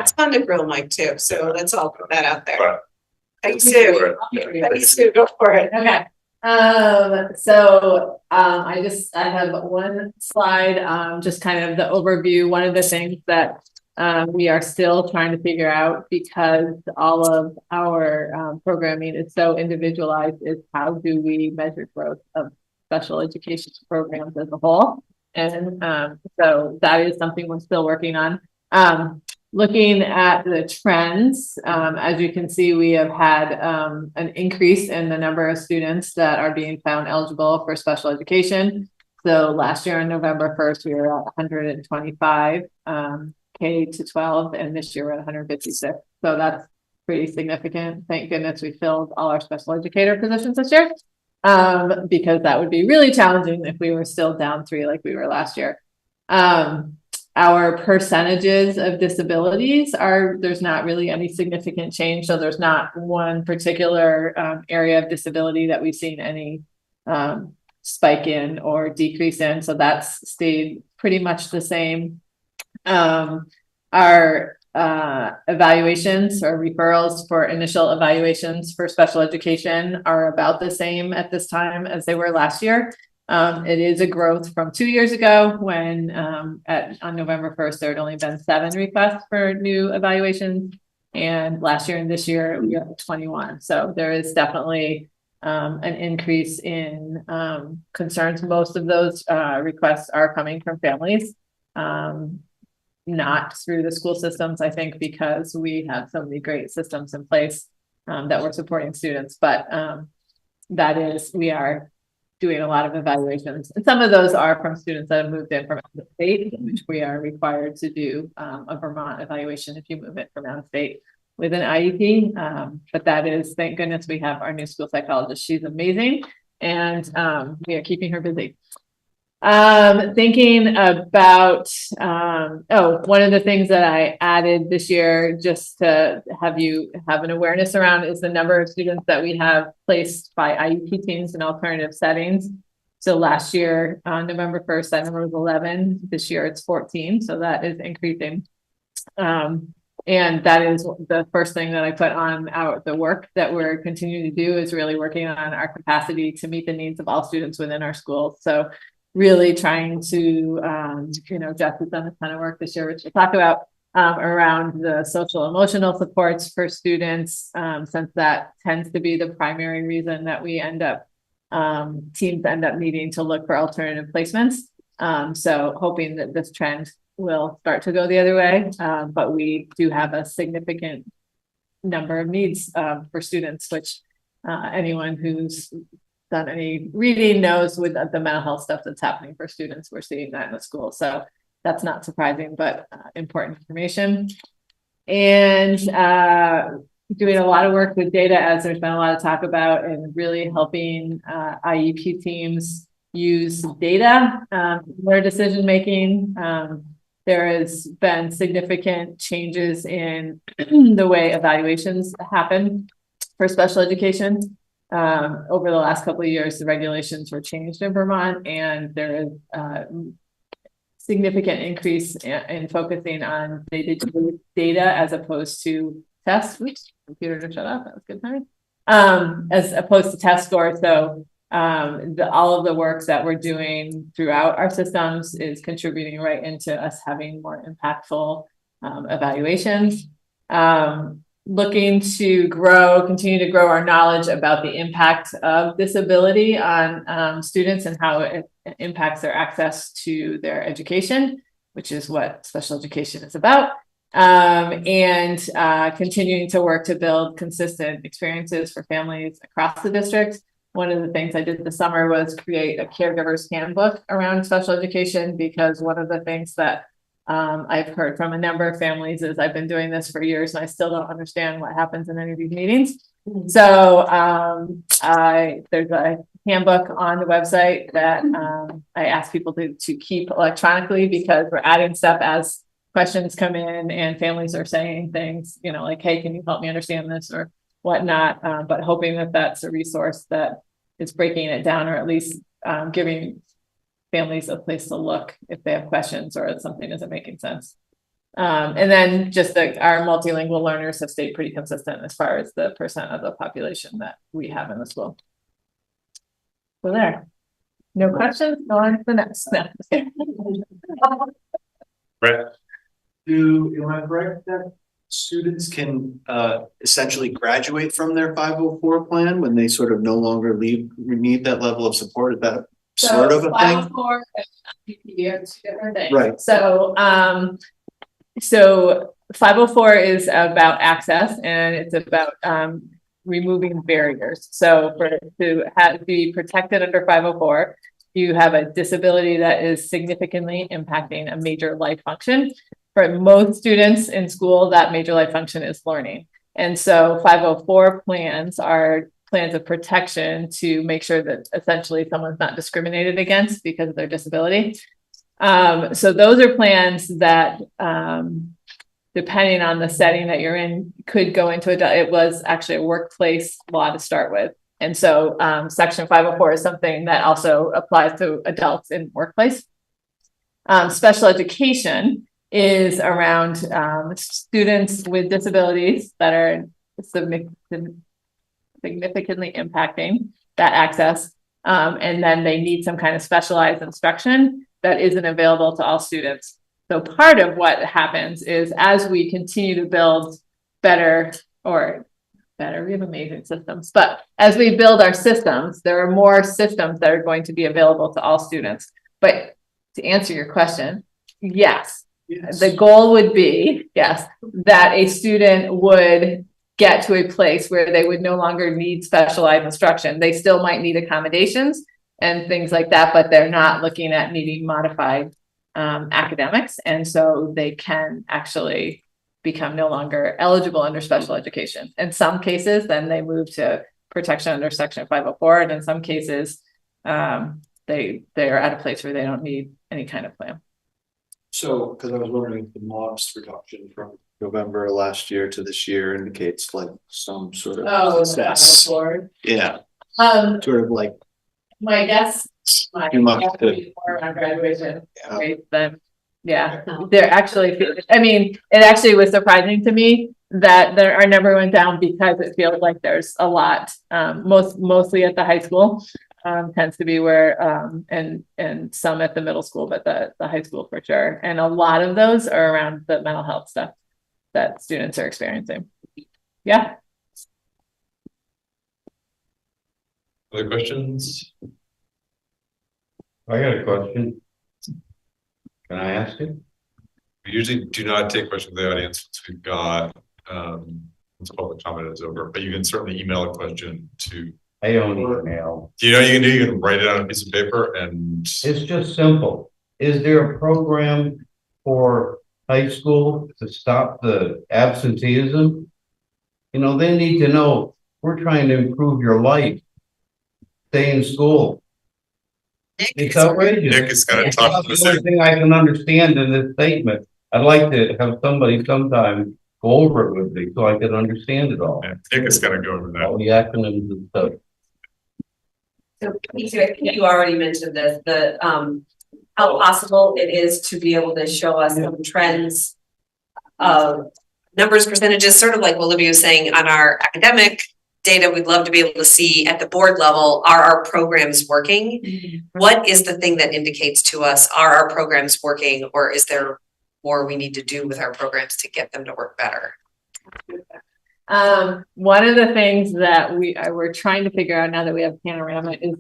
Speaker 2: it's fun to grill Mike too. So let's all put that out there.
Speaker 1: But
Speaker 2: Thanks, Sue. Thanks, Sue. Go for it.
Speaker 10: Okay. I have one slide, just kind of the overview. One of the things that we are still trying to figure out, because all of our programming is so individualized, is how do we measure growth of special education programs as a whole? And so that is something we're still working on. Looking at the trends, as you can see, we have had an increase in the number of students that are being found eligible for special education. So last year on November 1st, we were at 125 K to 12, and this year we're at 156. So that's pretty significant. Thank goodness we filled all our special educator positions this year, because that would be really challenging if we were still down 3 like we were last year. Our percentages of disabilities there's not really any significant change. So there's not one particular area of disability that we've seen any spike in or decrease in. So that's stayed pretty much the same. Our evaluations or referrals for initial evaluations for special education are about the same at this time as they were last year. It is a growth from 2 years ago when on November 1st, there had only been 7 requests for new evaluations. And last year and this year, we got 21. So there is definitely an increase in concerns. Most of those requests are coming from families, not through the school systems, I think, because we have so many great systems in place that we're supporting students. But we are doing a lot of evaluations. And some of those are from students that have moved in from out of state, which we are required to do a Vermont evaluation if you move it from out of state with an IEP. But that is, thank goodness we have our new school psychologist. She's amazing. And we are keeping her busy. Thinking about, one of the things that I added this year, just to have you have an awareness around, is the number of students that we have placed by IEP teams in alternative settings. So last year, on November 1st, that number was 11. This year it's 14. So that is increasing. And that is the first thing that I put on the work that we're continuing to do, is really working on our capacity to meet the needs of all students within our schools. So really trying to, Jeff has done a ton of work this year, which we'll talk about, around the social emotional supports for students, since that tends to be the primary reason that we teams end up needing to look for alternative placements. So hoping that this trend will start to go the other way. But we do have a significant number of needs for students, which anyone who's done any reading knows with the mental health stuff that's happening for students, we're seeing that in the school. So that's not surprising, but important information. And doing a lot of work with data, as there's been a lot of talk about, and really helping IEP teams use data for decision making. there has been significant changes in the way evaluations happen for special education. Over the last couple of years, the regulations were changed in Vermont, and there is significant increase in focusing on data as opposed to tests. Oops, computer to shut off. That was good timing. As opposed to test scores. So all of the work that we're doing throughout our systems is contributing right into us having more impactful evaluations. Looking to continue to grow our knowledge about the impact of disability on students and how it impacts their access to their education, which is what special education is about. And continuing to work to build consistent experiences for families across the district. One of the things I did this summer was create a caregiver's handbook around special education, because one of the things that I've heard from a number of families is I've been doing this for years and I still don't understand what happens in any of these meetings. So there's a handbook on the website that I ask people to keep electronically, because we're adding stuff as questions come in and families are saying things, you know, like, hey, can you help me understand this or whatnot, but hoping that that's a resource that is breaking it down, or at least giving families a place to look if they have questions or if something isn't making sense. And then just our multilingual learners have stayed pretty consistent as far as the percent of the population that we have in the school. So there. No questions? Go on to the next.
Speaker 1: Brett?
Speaker 21: Am I correct that students can essentially graduate from their 504 plan when they sort of no longer need that level of support? Is that sort of a thing?
Speaker 10: 504 and PPD are two different things.
Speaker 21: Right.
Speaker 10: So 504 is about access, and it's about removing barriers. So to be protected under 504, you have a disability that is significantly impacting a major life function. For most students in school, that major life function is learning. And so 504 plans are plans of protection to make sure that essentially someone's not discriminated against because of their disability. So those are plans that, depending on the setting that you're in, could go into it was actually a workplace law to start with. And so Section 504 is something that also applies to adults in workplace. Special education is around students with disabilities that are significantly impacting that access. And then they need some kind of specialized instruction that isn't available to all students. So part of what happens is as we continue to build we have amazing systems, but as we build our systems, there are more systems that are going to be available to all students. But to answer your question, yes. The goal would be, yes, that a student would get to a place where they would no longer need specialized instruction. They still might need accommodations and things like that, but they're not looking at needing modified academics. And so they can actually become no longer eligible under special education. In some cases, then they move to protection under Section 504. And in some cases, they are at a place where they don't need any kind of plan.
Speaker 21: So, because I was wondering if the modest reduction from November last year to this year indicates like some sort of success. Yeah. Sort of like
Speaker 10: My guess
Speaker 21: around
Speaker 10: graduation. Yeah, they're actually, I mean, it actually was surprising to me that our number went down because it feels like there's a lot, mostly at the high school. Tends to be where, and some at the middle school, but the high school for sure. And a lot of those are around the mental health stuff that students are experiencing. Yeah.
Speaker 1: Other questions?
Speaker 4: I got a question. Can I ask it?
Speaker 1: We usually do not take questions from the audience once we've got, once public comment is over, but you can certainly email a question to.
Speaker 4: I don't email.
Speaker 1: Do you know what you can do? You can write it on a piece of paper and.
Speaker 4: It's just simple. Is there a program for high school to stop the absenteeism? You know, they need to know we're trying to improve your life. Stay in school. It's outrageous.
Speaker 1: Nick is gonna
Speaker 4: That's
Speaker 1: talk.
Speaker 4: the only thing I can understand in this statement. I'd like to have somebody sometime go over it with me so I can understand it all.
Speaker 1: Nick is gonna go over that.
Speaker 4: All the acronyms and stuff.
Speaker 11: So, Casey, I think you already mentioned this, how possible it is to be able to show us some trends.
Speaker 5: Numbers, percentages, sort of like what Olivia was saying on our academic data, we'd love to be able to see at the board level, are our programs working? What is the thing that indicates to us, are our programs working, or is there more we need to do with our programs to get them to work better?
Speaker 10: One of the things that we're trying to figure out now that we have Panorama, is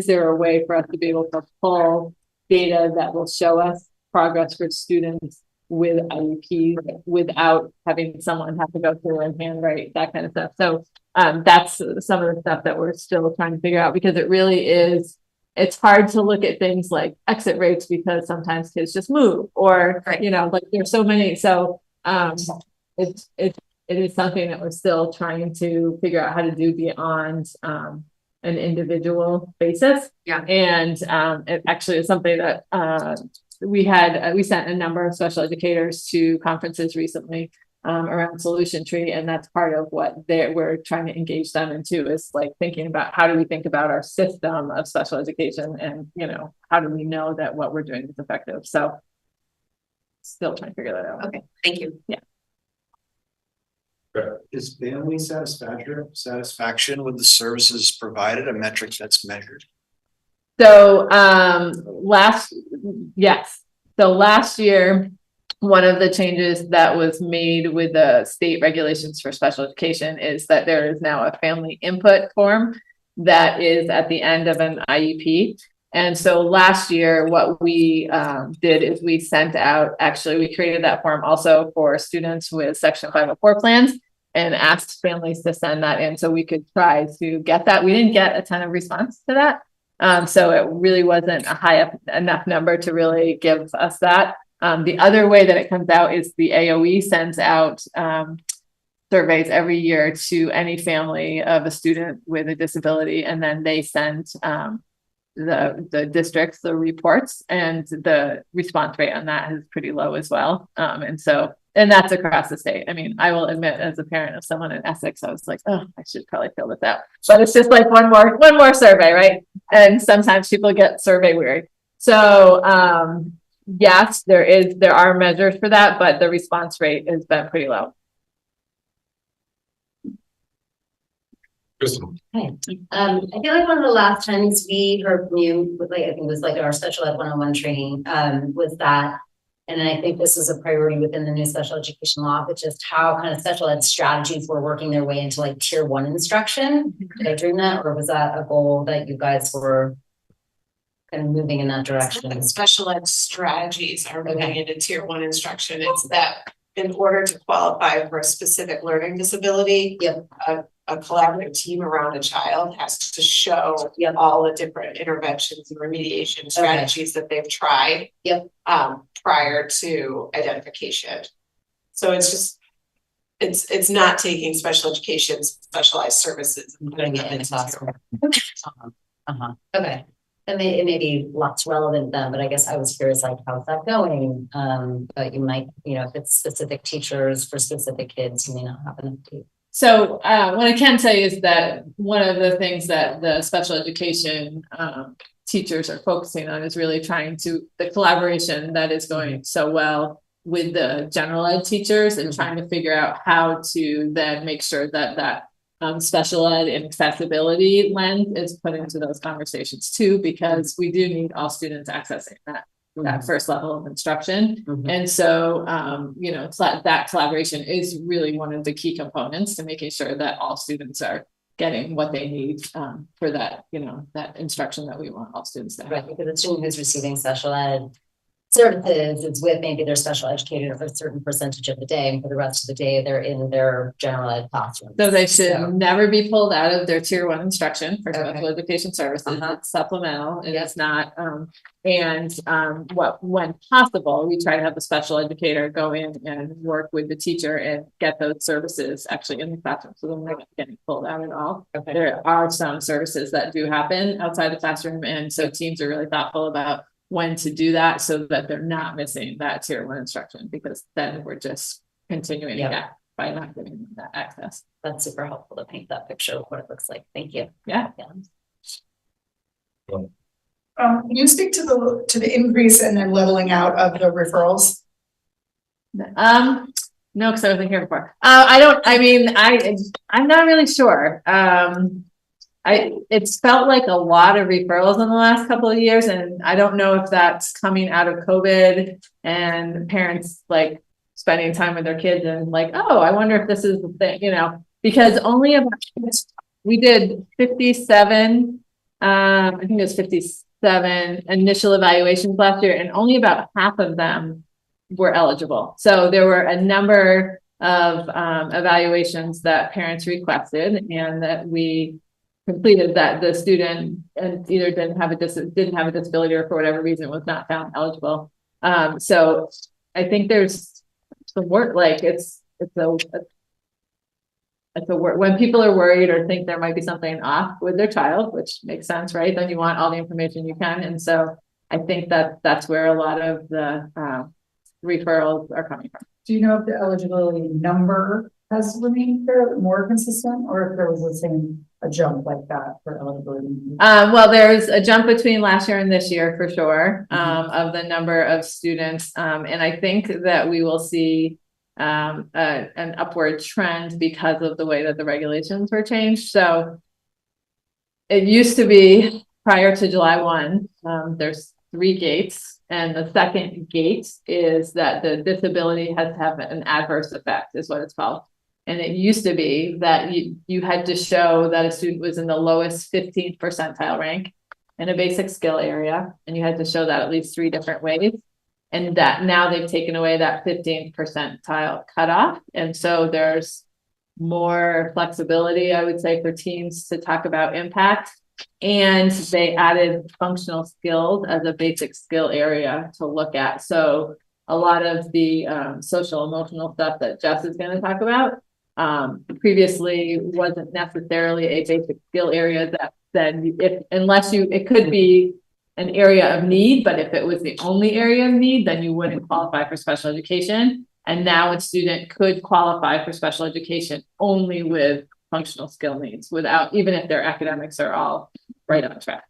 Speaker 10: there a way for us to be able to pull data that will show us progress for students with IEPs without having someone have to go through and handwrite that kind of stuff. So that's some of the stuff that we're still trying to figure out, because it really is, it's hard to look at things like exit rates because sometimes kids just move, or, you know, like there's so many. So it is something that we're still trying to figure out how to do beyond an individual basis.
Speaker 5: Yeah.
Speaker 10: And it actually is something that we sent a number of special educators to conferences recently around Solution Tree, and that's part of what we're trying to engage them into, is like thinking about how do we think about our system of special education, and you know, how do we know that what we're doing is effective. So still trying to figure that out.
Speaker 5: Okay, thank you.
Speaker 10: Yeah.
Speaker 21: Is family satisfaction with the services provided a metric that's measured?
Speaker 10: So last year, one of the changes that was made with the state regulations for special education is that there is now a family input form that is at the end of an IEP. And so last year, what we did is we sent out, actually, we created that form also for students with Section 504 plans, and asked families to send that in so we could try to get that. We didn't get a ton of response to that. So it really wasn't a high enough number to really give us that. The other way that it comes out is the AOE sends out surveys every year to any family of a student with a disability, and then they send the districts the reports, and the response rate on that is pretty low as well. And that's across the state. I mean, I will admit, as a parent of someone in Essex, I was like, oh, I should probably fill this out. But it's just like one more survey, right? And sometimes people get survey weary. So yes, there are measures for that, but the response rate has been pretty low.
Speaker 1: Crystal.
Speaker 12: Hi. I feel like one of the last times we heard from you, with like, I think it was like our special ed 101 training, was that, and I think this was a priority within the new special education law, but just how kind of special ed strategies were working their way into like tier 1 instruction. Did I dream that, or was that a goal that you guys were kind of moving in that direction?
Speaker 2: Special ed strategies are moving into tier 1 instruction. It's that in order to qualify for a specific learning disability, a collaborative team around a child has to show all the different interventions and remediation strategies that they've tried prior to identification. So it's just, it's not taking special education specialized services and putting it into classroom.
Speaker 12: Okay. And it may be less relevant then, but I guess I was curious, like, how's that going? But you might, you know, if it's specific teachers for specific kids, you may not have enough to.
Speaker 10: So what I can tell you is that one of the things that the special education teachers are focusing on is really trying to, the collaboration that is going so well with the general ed teachers, and trying to figure out how to then make sure that special ed and accessibility lens is put into those conversations too, because we do need all students accessing that first level of instruction. And so, you know, that collaboration is really one of the key components to making sure that all students are getting what they need for that, you know, that instruction that we want all students to have.
Speaker 12: Right, because a student who's receiving special ed services, it's with maybe their special educator for a certain percentage of the day, and for the rest of the day, they're in their general ed classroom.
Speaker 10: So they should never be pulled out of their tier 1 instruction for
Speaker 12: Okay.
Speaker 10: special education services. It's supplemental and
Speaker 12: Yep.
Speaker 10: it's not, when possible, we try to have the special educator go in and work with the teacher and get those services actually in the classroom. So then they're not getting pulled out at all.
Speaker 12: Okay.
Speaker 10: There are some services that do happen outside the classroom. And so teams are really thoughtful about when to do that so that they're not missing that tier 1 instruction, because then we're just continuing the gap by not giving them that access.
Speaker 12: That's super helpful to paint that picture of what it looks like. Thank you.
Speaker 10: Yeah.
Speaker 6: Can you speak to the increase and then leveling out of the referrals?
Speaker 10: No, because I wasn't here before. I'm not really sure. It's felt like a lot of referrals in the last couple of years, and I don't know if that's coming out of COVID and parents like spending time with their kids and like, oh, I wonder if this is the thing, because only about, we did 57, I think it was 57 initial evaluations last year, and only about half of them were eligible. So there were a number of evaluations that parents requested and that we completed that the student and either didn't have a disability or for whatever reason was not found eligible. So I think there's some work, like it's a work when people are worried or think there might be something off with their child, which makes sense, right? Then you want all the information you can. And so I think that's where a lot of the referrals are coming from.
Speaker 6: Do you know if the eligibility number has remained more consistent, or if there was a jump like that for eligibility?
Speaker 10: Well, there's a jump between last year and this year for sure, of the number of students. And I think that we will see an upward trend because of the way that the regulations were changed. So it used to be prior to July 1, there's 3 gates. And the second gate is that the disability has to have an adverse effect, is what it's called. And it used to be that you had to show that a student was in the lowest 15th percentile rank in a basic skill area. And you had to show that at least 3 different ways. And that now they've taken away that 15th percentile cutoff. And so there's more flexibility, I would say, for teams to talk about impact. And they added functional skills as a basic skill area to look at. So a lot of the social emotional stuff that Jess is going to talk about previously wasn't necessarily a basic skill area that said it could be an area of need, but if it was the only area of need, then you wouldn't qualify for special education. And now a student could qualify for special education only with functional skill needs, without, even if their academics are all right on track.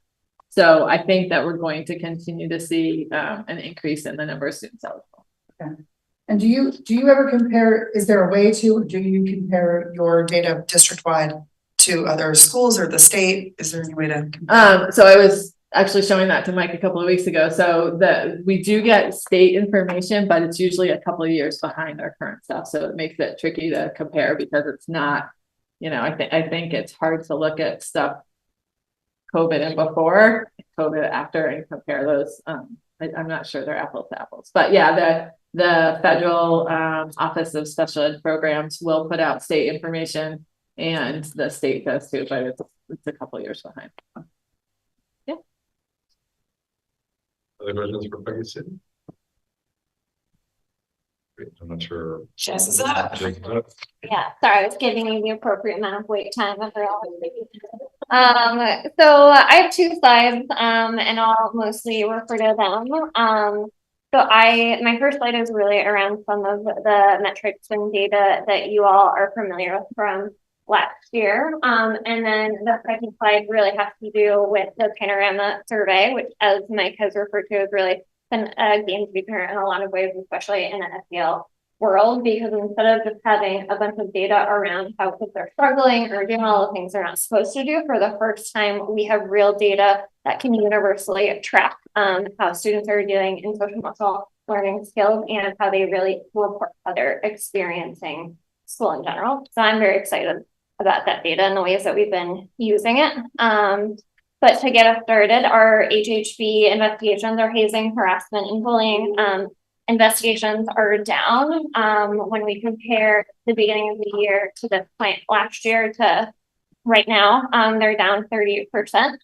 Speaker 10: So I think that we're going to continue to see an increase in the number of students eligible.
Speaker 6: Okay. And do you ever compare, is there a way to, do you compare your data district-wide to other schools or the state? Is there any way to compare?
Speaker 10: So I was actually showing that to Mike a couple of weeks ago. So we do get state information, but it's usually a couple of years behind our current stuff. So it makes it tricky to compare because it's not, I think it's hard to look at stuff COVID and before, COVID after, and compare those. I'm not sure they're apples to apples, but yeah, the federal Office of Special Ed Programs will put out state information, and the state does too, but it's a couple of years behind. Yeah.
Speaker 1: Other questions for Peggy City? I'm not sure.
Speaker 2: Jess is up.
Speaker 16: Yeah, sorry, I was giving you the appropriate amount of wait time after all. So I have 2 slides, and I'll mostly refer to them. So my first slide is really around some of the metrics and data that you all are familiar with from last year. And then the second slide really has to do with the panorama survey, which, as Mike has referred to, is really been a game changer in a lot of ways, especially in the SEL world, because instead of just having a bunch of data around how kids are struggling or doing all the things they're not supposed to do, for the first time, we have real data that can universally track how students are doing in social emotional learning skills and how they really report how they're experiencing school in general. So I'm very excited about that data and the ways that we've been using it.
Speaker 22: But to get us started, our HHB investigations, our hazing, harassment, and bullying investigations are down. When we compare the beginning of the year to this point last year to right now, they're down 30%.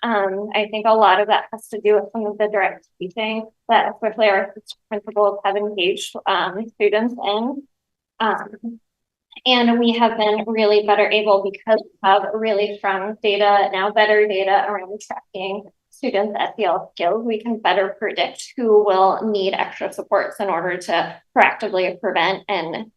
Speaker 22: I think a lot of that has to do with some of the direct teaching that especially our principals have engaged students in. And we have been really better able, because we have really strong data, now better data around tracking students' SEL skills. We can better predict who will need extra supports in order to proactively prevent and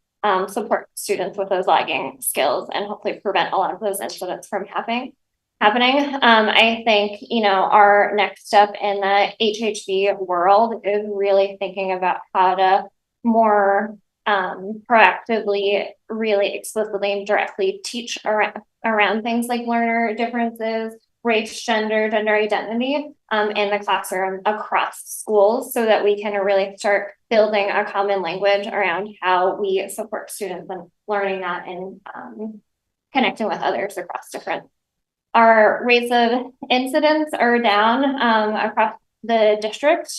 Speaker 22: support students with those lagging skills, and hopefully prevent a lot of those incidents from happening. I think, you know, our next step in the HHB world is really thinking about how to more proactively, really explicitly and directly teach around things like learner differences, race, gender identity in the classroom across schools, so that we can really start building a common language around how we support students and learning that and connecting with others across different. Our rates of incidents are down across the district.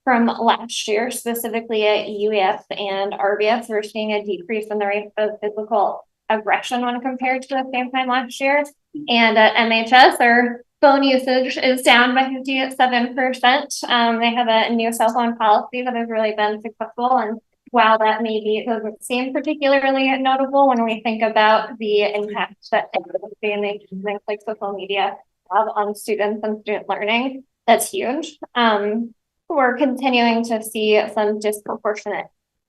Speaker 22: From last year, specifically at UES and RBS, we're seeing a decrease in the rate of physical aggression when compared to the same time last year. And at MHS, our phone usage is down by 57%. They have a new cell phone policy that has really been successful. And while that maybe doesn't seem particularly notable when we think about the impact that technology and things like social media have on students and student learning, that's huge. We're continuing to see some disproportionate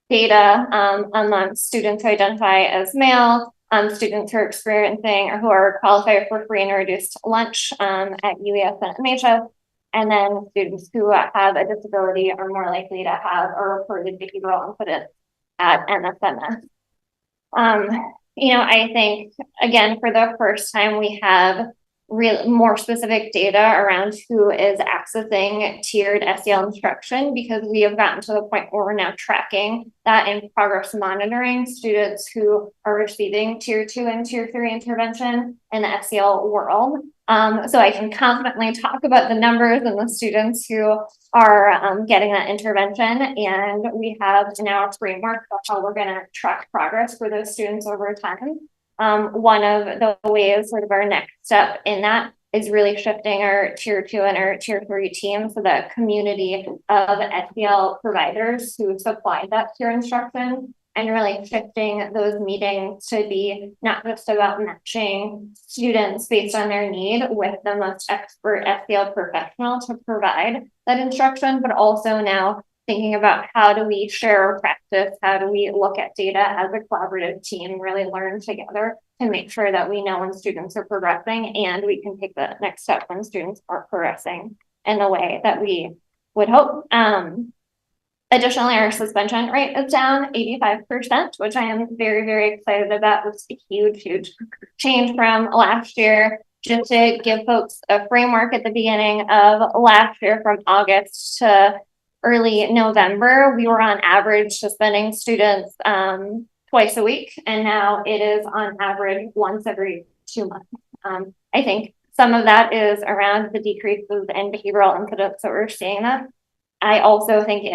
Speaker 22: data among students who identify as male, students who are experiencing or who are qualified for free and reduced lunch at UES and MHS, and then students who have a disability are more likely to have a reported behavioral incident at MSMS. You know, I think, again, for the first time, we have more specific data around who is accessing tiered SEL instruction, because we have gotten to the point where we're now tracking that in progress monitoring students who are receiving tier 2 and tier 3 intervention in the SEL world. So I can confidently talk about the numbers and the students who are getting that intervention. And we have now a framework of how we're going to track progress for those students over time. One of the ways, sort of our next step in that, is really shifting our tier 2 and our tier 3 team, so that community of SEL providers who supply that tier instruction, and really shifting those meetings to be not just about matching students based on their need with the most expert SEL professional to provide that instruction, but also now thinking about how do we share our practice, how do we look at data as a collaborative team, really learn together to make sure that we know when students are progressing, and we can take the next step when students are progressing in the way that we would hope. Additionally, our suspension rate is down 85%, which I am very, very excited about. It's a huge, huge change from last year. Just to give folks a framework, at the beginning of last year, from August to early November, we were on average suspending students twice a week, and now it is on average once every 2 months. I think some of that is around the decreases in behavioral incidents that we're seeing that. I also think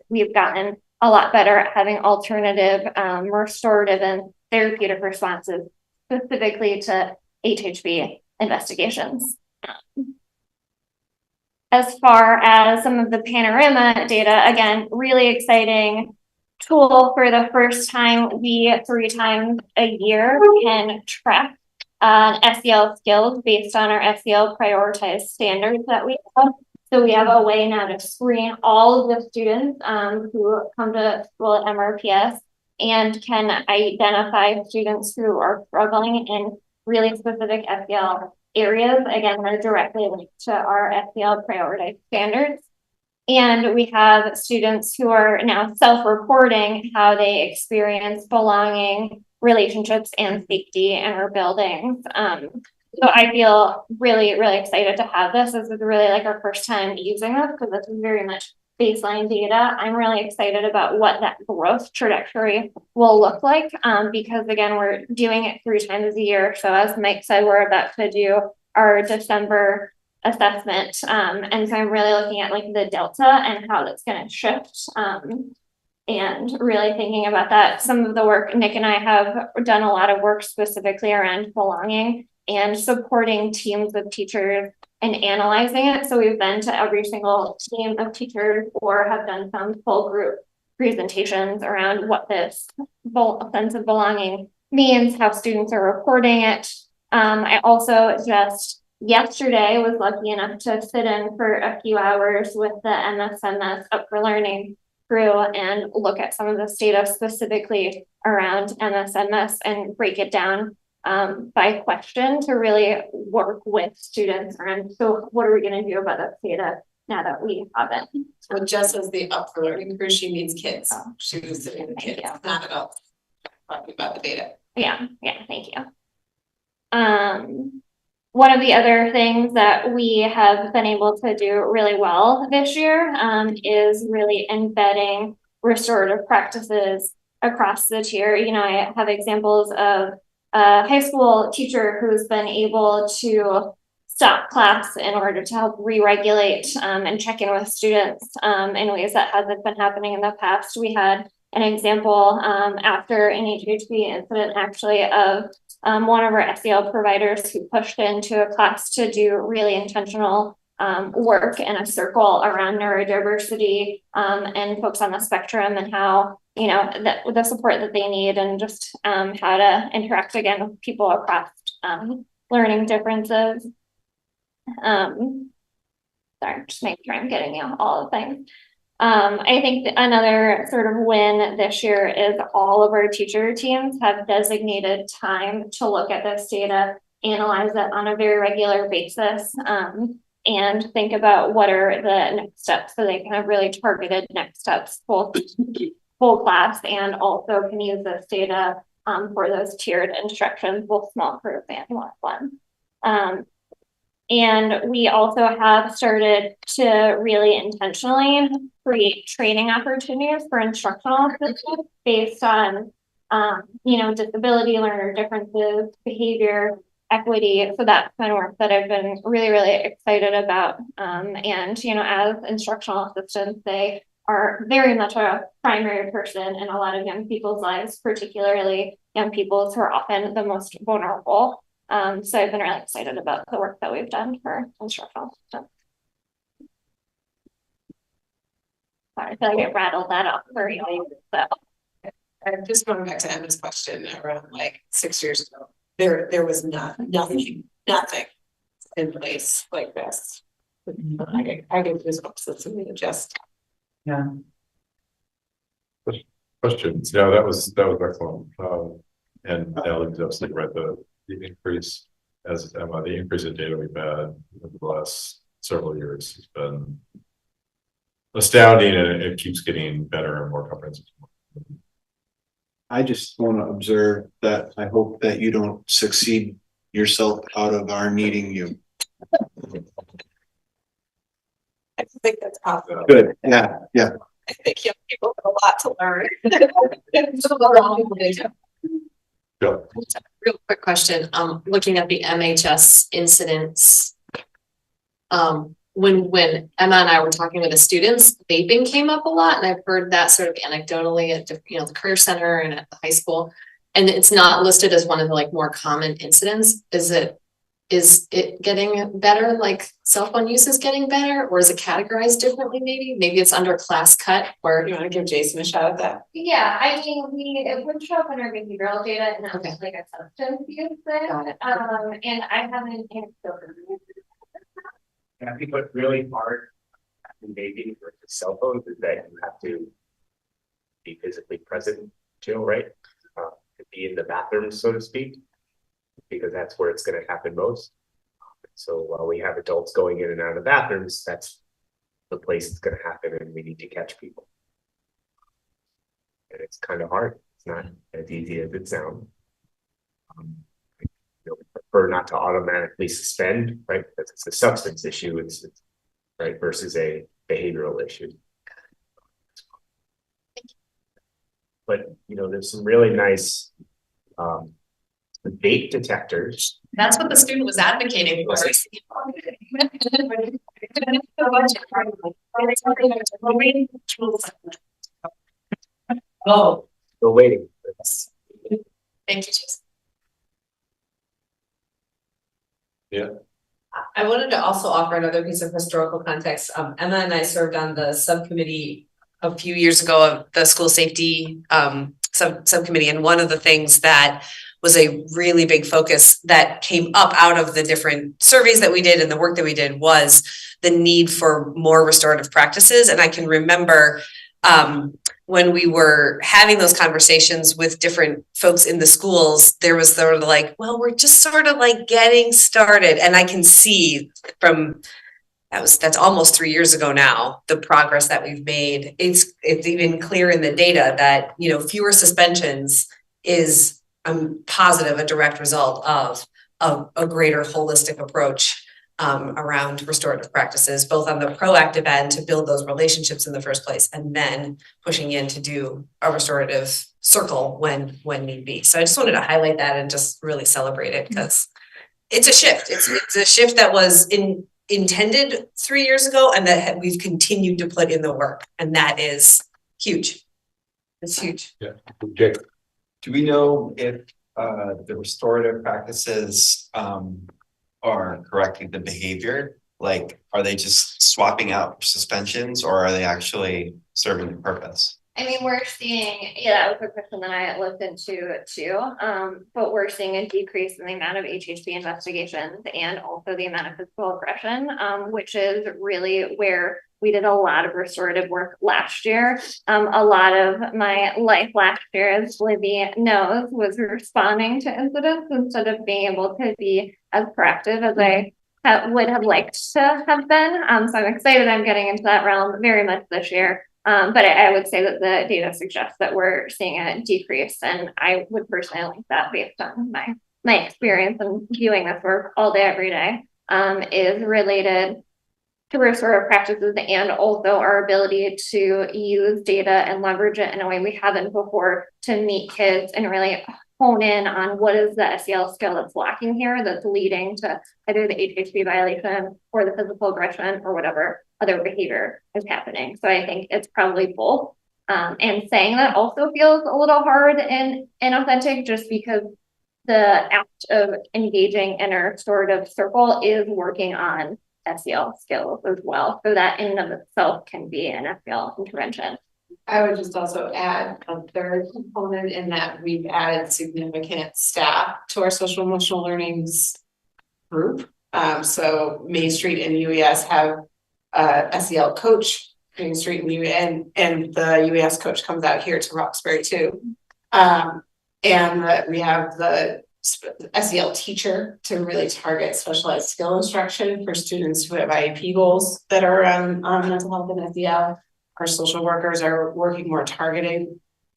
Speaker 22: we've gotten a lot better at having alternative, restorative and therapeutic responses, specifically to HHB investigations. As far as some of the panorama data, again, really exciting tool. For the first time, we 3 times a year can track SEL skills based on our SEL prioritized standards that we have. So we have a way now to screen all of the students who come to school at MRPS, and can identify students who are struggling in really specific SEL areas. Again, they're directly linked to our SEL prioritized standards. And we have students who are now self-reporting how they experience belonging, relationships, and safety in our buildings. So I feel really, really excited to have this. This is really like our first time using this, because this is very much baseline data. I'm really excited about what that growth trajectory will look like, because again, we're doing it 3 times a year. So as Mike said, we're about to do our December assessment. And so I'm really looking at like the delta and how that's gonna shift. And really thinking about that. Some of the work, Nick and I have done a lot of work specifically around belonging and supporting teams of teachers and analyzing it. So we've been to every single team of teachers or have done some full group presentations around what this sense of belonging means, how students are reporting it. I also just yesterday was lucky enough to sit in for a few hours with the MSMS Up for Learning crew and look at some of this data specifically around MSMS and break it down by question to really work with students around, so what are we going to do about this data now that we have it?
Speaker 11: So just as the Up for Learning crew, she means kids. She was sitting with kids, not adults. Talking about the data.
Speaker 22: Yeah, thank you. One of the other things that we have been able to do really well this year is really embedding restorative practices across the tier. You know, I have examples of a high school teacher who's been able to stop class in order to help re-regulate and check in with students in ways that hasn't been happening in the past. We had an example after an HHB incident actually of one of our SEL providers who pushed into a class to do really intentional work in a circle around neurodiversity and folks on the spectrum and how, you know, the support that they need and just how to interact again with people across learning differences. Sorry, just make sure I'm getting you all the things. I think another sort of win this year is all of our teacher teams have designated time to look at this data, analyze it on a very regular basis, and think about what are the next steps. So they can have really targeted next steps, both full class and also can use this data for those tiered instructions, both small group and one-on-one. And we also have started to really intentionally create training opportunities for instructional assistants based on, you know, disability, learner differences, behavior, equity. So that's been work that I've been really, really excited about. And, you know, as instructional assistants, they are very much a primary person in a lot of young people's lives, particularly young people who are often the most vulnerable. So I've been really excited about the work that we've done for instructional assistants. Sorry, I feel like I rattled that off for you. So.
Speaker 11: I'm just going back to Emma's question around like 6 years ago. There was nothing in place like this. I get goosebumps listening to just.
Speaker 17: Yeah.
Speaker 13: Questions? Yeah, that was excellent. And Alex absolutely right. The increase, as Emma, the increase in data we've had over the last several years has been astounding, and it keeps getting better and more comprehensive.
Speaker 21: I just want to observe that I hope that you don't succeed yourself out of our needing you.
Speaker 11: I think that's possible.
Speaker 21: Good. Yeah.
Speaker 11: I think young people have a lot to learn.
Speaker 13: Yeah.
Speaker 14: Real quick question, looking at the MHS incidents, when Emma and I were talking with the students, vaping came up a lot, and I've heard that sort of anecdotally at the Career Center and at the high school, and it's not listed as one of the like more common incidents. Is it getting better? Like cell phone use is getting better, or is it categorized differently? Maybe it's under class cut. Or
Speaker 11: you want to give Jason a shot at that?
Speaker 22: Yeah, I mean, it would show up in our behavioral data and not like a substance use thing.
Speaker 11: Got it.
Speaker 22: And I haven't
Speaker 9: And I think what's really hard in dating versus cell phones is that you have to be physically present, right? To be in the bathroom, so to speak, because that's where it's going to happen most. So while we have adults going in and out of bathrooms, that's the place it's going to happen, and we need to catch people. And it's kind of hard. It's not as easy as it sounds. We prefer not to automatically suspend, right? Because it's a substance issue, it's right versus a behavioral issue. But there's some really nice the vape detectors.
Speaker 14: That's what the student was advocating for.
Speaker 9: Oh. Still waiting.
Speaker 14: Thank you, Jason.
Speaker 8: I wanted to also offer another piece of historical context. Emma and I served on the subcommittee a few years ago of the school safety subcommittee, and one of the things that was a really big focus that came up out of the different surveys that we did and the work that we did was the need for more restorative practices. And I can remember when we were having those conversations with different folks in the schools, there was sort of like, well, we're just sort of like getting started. And I can see from that's almost 3 years ago now, the progress that we've made. It's even clear in the data that, you know, fewer suspensions is positive, a direct result of a greater holistic approach around restorative practices, both on the proactive end to build those relationships in the first place, and then pushing in to do a restorative circle when need be. So I just wanted to highlight that and just really celebrate it, because it's a shift. It's a shift that was intended 3 years ago, and that we've continued to put in the work, and that is huge. It's huge.
Speaker 13: Yeah.
Speaker 19: Jake, do we know if the restorative practices are correcting the behavior? Like, are they just swapping out suspensions, or are they actually serving the purpose?
Speaker 22: I mean, we're seeing, that was a question that I looked into too. But we're seeing a decrease in the amount of HHP investigations and also the amount of physical aggression, which is really where we did a lot of restorative work last year. A lot of my life last year, as Libby knows, was responding to incidents instead of being able to be as proactive as I would have liked to have been. So I'm excited I'm getting into that realm very much this year. But I would say that the data suggests that we're seeing a decrease, and I would personally like that based on my experience and viewing this work all day, every day, is related to restorative practices and also our ability to use data and leverage it in a way we haven't before to meet kids and really hone in on what is the SEL skill that's lacking here that's leading to either the HHP violation or the physical aggression or whatever other behavior is happening. So I think it's probably both. And saying that also feels a little hard and inauthentic, just because the act of engaging in a restorative circle is working on SEL skills as well. So that in and of itself can be an SEL intervention.
Speaker 20: I would just also add a third component in that we've added significant staff to our social emotional learnings group. So Main Street and UES have a SEL coach. Main Street and the UES coach comes out here to Roxbury too. And we have the SEL teacher to really target specialized skill instruction for students who have IEP goals that are on mental health and SEL. Our social workers are working more targetedly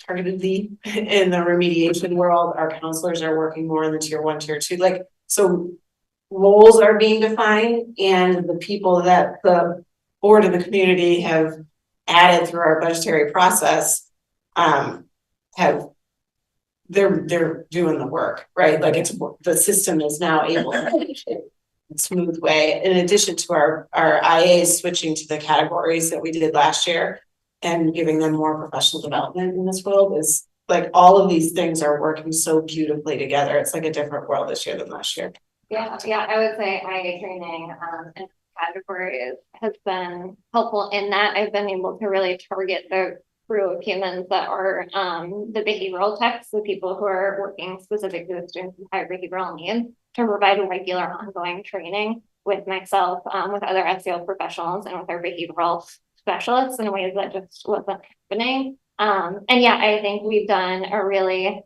Speaker 20: in the remediation world. Our counselors are working more in the tier 1, tier 2. Like, so roles are being defined, and the people that the board and the community have added through our budgetary process they're doing the work, right? Like, it's the system is now able to manage it in a smooth way. In addition to our IAs switching to the categories that we did last year and giving them more professional development in this world, is like all of these things are working so beautifully together. It's like a different world this year than last year.
Speaker 22: Yeah, I would say IA training and categories has been helpful in that I've been able to really target the crew of humans that are the behavioral techs, the people who are working specifically with students with higher behavioral needs, to provide regular ongoing training with myself, with other SEL professionals, and with our behavioral specialists in ways that just wasn't happening. And yeah, I think we've done a really,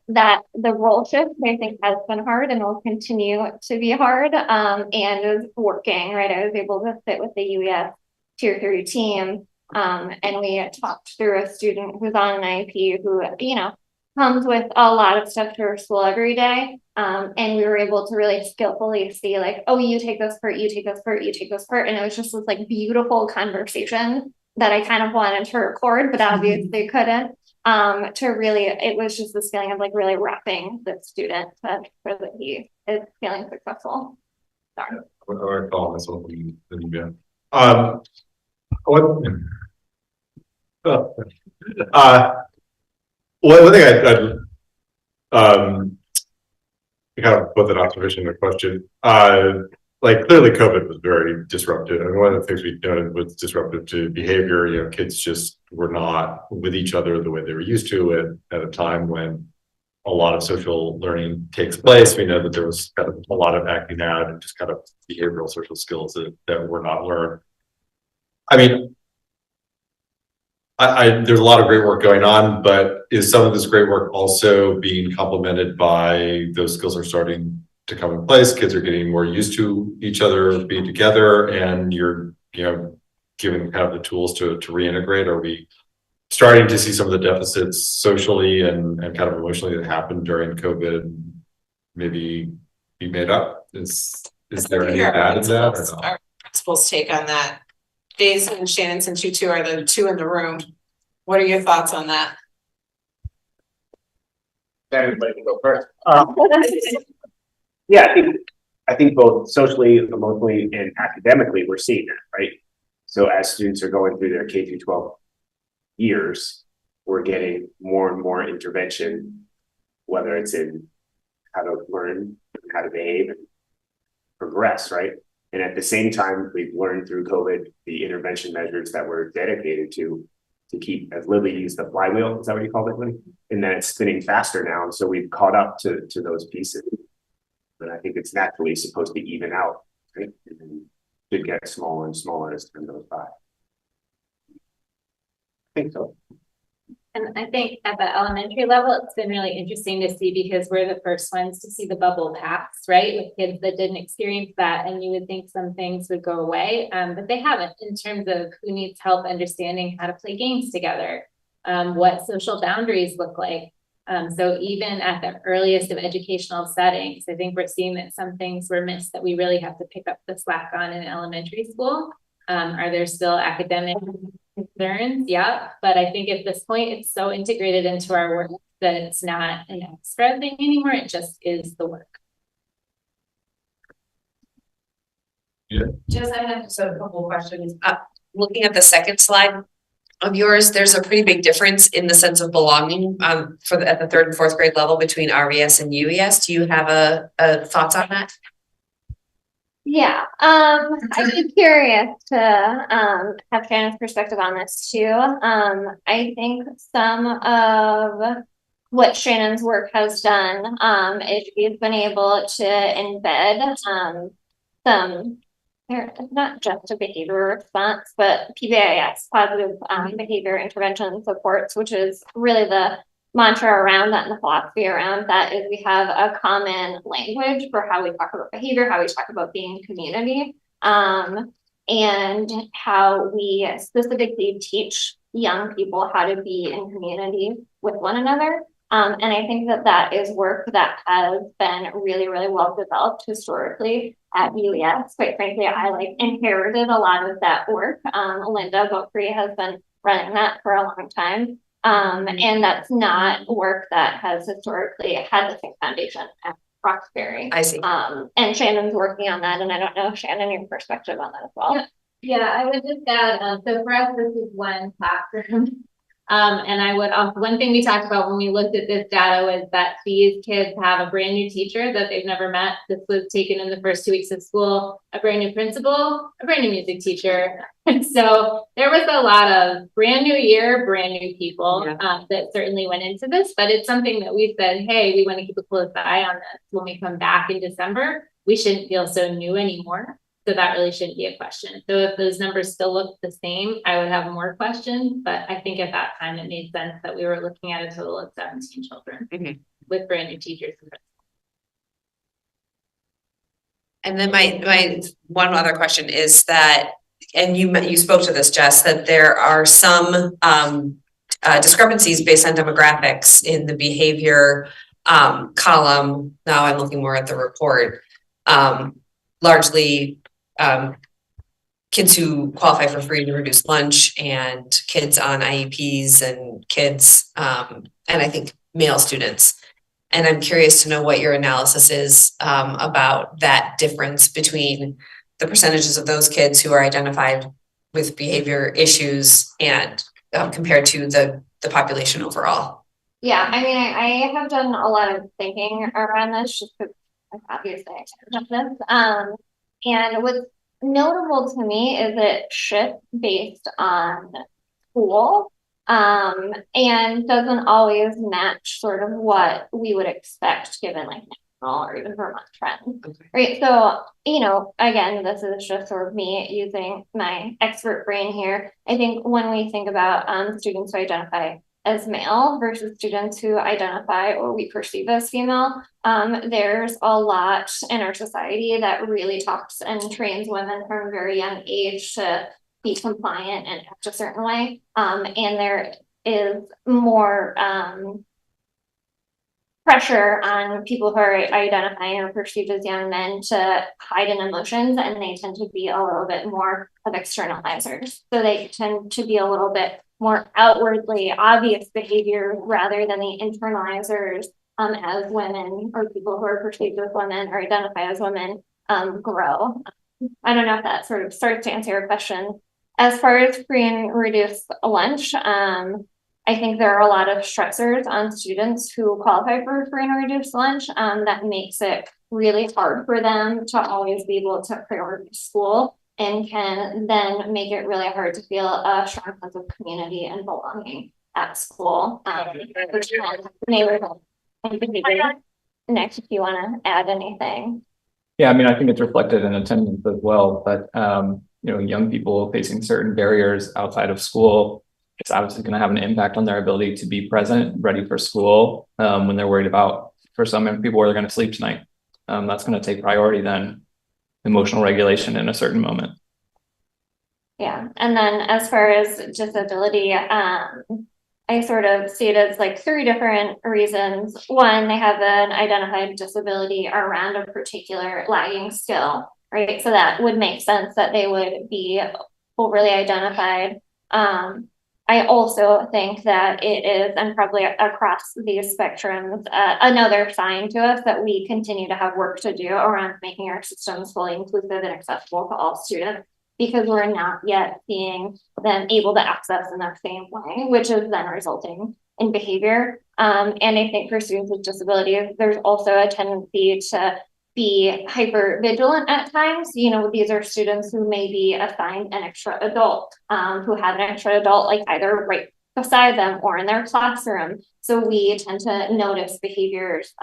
Speaker 22: that the role shift, I think, has been hard and will continue to be hard, and is working, right? I was able to sit with the UES tier 3 team, and we talked through a student who's on an IEP who, comes with a lot of stuff to her school every day. And we were able to really skillfully see, like, oh, you take this part, you take this part, you take this part. And it was just this like beautiful conversation that I kind of wanted to record, but obviously couldn't. to really, it was just this feeling of like really repping the student to ensure that he is feeling successful. Sorry.
Speaker 13: I recall this one from the media. One thing I'd kind of put that observation in a question. Like clearly COVID was very disruptive. And one of the things we did was disruptive to behavior. You know, kids just were not with each other the way they were used to at a time when a lot of social learning takes place. We know that there was kind of a lot of acting out and just kind of behavioral social skills that were not learned. I mean, there's a lot of great work going on, but is some of this great work also being complemented by those skills are starting to come in place? Kids are getting more used to each other being together, and you're, you know, giving kind of the tools to reintegrate. Are we starting to see some of the deficits socially and kind of emotionally that happened during COVID maybe be made up? Is there any data in that or not?
Speaker 11: Our principal's take on that. Jason and Shannon, since you two are the two in the room, what are your thoughts on that?
Speaker 9: Everybody can go first. Yeah, I think both socially, emotionally, and academically, we're seeing that, right? So as students are going through their K through 12 years, we're getting more and more intervention, whether it's in how to learn, how to behave, and progress, right? And at the same time, we've learned through COVID the intervention measures that we're dedicated to keep, as Lily used, the flywheel. Is that what you called it, Lily? And then it's spinning faster now. And so we've caught up to those pieces. And I think it's naturally supposed to even out, right? And should get smaller and smaller as time goes by. I think so.
Speaker 22: And I think at the elementary level, it's been really interesting to see because we're the first ones to see the bubble pass, right? With kids that didn't experience that. And you would think some things would go away, but they haven't in terms of who needs help understanding how to play games together, what social boundaries look like. So even at the earliest of educational settings, I think we're seeing that some things were missed that we really have to pick up the slack on in elementary school. Are there still academic concerns? Yeah, but I think at this point, it's so integrated into our work that it's not an extra thing anymore. It just is the work.
Speaker 13: Yeah.
Speaker 8: Just, I have just a couple of questions. Looking at the second slide of yours, there's a pretty big difference in the sense of belonging at the third and fourth grade level between RES and UES. Do you have a thoughts on that?
Speaker 22: Yeah, I'd be curious to have Shannon's perspective on this too. I think some of what Shannon's work has done is we've been able to embed some, not just a behavior response, but PBIS, positive behavior intervention supports, which is really the mantra around that and the philosophy around that is we have a common language for how we talk about behavior, how we talk about being community, and how we specifically teach young people how to be in community with one another. And I think that is work that has been really, really well developed historically at UES. Quite frankly, I inherited a lot of that work. Linda Beaupre has been running that for a long time. And that's not work that has historically had the same foundation at Roxbury.
Speaker 8: I see.
Speaker 22: And Shannon's working on that. And I don't know, Shannon, your perspective on that as well. Yeah, I would just add, so for us, this is one classroom. And I would also, one thing we talked about when we looked at this data was that these kids have a brand new teacher that they've never met. This was taken in the first 2 weeks of school, a brand new principal, a brand new music teacher. And so there was a lot of brand new year, brand new people that certainly went into this, but it's something that we said, hey, we want to keep a close eye on this when we come back in December. We shouldn't feel so new anymore. So that really shouldn't be a question. So if those numbers still look the same, I would have more questions, but I think at that time it made sense that we were looking at a total of 17 children with brand new teachers.
Speaker 8: And then my one other question is that, and you spoke to this, Jess, that there are some discrepancies based on demographics in the behavior column. Now I'm looking more at the report. Largely kids who qualify for free and reduced lunch and kids on IEPs and kids, and I think male students. And I'm curious to know what your analysis is about that difference between the percentages of those kids who are identified with behavior issues and compared to the population overall.
Speaker 22: Yeah, I mean, I have done a lot of thinking around this just because obviously I have this. And what's notable to me is it shifts based on school, and doesn't always match sort of what we would expect given like national or even Vermont trends, right? So, you know, again, this is just sort of me using my expert brain here. I think when we think about students who identify as male versus students who identify or we perceive as female, there's a lot in our society that really talks and trains women from a very young age to be compliant and act a certain way. And there is more pressure on people who are identifying or perceived as young men to hide in emotions, and they tend to be a little bit more of externalizers. So they tend to be a little bit more outwardly obvious behavior rather than the internalizers as women or people who are perceived as women or identify as women grow. I don't know if that sort of starts to answer your question. As far as free and reduced lunch, I think there are a lot of stressors on students who qualify for free and reduced lunch that makes it really hard for them to always be able to prioritize school, and can then make it really hard to feel a strong sense of community and belonging at school. Next, if you want to add anything.
Speaker 7: Yeah, I mean, I think it's reflected in attendance as well, but you know, young people facing certain barriers outside of school, it's obviously going to have an impact on their ability to be present, ready for school, when they're worried about, for some people, where they're going to sleep tonight. That's going to take priority then. Emotional regulation in a certain moment.
Speaker 22: Yeah, and then as far as disability, I sort of see it as like 3 different reasons. One, they have an identified disability around a particular lagging skill, right? So that would make sense that they would be overly identified. I also think that it is, and probably across these spectrums, another sign to us that we continue to have work to do around making our systems fully inclusive and accessible to all students, because we're not yet seeing them able to access in the same way, which is then resulting in behavior. And I think for students with disabilities, there's also a tendency to be hyper vigilant at times. You know, these are students who may be assigned an extra adult, who have an extra adult like either right beside them or in their classroom. So we tend to notice behaviors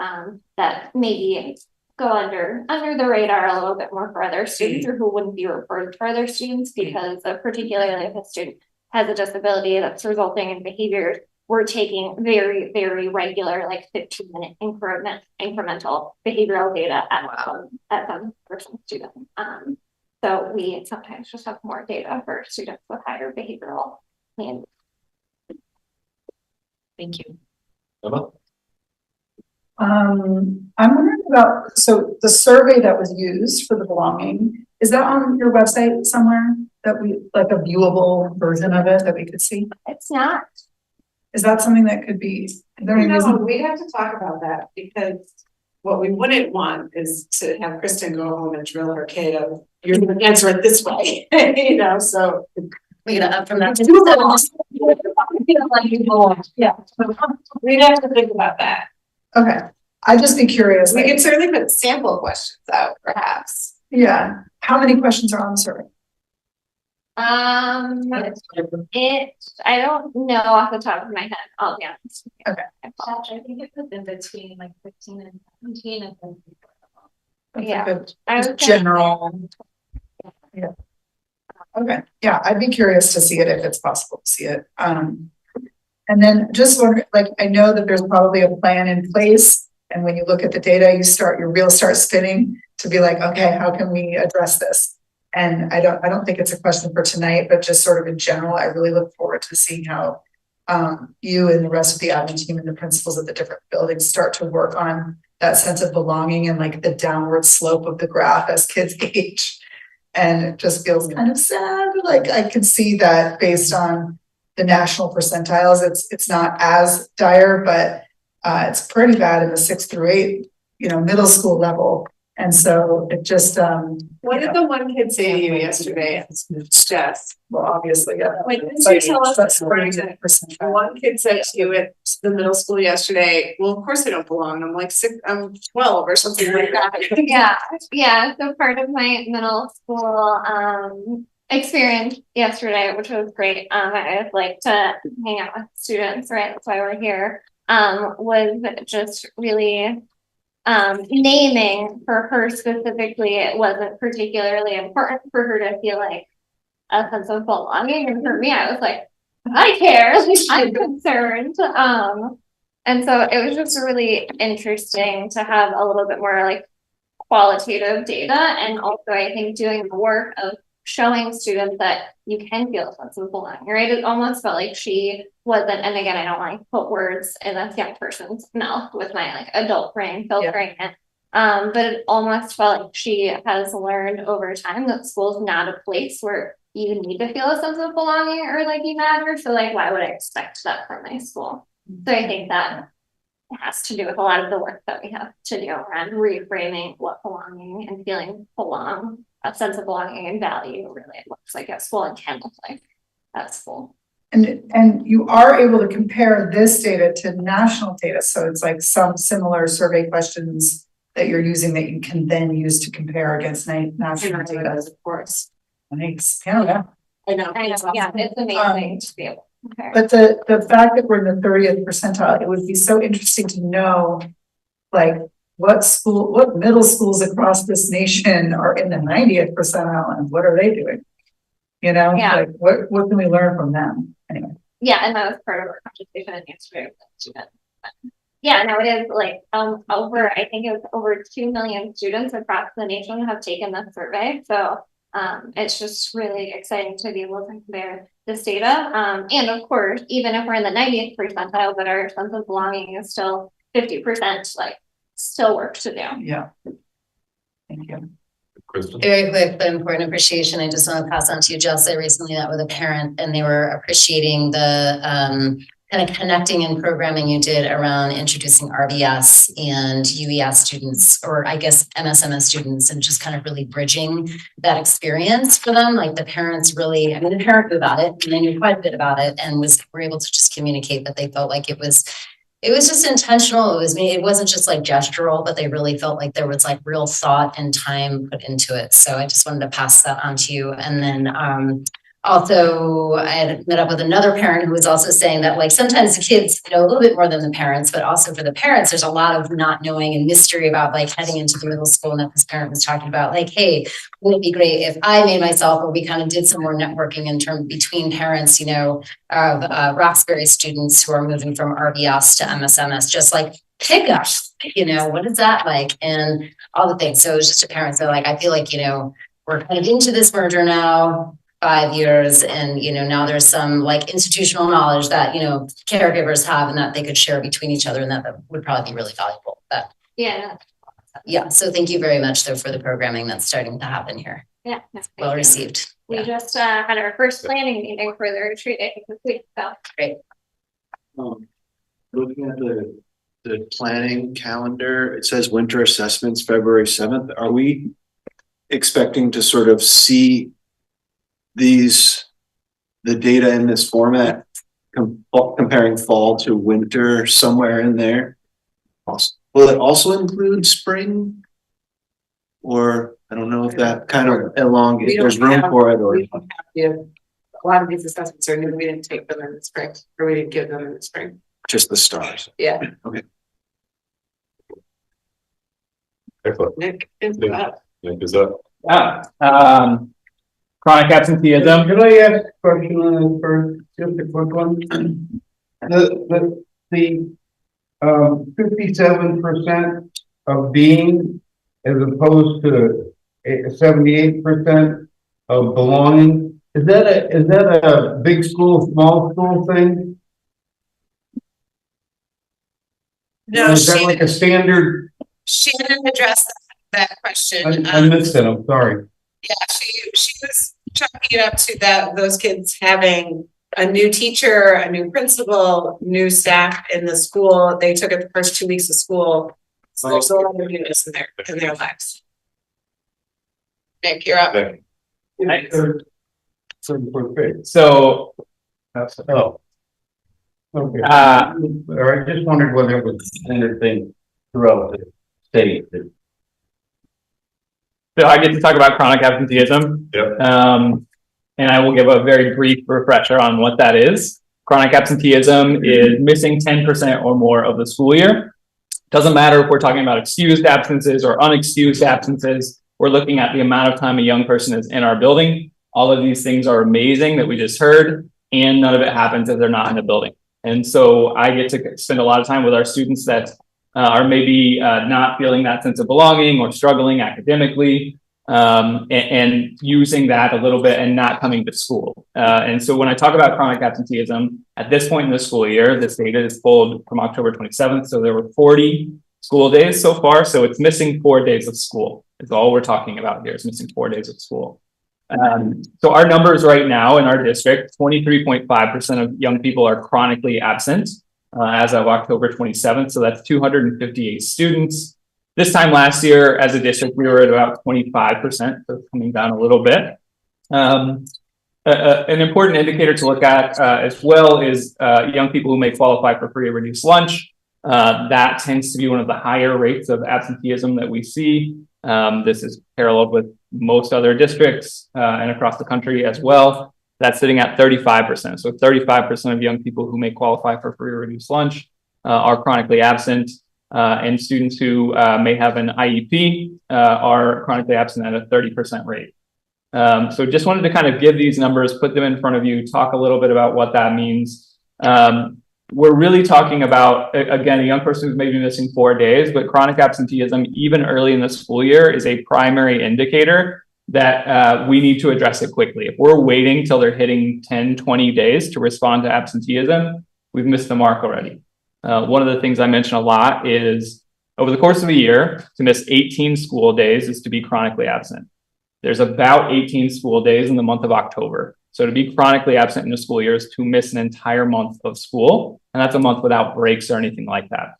Speaker 22: that maybe go under the radar a little bit more for other students, or who wouldn't be reported for other students, because particularly if a student has a disability that's resulting in behaviors, we're taking very, very regular, like 15-minute incremental behavioral data at some person student. So we sometimes just have more data for students with higher behavioral needs.
Speaker 8: Thank you.
Speaker 9: Emma?
Speaker 6: I'm wondering about, so the survey that was used for the belonging, is that on your website somewhere, that we, like a viewable version of it that we could see?
Speaker 22: It's not.
Speaker 6: Is that something that could be?
Speaker 11: No, we have to talk about that, because what we wouldn't want is to have Kristen go home and drill her kid of, you're gonna answer it this way, you know, so.
Speaker 12: We gotta up from that.
Speaker 11: Yeah, we'd have to think about that.
Speaker 6: Okay, I'd just be curious.
Speaker 11: We
Speaker 6: like,
Speaker 11: can certainly put sample questions out, perhaps.
Speaker 6: Yeah, how many questions are on the survey?
Speaker 22: I don't know off the top of my head, I'll be honest.
Speaker 6: Okay.
Speaker 12: I think it was in between like 15 and 17 and then.
Speaker 6: That's
Speaker 22: Yeah.
Speaker 6: a good general. Yeah. Okay, yeah, I'd be curious to see it if it's possible to see it. And then just wondering, like, I know that there's probably a plan in place, and when you look at the data, your wheels start spinning to be like, okay, how can we address this? And I don't think it's a question for tonight, but just sort of in general, I really look forward to seeing how you and the rest of the admin team and the principals of the different buildings start to work on that sense of belonging and like the downward slope of the graph as kids age. And it just feels kind of sad, like I could see that based on the national percentiles, it's not as dire, but it's pretty bad in the 6th through 8th, middle school level. And so it just,
Speaker 11: What did the one kid say to you yesterday? Jess.
Speaker 6: well, obviously, yeah.
Speaker 11: Wait, didn't you tell us that story? One kid said to you at the middle school yesterday, well, of course I don't belong. I'm like 12 or something like that.
Speaker 22: Yeah. So part of my middle school experience yesterday, which was great. I like to hang out with students, right? That's why we're here. Was just really naming for her specifically, it wasn't particularly important for her to feel like a sense of belonging. And for me, I was like, I care, like, I'm concerned. And so it was just really interesting to have a little bit more like qualitative data, and also I think doing the work of showing students that you can feel a sense of belonging, right? It almost felt like she wasn't, and again, I don't want to put words in this young person's mouth with my like adult brain filtering it. But it almost felt like she has learned over time that school is not a place where you need to feel a sense of belonging or like you matter. So like, why would I expect that from my school? So I think that has to do with a lot of the work that we have to do around reframing what belonging and feeling belong, a sense of belonging and value really looks like at school and can look like at school.
Speaker 6: And you are able to compare this data to national data. So it's like some similar survey questions that you're using that you can then use to compare against national data.
Speaker 11: Of course.
Speaker 6: Thanks. Yeah.
Speaker 11: I know.
Speaker 22: Yeah, it's amazing to be able to compare.
Speaker 6: But the fact that we're in the 30th percentile, it would be so interesting to know, like, what middle schools across this nation are in the 90th percentile and what are they doing? Like what can we learn from them? Anyway.
Speaker 22: Yeah, and that was part of our conversation yesterday with students. Yeah, no, it is like I think it was over 2 million students across the nation have taken this survey. So it's just really exciting to be able to compare this data. And of course, even if we're in the 90th percentile, but our sense of belonging is still 50%, like still work to do.
Speaker 6: Yeah. Thank you.
Speaker 12: Very quick but important appreciation. I just want to pass on to you, Jess. I recently met with a parent and they were appreciating the kind of connecting and programming you did around introducing RBS and UES students, or I guess MSMS students, and just kind of really bridging that experience for them. Like the parents really, the parent knew about it and they knew quite a bit about it and were able to just communicate that they felt like it was just intentional. It wasn't just like gestural, but they really felt like there was like real thought and time put into it. So I just wanted to pass that on to you. And then also I had met up with another parent who was also saying that like sometimes the kids know a little bit more than the parents, but also for the parents, there's a lot of not knowing and mystery about like heading into the middle school. And that this parent was talking about like, hey, wouldn't it be great if I made myself, or we kind of did some more networking in terms between parents, of Roxbury students who are moving from RBS to MSMS, just like pick us, what is that like? And all the things. So it was just a parent. So like, I feel like, we're kind of into this merger now, 5 years, and now there's some like institutional knowledge that caregivers have and that they could share between each other, and that would probably be really valuable. But yeah, so thank you very much though for the programming that's starting to happen here.
Speaker 22: Yeah,
Speaker 12: well received.
Speaker 22: We just had our first planning meeting for the retreat this week. So
Speaker 12: great.
Speaker 21: Looking at the planning calendar, it says winter assessments February 7th. Are we expecting to sort of see the data in this format comparing fall to winter somewhere in there? Will it also include spring? Or I don't know if that kind of elongates, there's room for it, or
Speaker 11: we don't have a lot of these assessments are new. We didn't take them in the spring, or we didn't give them in the spring.
Speaker 21: just the stars.
Speaker 11: Yeah.
Speaker 21: Okay.
Speaker 13: Excellent.
Speaker 11: Nick is up.
Speaker 13: Nick is up.
Speaker 7: Chronic absenteeism.
Speaker 3: Could I ask a question on this first, just a quick one? The 57% of being as opposed to 78% of belonging, is that a big school, small school thing?
Speaker 2: No,
Speaker 3: Is that like a standard?
Speaker 2: Shannon addressed that question.
Speaker 3: I missed it, I'm sorry.
Speaker 2: Yeah, she was chalking it up to that, those kids having a new teacher, a new principal, new staff in the school. They took it the first 2 weeks of school. So there's a lot of newness in their lives. Nick, you're up.
Speaker 3: So. Oh. Okay. I just wondered whether it was a standard thing throughout the state.
Speaker 7: So I get to talk about chronic absenteeism.
Speaker 13: Yep.
Speaker 7: And I will give a very brief refresher on what that is. Chronic absenteeism is missing 10% or more of the school year. Doesn't matter if we're talking about excused absences or unexcused absences. We're looking at the amount of time a young person is in our building. All of these things are amazing that we just heard, and none of it happens if they're not in the building. And so I get to spend a lot of time with our students that are maybe not feeling that sense of belonging or struggling academically, and using that a little bit and not coming to school. And so when I talk about chronic absenteeism, at this point in the school year, this data is pulled from October 27th. So there were 40 school days so far. So it's missing 4 days of school. Is all we're talking about here, is missing 4 days of school. So our numbers right now in our district, 23.5% of young people are chronically absent as of October 27th. So that's 258 students. This time last year, as a district, we were at about 25%, so coming down a little bit. An important indicator to look at as well is young people who may qualify for free or reduced lunch. That tends to be one of the higher rates of absenteeism that we see. This is paralleled with most other districts and across the country as well. That's sitting at 35%. So 35% of young people who may qualify for free or reduced lunch are chronically absent. And students who may have an IEP are chronically absent at a 30% rate. So just wanted to kind of give these numbers, put them in front of you, talk a little bit about what that means. We're really talking about, again, a young person who's maybe missing 4 days, but chronic absenteeism, even early in the school year, is a primary indicator that we need to address it quickly. If we're waiting till they're hitting 10, 20 days to respond to absenteeism, we've missed the mark already. One of the things I mention a lot is over the course of a year, to miss 18 school days is to be chronically absent. There's about 18 school days in the month of October. So to be chronically absent in a school year is to miss an entire month of school. And that's a month without breaks or anything like that.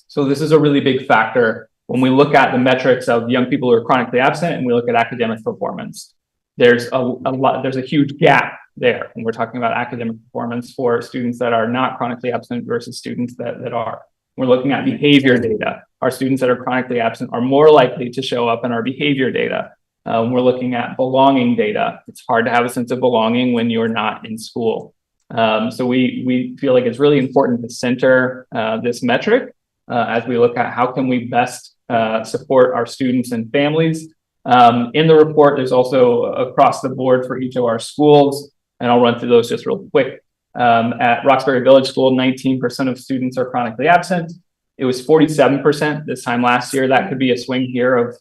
Speaker 7: So this is a really big factor when we look at the metrics of young people who are chronically absent and we look at academic performance. There's a huge gap there when we're talking about academic performance for students that are not chronically absent versus students that are. We're looking at behavior data. Our students that are chronically absent are more likely to show up in our behavior data. We're looking at belonging data. It's hard to have a sense of belonging when you're not in school. So we feel like it's really important to center this metric as we look at how can we best support our students and families. In the report, there's also across the board for each of our schools, and I'll run through those just real quick. At Roxbury Village School, 19% of students are chronically absent. It was 47% this time last year. That could be a swing here of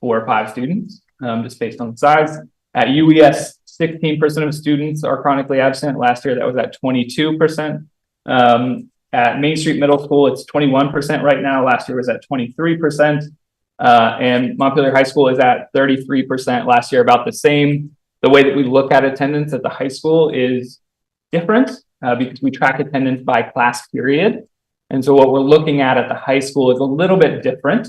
Speaker 7: 4 or 5 students, just based on the size. At UES, 16% of students are chronically absent. Last year, that was at 22%. At Main Street Middle School, it's 21% right now. Last year was at 23%. And Montpelier High School is at 33%. Last year, about the same. The way that we look at attendance at the high school is different because we track attendance by class period. And so what we're looking at the high school is a little bit different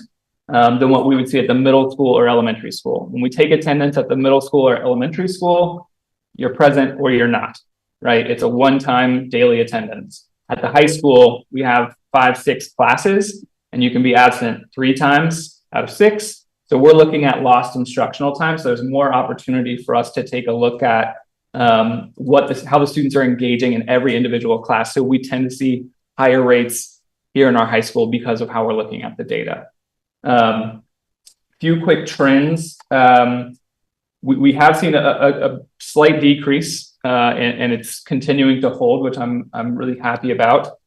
Speaker 7: than what we would see at the middle school or elementary school. When we take attendance at the middle school or elementary school, you're present or you're not, right? It's a one-time daily attendance. At the high school, we have 5, 6 classes, and you can be absent 3 times out of 6. So we're looking at lost instructional time. So there's more opportunity for us to take a look at how the students are engaging in every individual class. So we tend to see higher rates here in our high school because of how we're looking at the data. Few quick trends. We have seen a slight decrease, and it's continuing to hold, which I'm really happy about.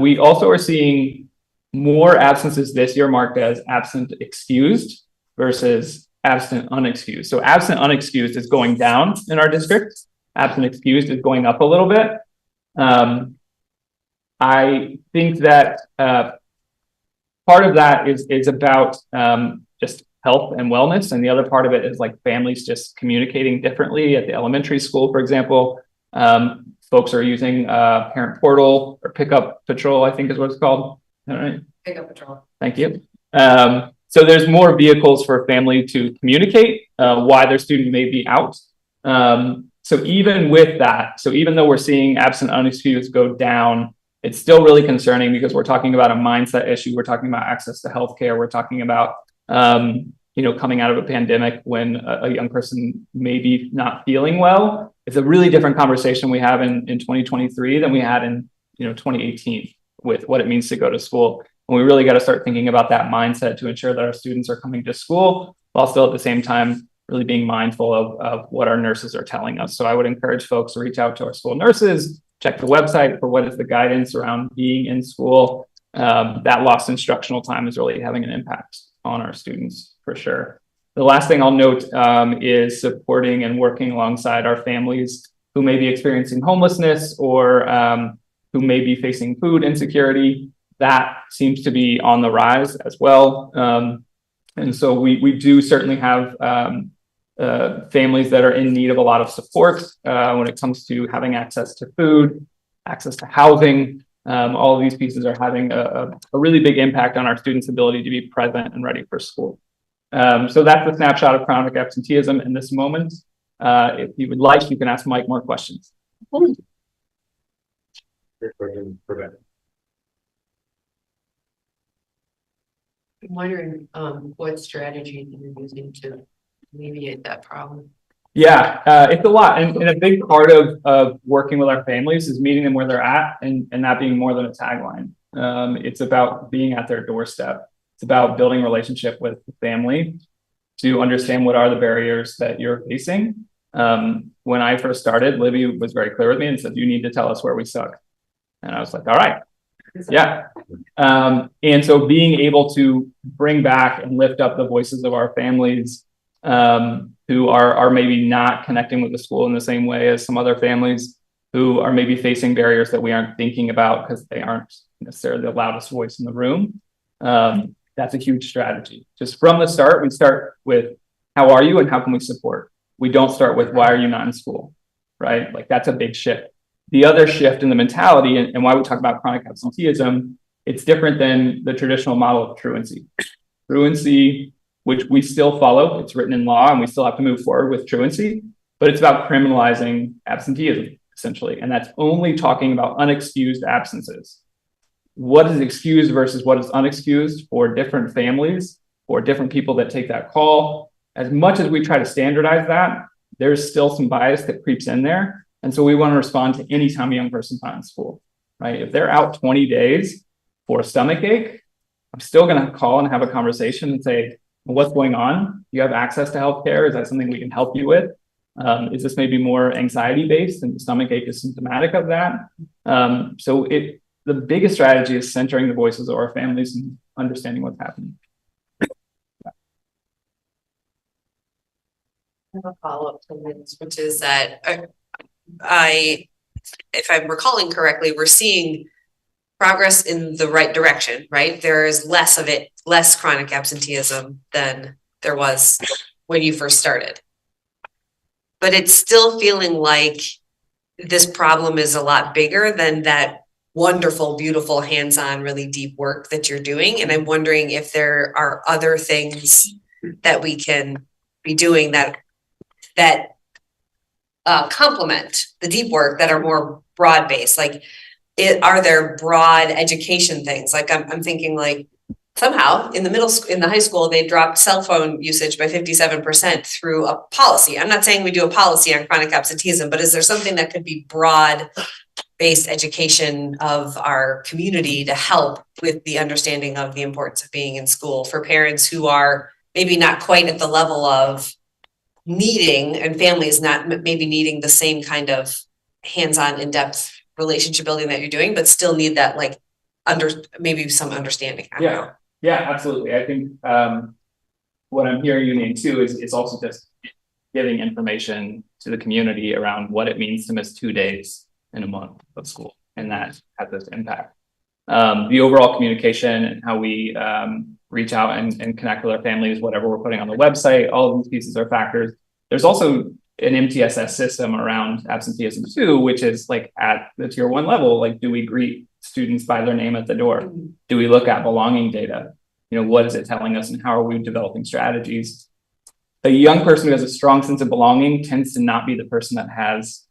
Speaker 7: We also are seeing more absences this year marked as absent excused versus absent unexcused. So absent unexcused is going down in our district. Absent excused is going up a little bit. I think that part of that is about just health and wellness. And the other part of it is like families just communicating differently at the elementary school, for example. Folks are using parent portal or pickup patrol, I think is what it's called. All right.
Speaker 8: Pickup patrol.
Speaker 7: Thank you. So there's more vehicles for a family to communicate why their student may be out. So even with that, so even though we're seeing absent unexcused go down, it's still really concerning because we're talking about a mindset issue. We're talking about access to healthcare. We're talking about, coming out of a pandemic when a young person may be not feeling well. It's a really different conversation we have in 2023 than we had in, 2018 with what it means to go to school. And we really got to start thinking about that mindset to ensure that our students are coming to school while still at the same time really being mindful of what our nurses are telling us. So I would encourage folks to reach out to our school nurses, check the website for what is the guidance around being in school. That lost instructional time is really having an impact on our students for sure. The last thing I'll note is supporting and working alongside our families who may be experiencing homelessness or who may be facing food insecurity. That seems to be on the rise as well. And so we do certainly have families that are in need of a lot of support when it comes to having access to food, access to housing. All of these pieces are having a really big impact on our students' ability to be present and ready for school. So that's a snapshot of chronic absenteeism in this moment. If you would like, you can ask Mike more questions.
Speaker 8: I'm wondering, what strategy you're using to alleviate that problem?
Speaker 7: Yeah, it's a lot. And a big part of working with our families is meeting them where they're at and that being more than a tagline. It's about being at their doorstep. It's about building relationship with the family to understand what are the barriers that you're facing. When I first started, Libby was very clear with me and said, you need to tell us where we suck. And I was like, all right. Yeah. And so being able to bring back and lift up the voices of our families who are maybe not connecting with the school in the same way as some other families who are maybe facing barriers that we aren't thinking about because they aren't necessarily the loudest voice in the room. That's a huge strategy. Just from the start, we start with how are you and how can we support? We don't start with why are you not in school, right? Like that's a big shift. The other shift in the mentality and why we talk about chronic absenteeism, it's different than the traditional model of truancy. Truancy, which we still follow, it's written in law and we still have to move forward with truancy, but it's about criminalizing absenteeism, essentially. And that's only talking about unexcused absences. What is excused versus what is unexcused for different families or different people that take that call. As much as we try to standardize that, there's still some bias that creeps in there. And so we want to respond to any time a young person's not in school, right? If they're out 20 days for a stomach ache, I'm still going to call and have a conversation and say, well, what's going on? Do you have access to healthcare? Is that something we can help you with? Is this maybe more anxiety based and the stomach ache is symptomatic of that? So the biggest strategy is centering the voices of our families and understanding what's happening.
Speaker 8: I have a follow-up to this, which is that if I'm recalling correctly, we're seeing progress in the right direction, right? There is less of it, less chronic absenteeism than there was when you first started. But it's still feeling like this problem is a lot bigger than that wonderful, beautiful, hands-on, really deep work that you're doing. And I'm wondering if there are other things that we can be doing that complement the deep work that are more broad-based. Like, are there broad education things? Like I'm thinking like somehow in the high school, they dropped cell phone usage by 57% through a policy. I'm not saying we do a policy on chronic absenteeism, but is there something that could be broad-based education of our community to help with the understanding of the importance of being in school for parents who are maybe not quite at the level of needing, and families not maybe needing the same kind of hands-on in-depth relationship building that you're doing, but still need that like maybe some understanding.
Speaker 7: Yeah, absolutely. I think what I'm hearing you name too is it's also just giving information to the community around what it means to miss 2 days in a month of school, and that has this impact. The overall communication and how we reach out and connect with our families, whatever we're putting on the website. All of these pieces are factors. There's also an MTSS system around absenteeism too, which is like at the tier 1 level, like, do we greet students by their name at the door? Do we look at belonging data? You know, what is it telling us and how are we developing strategies? A young person who has a strong sense of belonging tends to not be the person that has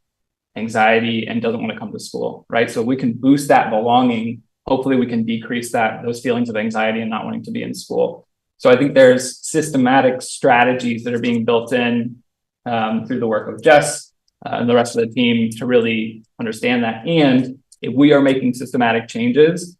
Speaker 7: anxiety and doesn't want to come to school, right? So if we can boost that belonging, hopefully we can decrease those feelings of anxiety and not wanting to be in school. So I think there's systematic strategies that are being built in through the work of Jess and the rest of the team to really understand that. And if we are making systematic changes,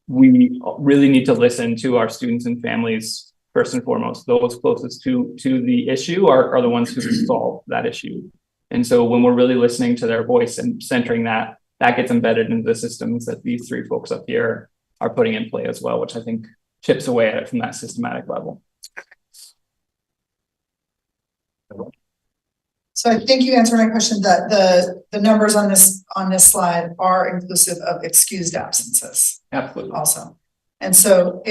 Speaker 7: we really need to listen to our students and families first and foremost. Those closest to the issue are the ones who solve that issue. And so when we're really listening to their voice and centering that, that gets embedded into the systems that these three folks up here are putting in play as well, which I think chips away at it from that systematic level.
Speaker 6: So I think you answered my question that the numbers on this slide are inclusive of excused absences.
Speaker 7: Absolutely.
Speaker 6: Also. And so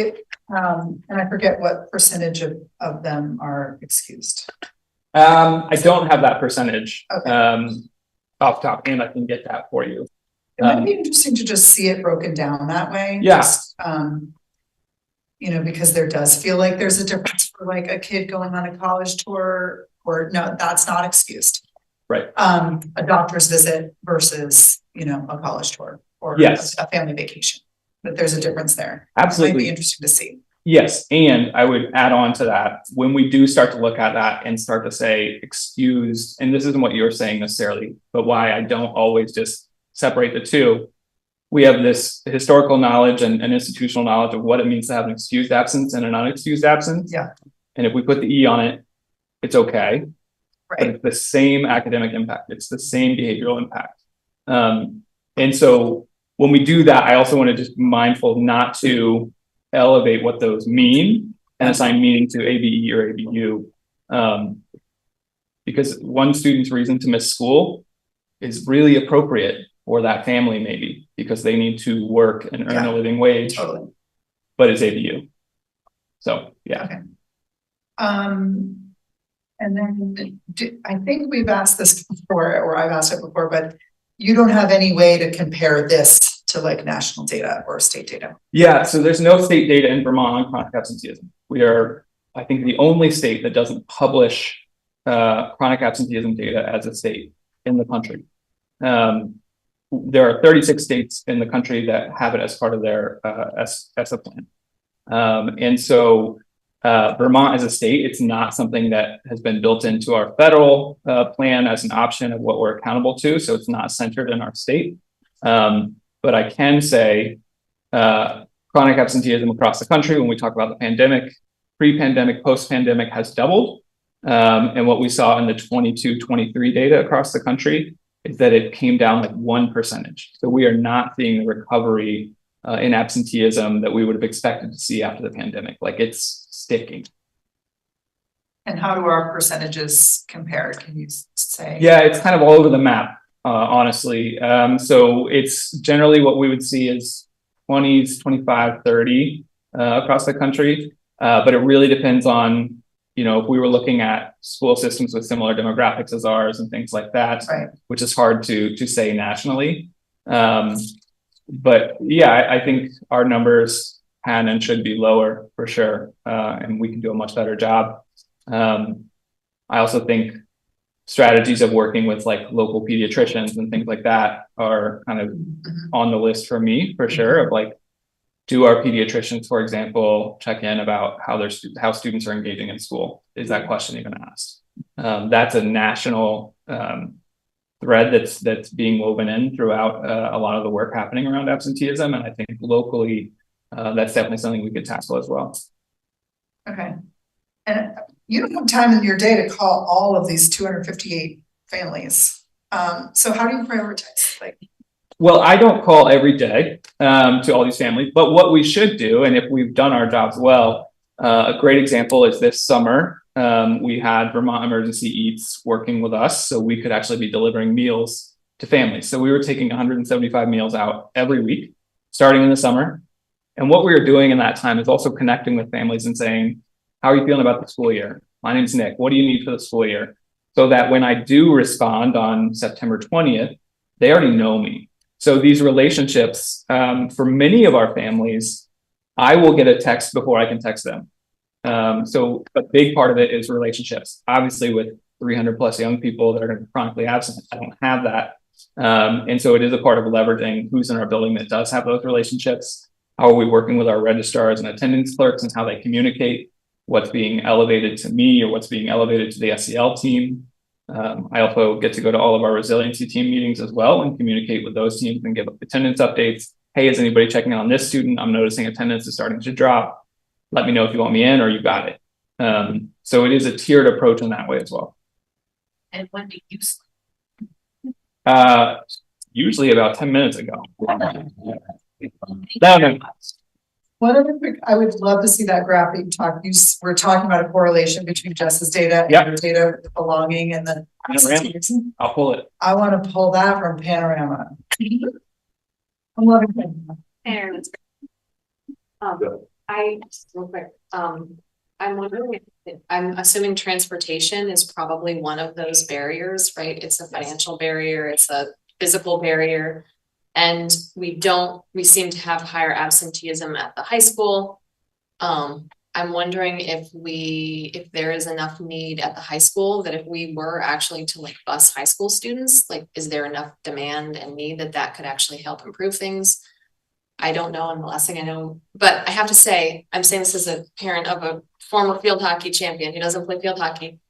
Speaker 6: and I forget what percentage of them are excused.
Speaker 7: I don't have that percentage
Speaker 6: Okay.
Speaker 7: off top, and I can get that for you.
Speaker 6: It might be interesting to just see it broken down that way.
Speaker 7: Yeah.
Speaker 6: Just, you know, because there does feel like there's a difference for like a kid going on a college tour, or no, that's not excused.
Speaker 7: Right.
Speaker 6: A doctor's visit versus, you know, a college tour or
Speaker 7: Yes.
Speaker 6: a family vacation. But there's a difference there.
Speaker 7: Absolutely.
Speaker 6: It might be interesting to see.
Speaker 7: Yes, and I would add on to that, when we do start to look at that and start to say excused, and this isn't what you're saying necessarily, but why I don't always just separate the two, we have this historical knowledge and institutional knowledge of what it means to have an excused absence and an unexcused absence.
Speaker 6: Yeah.
Speaker 7: And if we put the E on it, it's okay.
Speaker 6: Right.
Speaker 7: But it's the same academic impact. It's the same behavioral impact. And so when we do that, I also want to just be mindful not to elevate what those mean and assign meaning to ABE or ABU. Because one student's reason to miss school is really appropriate for that family, maybe because they need to work and earn a living wage,
Speaker 6: Totally.
Speaker 7: but it's ABU. So, yeah.
Speaker 6: Okay. And then I think we've asked this before, or I've asked it before, but you don't have any way to compare this to like national data or state data.
Speaker 7: Yeah, so there's no state data in Vermont on chronic absenteeism. We are, I think, the only state that doesn't publish chronic absenteeism data as a state in the country. There are 36 states in the country that have it as part of their ESSA plan. And so Vermont as a state, it's not something that has been built into our federal plan as an option of what we're accountable to. So it's not centered in our state. But I can say chronic absenteeism across the country, when we talk about the pandemic, pre-pandemic, post-pandemic, has doubled. And what we saw in the 22-23 data across the country is that it came down like 1%. So we are not seeing the recovery in absenteeism that we would have expected to see after the pandemic. Like, it's sticking.
Speaker 6: And how do our percentages compare? Can you say?
Speaker 7: Yeah, it's kind of all over the map, honestly. So it's generally what we would see is 20s, 25, 30 across the country. But it really depends on, you know, if we were looking at school systems with similar demographics as ours and things like that,
Speaker 6: right,
Speaker 7: which is hard to say nationally. But yeah, I think our numbers can and should be lower for sure. And we can do a much better job. I also think strategies of working with like local pediatricians and things like that are kind of on the list for me for sure, of like, do our pediatricians, for example, check in about how students are engaging in school? Is that question even asked? That's a national thread that's being woven in throughout a lot of the work happening around absenteeism. And I think locally, that's definitely something we could tackle as well.
Speaker 6: Okay. And you don't have time in your day to call all of these 258 families. So how do you prioritize? Like,
Speaker 7: well, I don't call every day to all these families, but what we should do, and if we've done our jobs well, a great example is this summer, we had Vermont Emergency Eats working with us, so we could actually be delivering meals to families. So we were taking 175 meals out every week, starting in the summer. And what we were doing in that time is also connecting with families and saying, how are you feeling about the school year? My name's Nick. What do you need for the school year? So that when I do respond on September 20th, they already know me. So these relationships, for many of our families, I will get a text before I can text them. So a big part of it is relationships. Obviously, with 300 plus young people that are going to be chronically absent, I don't have that. And so it is a part of leveraging who's in our building that does have those relationships. How are we working with our registrars and attendance clerks and how they communicate what's being elevated to me or what's being elevated to the SEL team. I also get to go to all of our resiliency team meetings as well and communicate with those teams and give attendance updates. Hey, is anybody checking on this student? I'm noticing attendance is starting to drop. Let me know if you want me in or you got it. So it is a tiered approach in that way as well.
Speaker 8: And when do you sleep?
Speaker 7: Usually about 10 minutes ago. No.
Speaker 6: One other quick, I would love to see that graphic talk. We're talking about a correlation between Jess's data and your data with the belonging and the.
Speaker 7: I'll pull it.
Speaker 6: I want to pull that from Panorama. I'm loving Panorama.
Speaker 14: I just real quick, I'm wondering if, I'm assuming transportation is probably one of those barriers, right? It's a financial barrier, it's a physical barrier. And we seem to have higher absenteeism at the high school. I'm wondering if there is enough need at the high school that if we were actually to like bus high school students, like, is there enough demand and need that could actually help improve things? I don't know. And the last thing I know, but I have to say, I'm saying this as a parent of a former field hockey champion who doesn't play field hockey.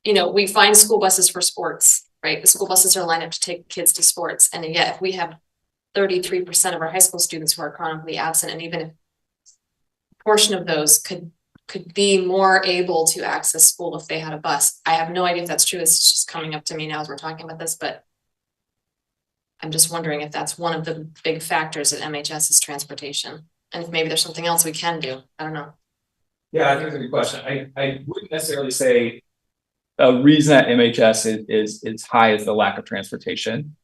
Speaker 14: You know, we find school buses for sports, right? The school buses are lined up to take kids to sports. And yet if we have 33% of our high school students who are chronically absent, and even if a portion of those could be more able to access school if they had a bus. I have no idea if that's true. It's just coming up to me now as we're talking about this, but I'm just wondering if that's one of the big factors at MHS is transportation. And if maybe there's something else we can do. I don't know.
Speaker 7: Yeah, I think it's a good question. I wouldn't necessarily say a reason that MHS is high is the lack of transportation.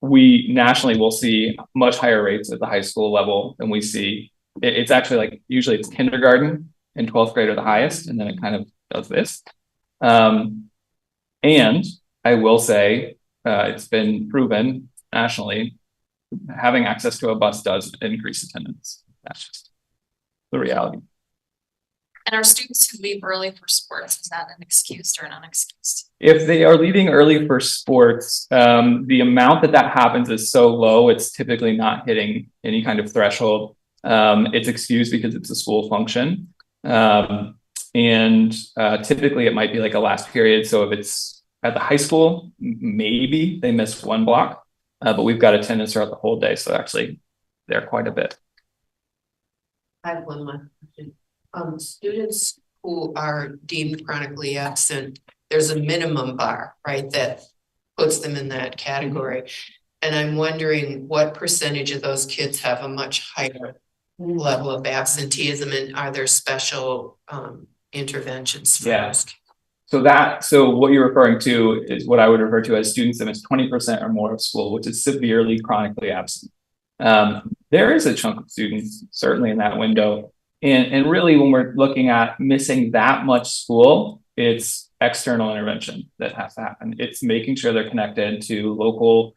Speaker 7: We nationally will see much higher rates at the high school level than we see. It's actually like, usually it's kindergarten and 12th grade are the highest, and then it kind of does this. And I will say, it's been proven nationally, having access to a bus does increase attendance. That's just the reality.
Speaker 14: And our students who leave early for sports, is that an excused or an unexcused?
Speaker 7: If they are leaving early for sports, the amount that happens is so low, it's typically not hitting any kind of threshold. It's excused because it's a school function. And typically it might be like a last period. So if it's at the high school, maybe they miss one block, but we've got attendance throughout the whole day. So actually they're quite a bit.
Speaker 15: I have one more question. Students who are deemed chronically absent, there's a minimum bar, right, that puts them in that category. And I'm wondering what percentage of those kids have a much higher level of absenteeism, and are there special interventions for those?
Speaker 7: So what you're referring to is what I would refer to as students that miss 20% or more of school, which is severely chronically absent. There is a chunk of students certainly in that window. And really when we're looking at missing that much school, it's external intervention that has to happen. It's making sure they're connected to local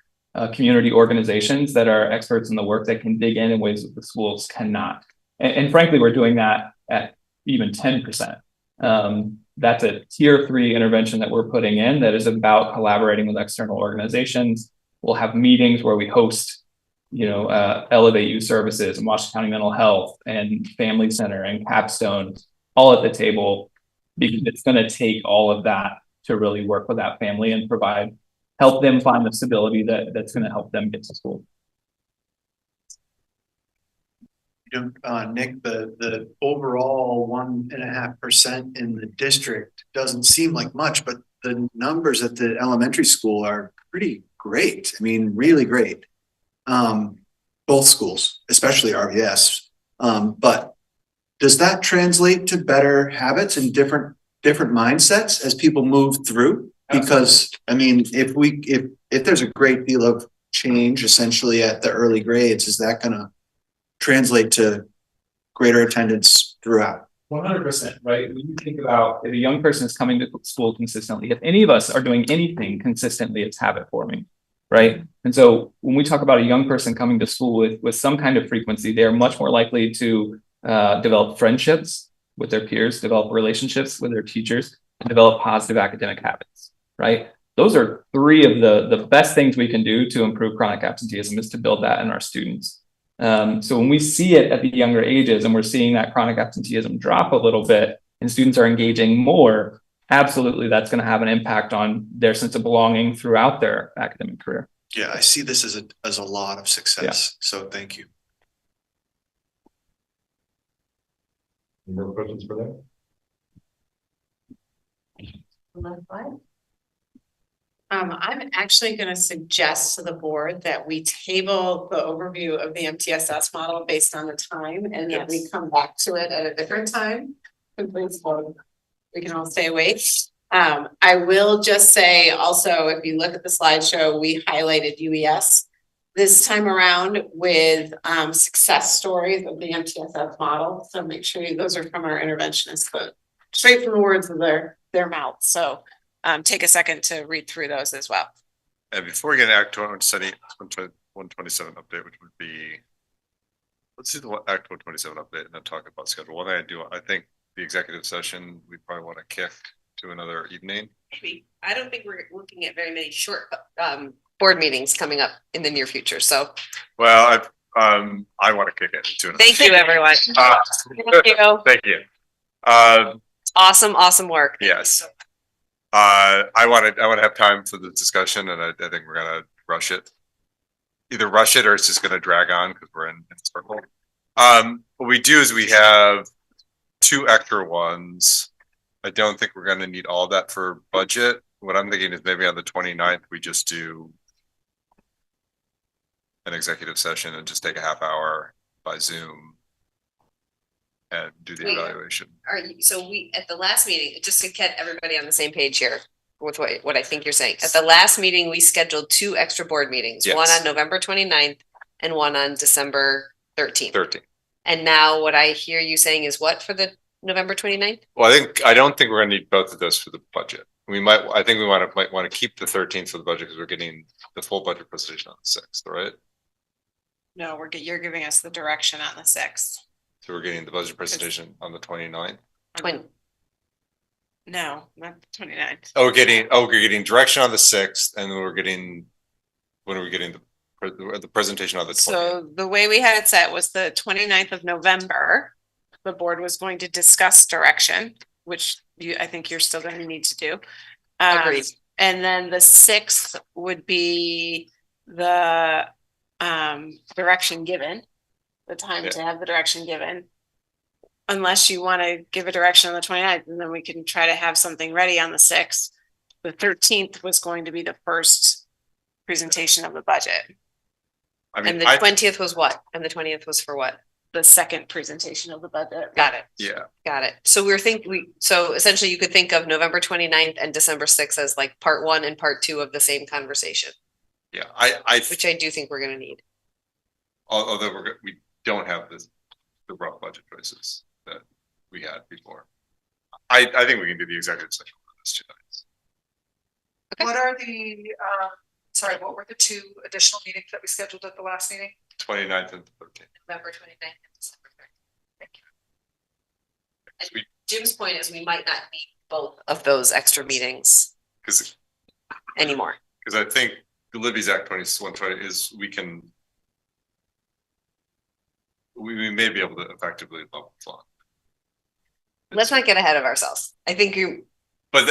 Speaker 7: community organizations that are experts in the work that can dig in ways that the schools cannot. And frankly, we're doing that at even 10%. That's a tier 3 intervention that we're putting in that is about collaborating with external organizations. We'll have meetings where we host, Elevate Youth Services and Washington County Mental Health and Family Center and Capstone all at the table, because it's going to take all of that to really work with that family and help them find the stability that's going to help them get to school.
Speaker 21: Nick, the overall 1.5% in the district doesn't seem like much, but the numbers at the elementary school are pretty great. I mean, really great. Both schools, especially RVS. But does that translate to better habits and different mindsets as people move through? Because I mean, if there's a great deal of change essentially at the early grades, is that going to translate to greater attendance throughout.
Speaker 7: 100%, right? When you think about if a young person is coming to school consistently, if any of us are doing anything consistently, it's habit forming, right? And so when we talk about a young person coming to school with some kind of frequency, they're much more likely to develop friendships with their peers, develop relationships with their teachers, and develop positive academic habits, right? Those are three of the best things we can do to improve chronic absenteeism, is to build that in our students. So when we see it at the younger ages and we're seeing that chronic absenteeism drop a little bit and students are engaging more, absolutely that's going to have an impact on their sense of belonging throughout their academic career.
Speaker 21: Yeah, I see this as a lot of success. So thank you.
Speaker 13: Any more questions for them?
Speaker 2: I'm actually gonna suggest to the board that we table the overview of the MTSS model based on the time, and that we come back to it at a different time. So we can all stay awake. I will just say also, if you look at the slideshow, we highlighted UES this time around with success stories of the MTSS model. So make sure those are from our interventionists, but straight from the words of their mouth. So take a second to read through those as well.
Speaker 1: And before we get into Act 127 update, which would be, let's do the Act 127 update and then talk about schedule. One thing I think the executive session, we probably want to kick to another evening.
Speaker 5: Maybe. I don't think we're looking at very many short board meetings coming up in the near future. So,
Speaker 1: well, I want to kick it to another.
Speaker 5: Thank you, everyone. Thank you.
Speaker 1: Thank you.
Speaker 5: Awesome work.
Speaker 1: Yes. I want to have time for the discussion, and I think we're gonna rush it. Either rush it or it's just gonna drag on because we're in circle. What we do is we have 2 extra ones. I don't think we're gonna need all that for budget. What I'm thinking is maybe on the 29th, we just do an executive session and just take a half hour by Zoom and do the evaluation.
Speaker 5: So we, at the last meeting, just to get everybody on the same page here with what I think you're saying. At the last meeting, we scheduled 2 extra board meetings,
Speaker 1: Yes.
Speaker 5: one on November 29th and one on December 13th.
Speaker 1: 13th.
Speaker 5: And now what I hear you saying is what for the November 29th?
Speaker 1: Well, I don't think we're gonna need both of those for the budget. I think we might want to keep the 13th for the budget because we're getting the full budget presentation on the 6th, right?
Speaker 2: No, you're giving us the direction on the 6th.
Speaker 1: So we're getting the budget presentation on the 29th.
Speaker 2: No, not the 29th.
Speaker 1: Oh, we're getting direction on the 6th, and then when are we getting the presentation on the 20th?
Speaker 2: So the way we had it set was the 29th of November. The board was going to discuss direction, which I think you're still going to need to do.
Speaker 5: Agreed.
Speaker 2: And then the 6th would be the direction given, the time to have the direction given. Unless you want to give a direction on the 29th, and then we can try to have something ready on the 6th. The 13th was going to be the first presentation of the budget.
Speaker 5: And the 20th was what? And the 20th was for what?
Speaker 2: The second presentation of the budget.
Speaker 5: Got it.
Speaker 1: Yeah.
Speaker 5: Got it. So so essentially you could think of November 29th and December 6th as like part 1 and part 2 of the same conversation.
Speaker 1: Yeah,
Speaker 5: which I do think we're going to need.
Speaker 1: Although we don't have the rough budget choices that we had before. I think we can do the executive session for this 2 nights.
Speaker 6: Okay. What were the 2 additional meetings that we scheduled at the last meeting?
Speaker 1: 29th and 13th.
Speaker 5: November 29th and December 13th. Thank you. And Jim's point is we might not need both of those extra meetings anymore.
Speaker 1: Because I think Libby's Act 120 is we may be able to effectively level fund.
Speaker 5: Let's not get ahead of ourselves. I think
Speaker 1: But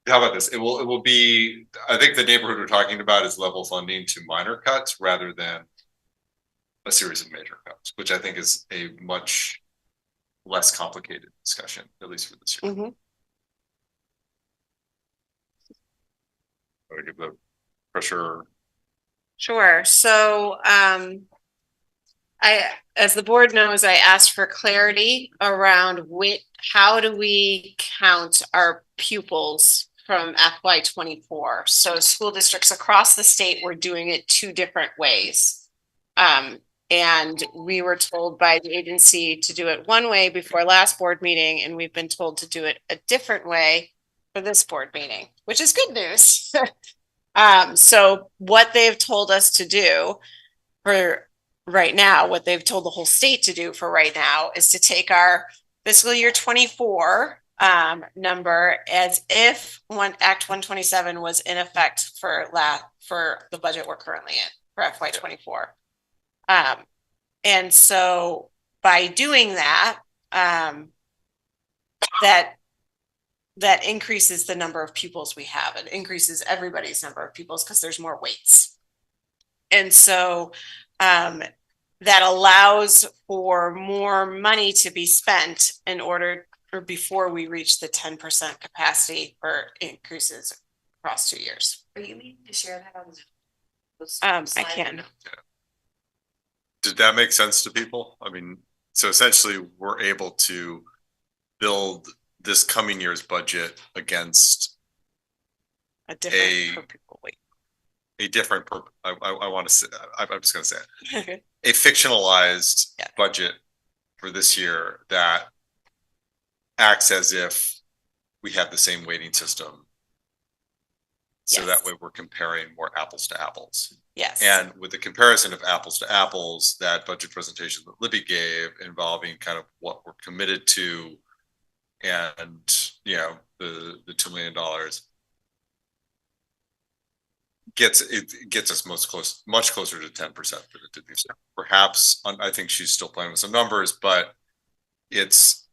Speaker 1: how about this? It will be, I think the neighborhood we're talking about is level funding to minor cuts rather than a series of major cuts, which I think is a much less complicated discussion, at least for this year.
Speaker 5: Mm-hmm.
Speaker 1: I give the pressure.
Speaker 2: Sure. So as the board knows, I asked for clarity around how do we count our pupils from FY24. So school districts across the state were doing it 2 different ways. And we were told by the agency to do it one way before last board meeting, and we've been told to do it a different way for this board meeting, which is good news. So what they've told us to do for right now, what they've told the whole state to do for right now is to take our fiscal year 24 number as if Act 127 was in effect for the budget we're currently in for FY 24. And so by doing that, that increases the number of pupils we have. It increases everybody's number of pupils because there's more weights. And so that allows for more money to be spent in order or before we reach the 10% capacity for increases across 2 years.
Speaker 8: Are you meaning to share that on
Speaker 2: I can.
Speaker 1: Did that make sense to people? I mean, so essentially we're able to build this coming year's budget against
Speaker 2: a different per pupil weight.
Speaker 1: A different, I want to say, I'm just going to say it. A fictionalized budget for this year that acts as if we have the same weighting system. So that way we're comparing more apples to apples.
Speaker 2: Yes.
Speaker 1: And with the comparison of apples to apples, that budget presentation that Libby gave involving kind of what we're committed to and, you know, the $2 million gets us much closer to 10% than it did before. Perhaps, I think she's still playing with some numbers, but it's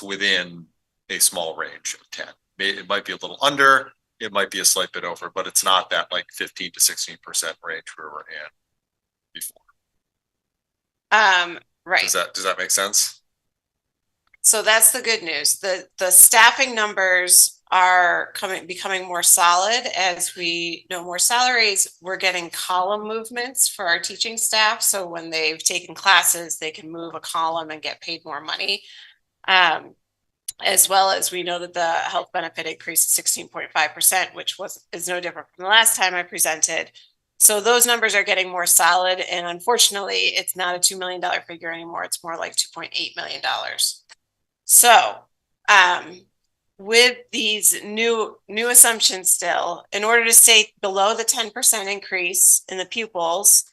Speaker 1: within a small range of 10. It might be a little under, it might be a slight bit over, but it's not that like 15 to 16% range where we're in before.
Speaker 2: Right.
Speaker 1: Does that make sense?
Speaker 2: So that's the good news. The staffing numbers are becoming more solid as we know more salaries. We're getting column movements for our teaching staff. So when they've taken classes, they can move a column and get paid more money. As well as we know that the health benefit increased 16.5%, which is no different from the last time I presented. So those numbers are getting more solid. And unfortunately, it's not a $2 million figure anymore. It's more like $2.8 million. So with these new assumptions still, in order to stay below the 10% increase in the pupils,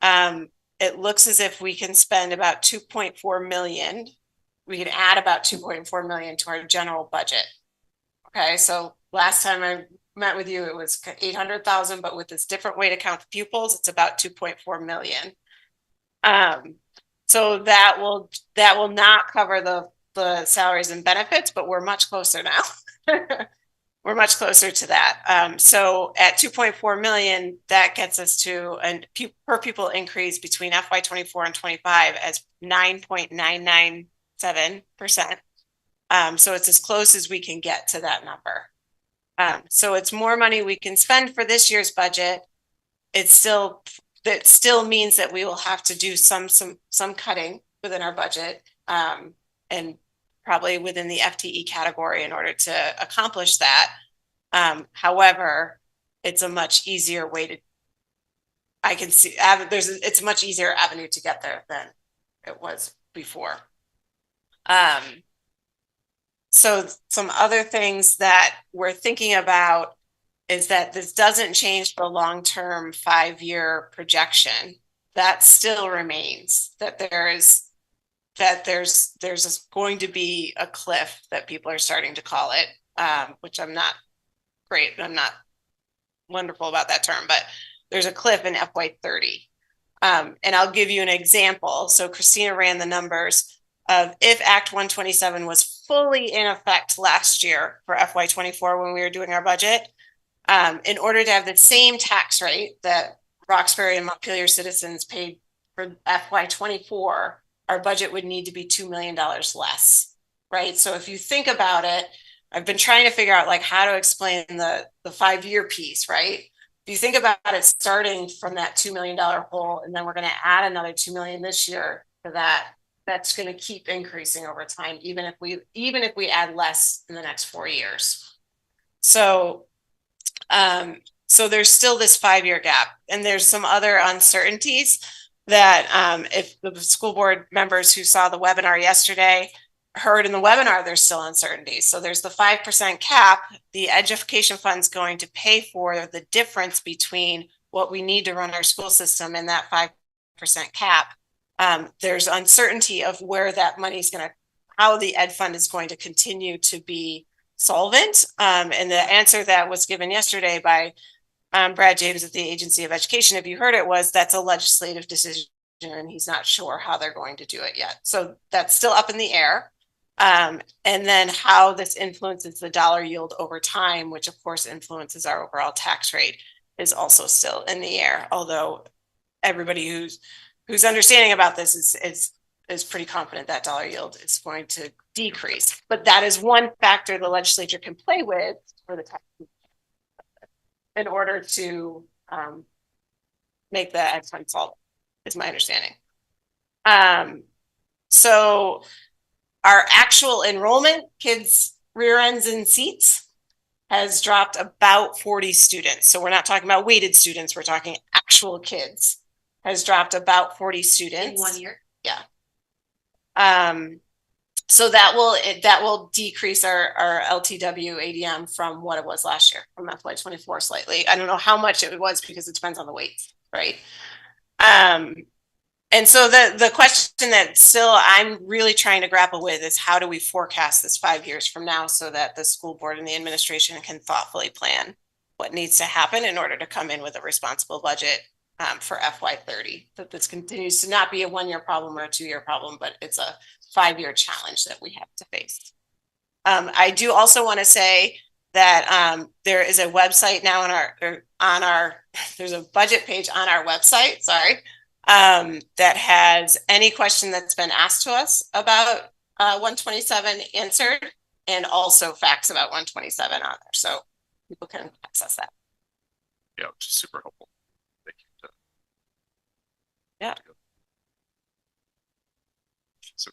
Speaker 2: it looks as if we can spend about 2.4 million. We can add about 2.4 million to our general budget. Okay, so last time I met with you, it was 800,000, but with this different way to count the pupils, it's about 2.4 million. So that will not cover the salaries and benefits, but we're much closer now. We're much closer to that. So at 2.4 million, that gets us to a per pupil increase between FY 24 and 25 as 9.997%. So it's as close as we can get to that number. So it's more money we can spend for this year's budget. That still means that we will have to do some cutting within our budget, and probably within the FTE category in order to accomplish that. However, it's a much easier way to, I can see, it's a much easier avenue to get there than it was before. So some other things that we're thinking about is that this doesn't change the long-term 5-year projection. That still remains, that there's going to be a cliff that people are starting to call it, which I'm not wonderful about that term, but there's a cliff in FY 30. And I'll give you an example. So Christina ran the numbers of if Act 127 was fully in effect last year for FY 24 when we were doing our budget, in order to have the same tax rate that Roxbury and Montpelier citizens paid for FY 24, our budget would need to be $2 million less, right? So if you think about it, I've been trying to figure out like how to explain the 5-year piece, right? If you think about it, starting from that $2 million hole, and then we're going to add another 2 million this year for that, that's going to keep increasing over time, even if we add less in the next 4 years. So So there's still this 5-year gap, and there's some other uncertainties that if the school board members who saw the webinar yesterday heard in the webinar, there's still uncertainties. So there's the 5% cap. The education fund's going to pay for the difference between what we need to run our school system and that 5% cap. There's uncertainty of where that money is going to, how the ed fund is going to continue to be solvent. And the answer that was given yesterday by Brad James at the Agency of Education, if you heard it, was that's a legislative decision and he's not sure how they're going to do it yet. So that's still up in the air. And then how this influences the dollar yield over time, which of course influences our overall tax rate, is also still in the air. Although everybody who's understanding about this is pretty confident that dollar yield is going to decrease. But that is one factor the legislature can play with for the tax in order to make the ed fund solve, is my understanding. So our actual enrollment, kids rear ends and seats, has dropped about 40 students. So we're not talking about weighted students, we're talking actual kids, has dropped about 40 students.
Speaker 8: In 1 year?
Speaker 2: Yeah. So that will decrease our LTW ADM from what it was last year, from FY24 slightly. I don't know how much it was because it depends on the weights, right? And so the question that still I'm really trying to grapple with is how do we forecast this 5 years from now so that the school board and the administration can thoughtfully plan what needs to happen in order to come in with a responsible budget for FY30, that this continues to not be a 1 year problem or a 2 year problem, but it's a 5 year challenge that we have to face. I do also want to say that there is a website now on our there's a budget page on our website, that has any question that's been asked to us about 127 answered, and also facts about 127 on there, so people can access that.
Speaker 1: Yeah, which is super helpful. Thank you.
Speaker 2: Yeah.
Speaker 1: So,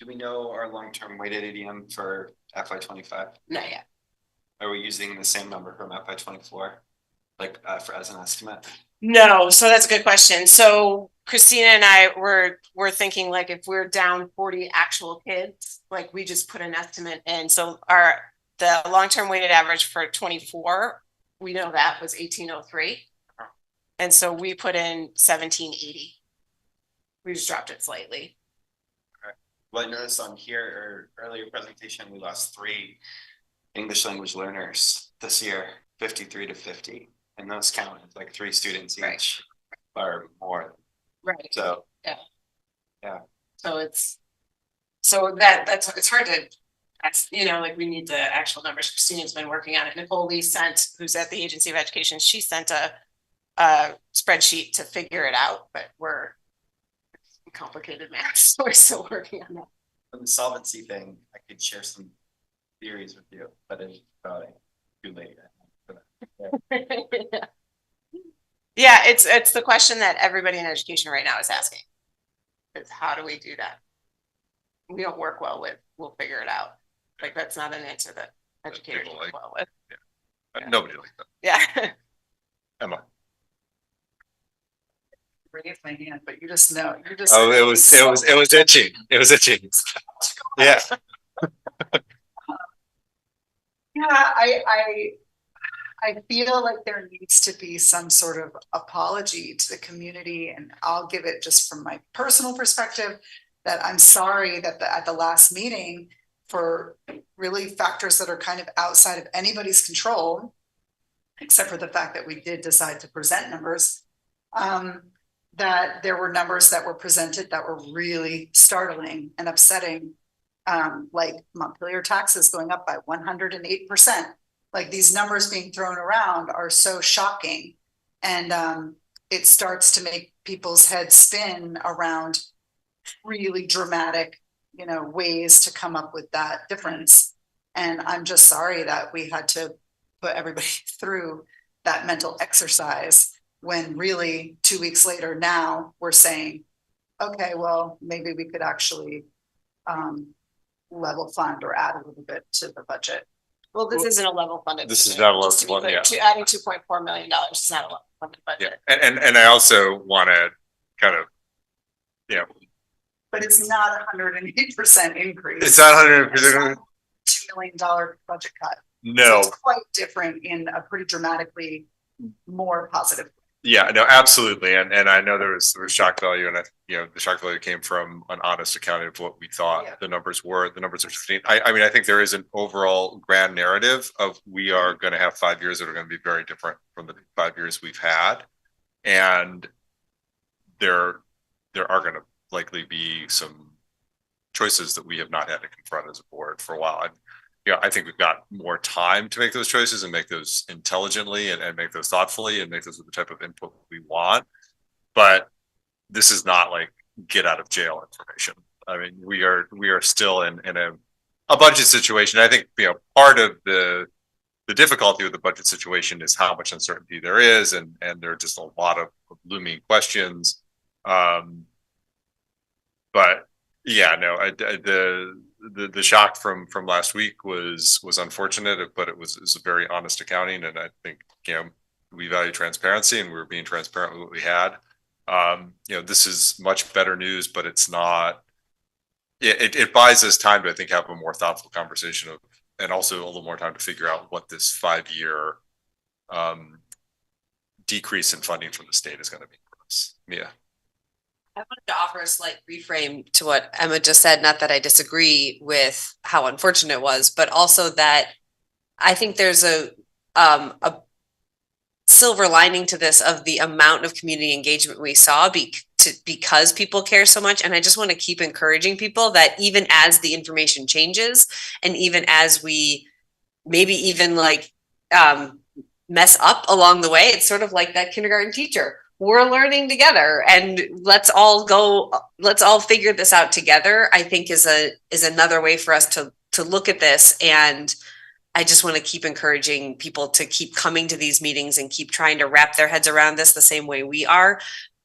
Speaker 19: Do we know our long-term weighted ADM for FY25?
Speaker 2: Not yet.
Speaker 19: Are we using the same number from FY24, like as an estimate?
Speaker 2: No, so that's a good question. So Christina and I were thinking, like, if we're down 40 actual kids, like we just put an estimate in. So the long-term weighted average for 24, we know that was 1803. And so we put in 1780. We just dropped it slightly.
Speaker 19: Okay. Well, I noticed on here or earlier presentation, we lost 3 English language learners this year, 53 to 50. And those count as like 3 students each, or more.
Speaker 2: Right.
Speaker 19: So
Speaker 2: yeah. So it's it's hard to, like we need the actual numbers. Christina's been working on it. Nicole Lee who's at the Agency of Education, she sent a spreadsheet to figure it out, but we're complicated math, so we're still working on that.
Speaker 19: On the solvency thing, I could share some theories with you, but it's probably too late.
Speaker 2: Yeah, it's the question that everybody in education right now is asking. Is how do we do that? We don't work well with, we'll figure it out. Like that's not an answer that educators work well with.
Speaker 1: Yeah. Nobody like that.
Speaker 2: Yeah.
Speaker 1: Emma.
Speaker 6: Raise my hand, but you just know,
Speaker 1: it was itching. It was itching. Yeah.
Speaker 6: Yeah, I feel like there needs to be some sort of apology to the community, and I'll give it just from my personal perspective that I'm sorry that at the last meeting, for really factors that are kind of outside of anybody's control, except for the fact that we did decide to present numbers, that there were numbers that were presented that were really startling and upsetting, like Montpelier taxes going up by 108%. Like these numbers being thrown around are so shocking, and it starts to make people's heads spin around really dramatic, ways to come up with that difference. And I'm just sorry that we had to put everybody through that mental exercise when really 2 weeks later now we're saying, okay, well, maybe we could actually level fund or add a little bit to the budget.
Speaker 2: Well, this isn't a level funded.
Speaker 1: This is
Speaker 2: budget,
Speaker 1: not a level
Speaker 2: just to be
Speaker 1: funded,
Speaker 2: clear.
Speaker 1: yeah.
Speaker 2: To adding $2.4 million is not a level funded
Speaker 1: Yeah,
Speaker 2: budget.
Speaker 1: and I also want to kind of, you know,
Speaker 6: But it's not 108% increase.
Speaker 1: it's not 100%.
Speaker 6: $2 million budget cut.
Speaker 1: No.
Speaker 6: So it's quite different in a pretty dramatically more positive.
Speaker 1: Yeah, no, absolutely. And I know there was shock value, and the shock value came from an honest accounting of what we thought the numbers were. The numbers are 15. I mean, I think there is an overall grand narrative of we are going to have 5 years that are going to be very different from the 5 years we've had. And there are going to likely be some choices that we have not had to confront as a board for a while. And I think we've got more time to make those choices and make those intelligently and make those thoughtfully and make those with the type of input we want. But this is not like get out of jail information. I mean, we are still in a budget situation. I think part of the difficulty with the budget situation is how much uncertainty there is, and there are just a lot of looming questions. But yeah, no, the shock from last week was unfortunate, but it was a very honest accounting, and I think we value transparency, and we were being transparent with what we had. This is much better news, but it's not. It buys us time to, I think, have a more thoughtful conversation and also a little more time to figure out what this 5-year decrease in funding from the state is going to be for us. Mia.
Speaker 5: I wanted to offer a slight reframe to what Emma just said. Not that I disagree with how unfortunate it was, but also that I think there's a silver lining to this of the amount of community engagement we saw because people care so much. And I just want to keep encouraging people that even as the information changes, and even as we maybe even mess up along the way, it's sort of like that kindergarten teacher. We're learning together, and let's all figure this out together, I think is another way for us to look at this. And I just want to keep encouraging people to keep coming to these meetings and keep trying to wrap their heads around this the same way we are.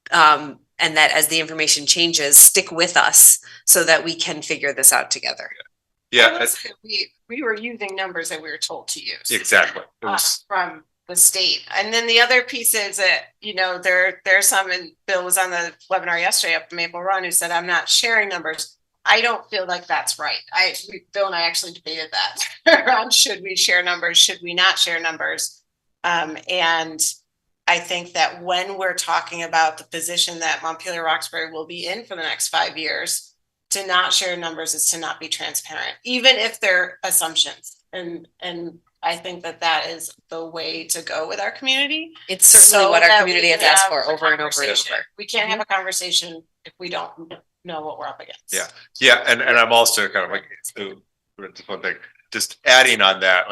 Speaker 5: And that as the information changes, stick with us so that we can figure this out together.
Speaker 1: Yeah.
Speaker 2: We were using numbers that we were told to use.
Speaker 1: Exactly.
Speaker 2: From the state. And then the other piece is that, there's some, and Bill was on the webinar yesterday up in Maple Run who said, I'm not sharing numbers. I don't feel like that's right. Bill and I actually debated that around should we share numbers, should we not share numbers? And I think that when we're talking about the position that Montpelier-Roxbury will be in for the next 5 years, to not share numbers is to not be transparent, even if they're assumptions. And I think that is the way to go with our community.
Speaker 5: It's certainly what our community has asked for over and over and over.
Speaker 2: We can't have a conversation if we don't know what we're up against.
Speaker 1: Yeah. And I'm also kind of like, one thing, just adding on that,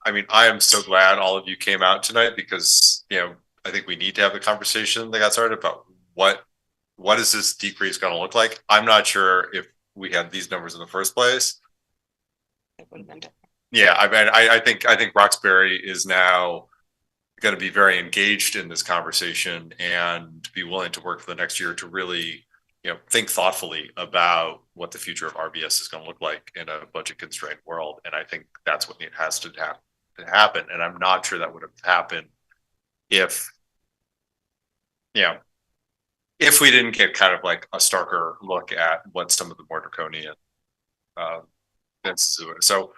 Speaker 1: I am so glad all of you came out tonight, because, I think we need to have the conversation that got started about what is this decrease going to look like? I'm not sure if we had these numbers in the first place.
Speaker 2: It would have been different.
Speaker 1: Yeah, I mean, I think Roxbury is now going to be very engaged in this conversation and be willing to work for the next year to really, think thoughtfully about what the future of RBS is going to look like in a budget constrained world. And I think that's what has to happen. And I'm not sure that would have happened if we didn't get kind of like a starker look at what some of the more draconian so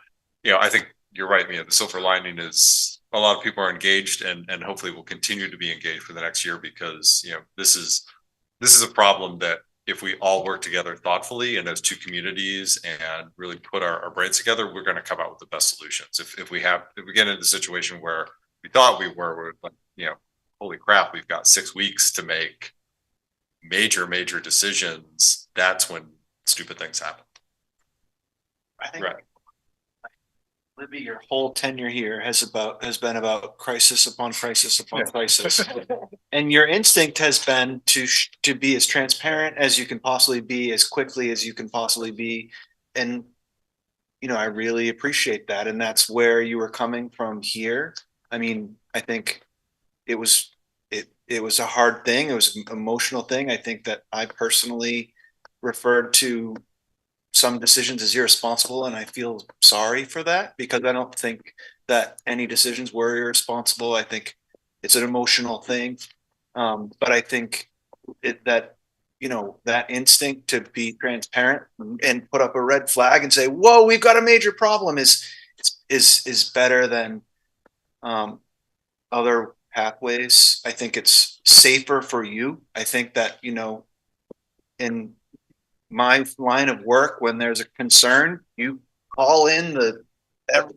Speaker 1: I think you're right, Mia. The silver lining is a lot of people are engaged, and hopefully will continue to be engaged for the next year, because this is a problem that if we all work together thoughtfully and as two communities and really put our brains together, we're going to come out with the best solutions. If we get into the situation where we thought we're like, holy crap, we've got 6 weeks to make major decisions, that's when stupid things happen.
Speaker 4: I think,
Speaker 1: right.
Speaker 4: Libby, your whole tenure here has been about crisis upon crisis upon crisis, and your instinct has been to be as transparent as you can possibly be, as quickly as you can possibly be, and I really appreciate that, and that's where you were coming from here. I mean, I think it was a hard thing. It was an emotional thing. I think that I personally referred to some decisions as irresponsible, and I feel sorry for that because I don't think that any decisions were irresponsible. I think it's an emotional thing. But I think that, you know, that instinct to be transparent and put up a red flag and say, whoa, we've got a major problem is better than other pathways. I think it's safer for you. I think that, you know, in my line of work, when there's a concern, you call in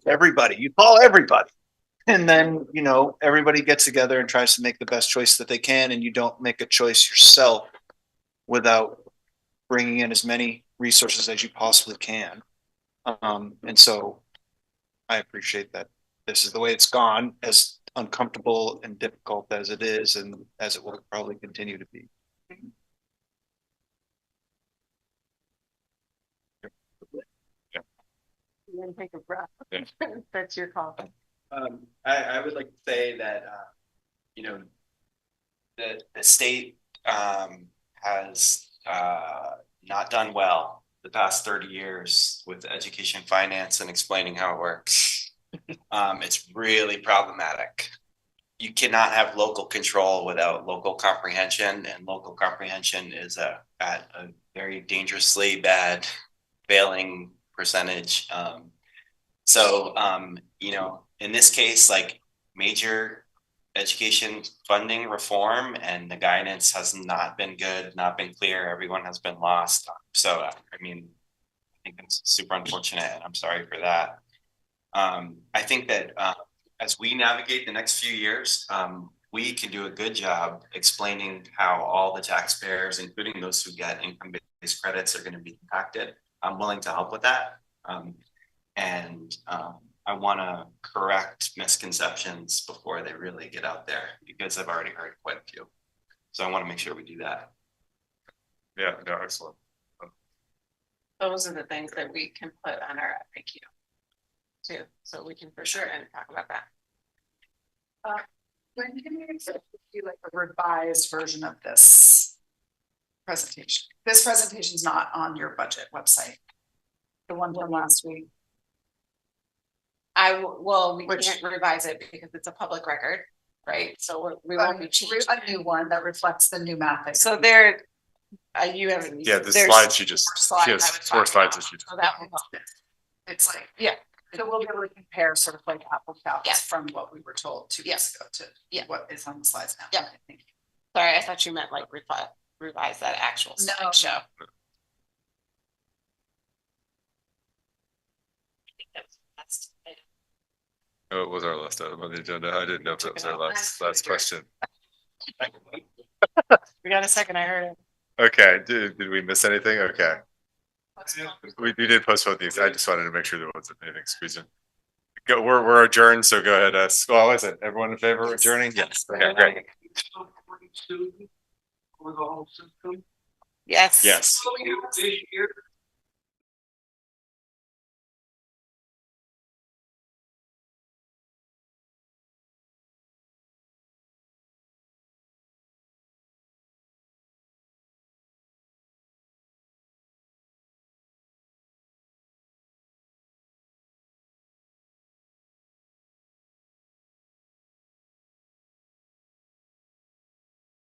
Speaker 4: everybody, you call everybody. And then, you know, everybody gets together and tries to make the best choice that they can, and you don't make a choice yourself without bringing in as many resources as you possibly can. And so I appreciate that this is the way it's gone, as uncomfortable and difficult as it is, and as it will probably continue to be.
Speaker 11: You want to take a breath? That's your call.
Speaker 19: I would like to say that, you know, the state, has, not done well the past 30 years with education finance and explaining how it works. It's really problematic. You cannot have local control without local comprehension, and local comprehension is at a very dangerously bad failing percentage. You know, in this case, like, major education funding reform and the guidance has not been good, not been clear. Everyone has been lost. So, I mean, I think it's super unfortunate, and I'm sorry for that. I think that as we navigate the next few years, we can do a good job explaining how all the taxpayers, including those who get income-based credits, are going to be impacted. I'm willing to help with that. I want to correct misconceptions before they really get out there, because I've already heard quite a few. So I want to make sure we do that.
Speaker 13: Yeah, no, excellent.
Speaker 11: Those are the things that we can put on our FAQ too, so we can for sure and talk about that.
Speaker 6: When can we expect to see like a revised version of this presentation? This presentation is not on your budget website. The one from last week.
Speaker 2: We can't revise it because it's a public record, right? So we won't be changing.
Speaker 6: A new one that reflects the new math.
Speaker 2: So there, you haven't.
Speaker 13: Yeah, the
Speaker 2: there's
Speaker 13: slide she just,
Speaker 6: four
Speaker 13: she has
Speaker 6: slides I was
Speaker 13: 4
Speaker 6: talking
Speaker 13: slides
Speaker 6: about.
Speaker 13: that she.
Speaker 6: So that one, it's like, yeah, so we'll be able to compare sort of like apples to apples from what we were told 2 years ago to what is on the slides now.
Speaker 2: Yeah.
Speaker 6: Thank you.
Speaker 2: Sorry, I thought you meant like revise that actual slideshow.
Speaker 13: Oh, it was our last item on the agenda. I didn't know if that was our last question.
Speaker 2: We got a second, I heard it.
Speaker 13: Okay, did we miss anything? Okay. We did postpone these. I just wanted to make sure there wasn't anything squeezing. We're adjourned, so go ahead. Well, is it everyone in favor of adjourning? Yes. Okay, great.
Speaker 2: Yes.
Speaker 13: Yes.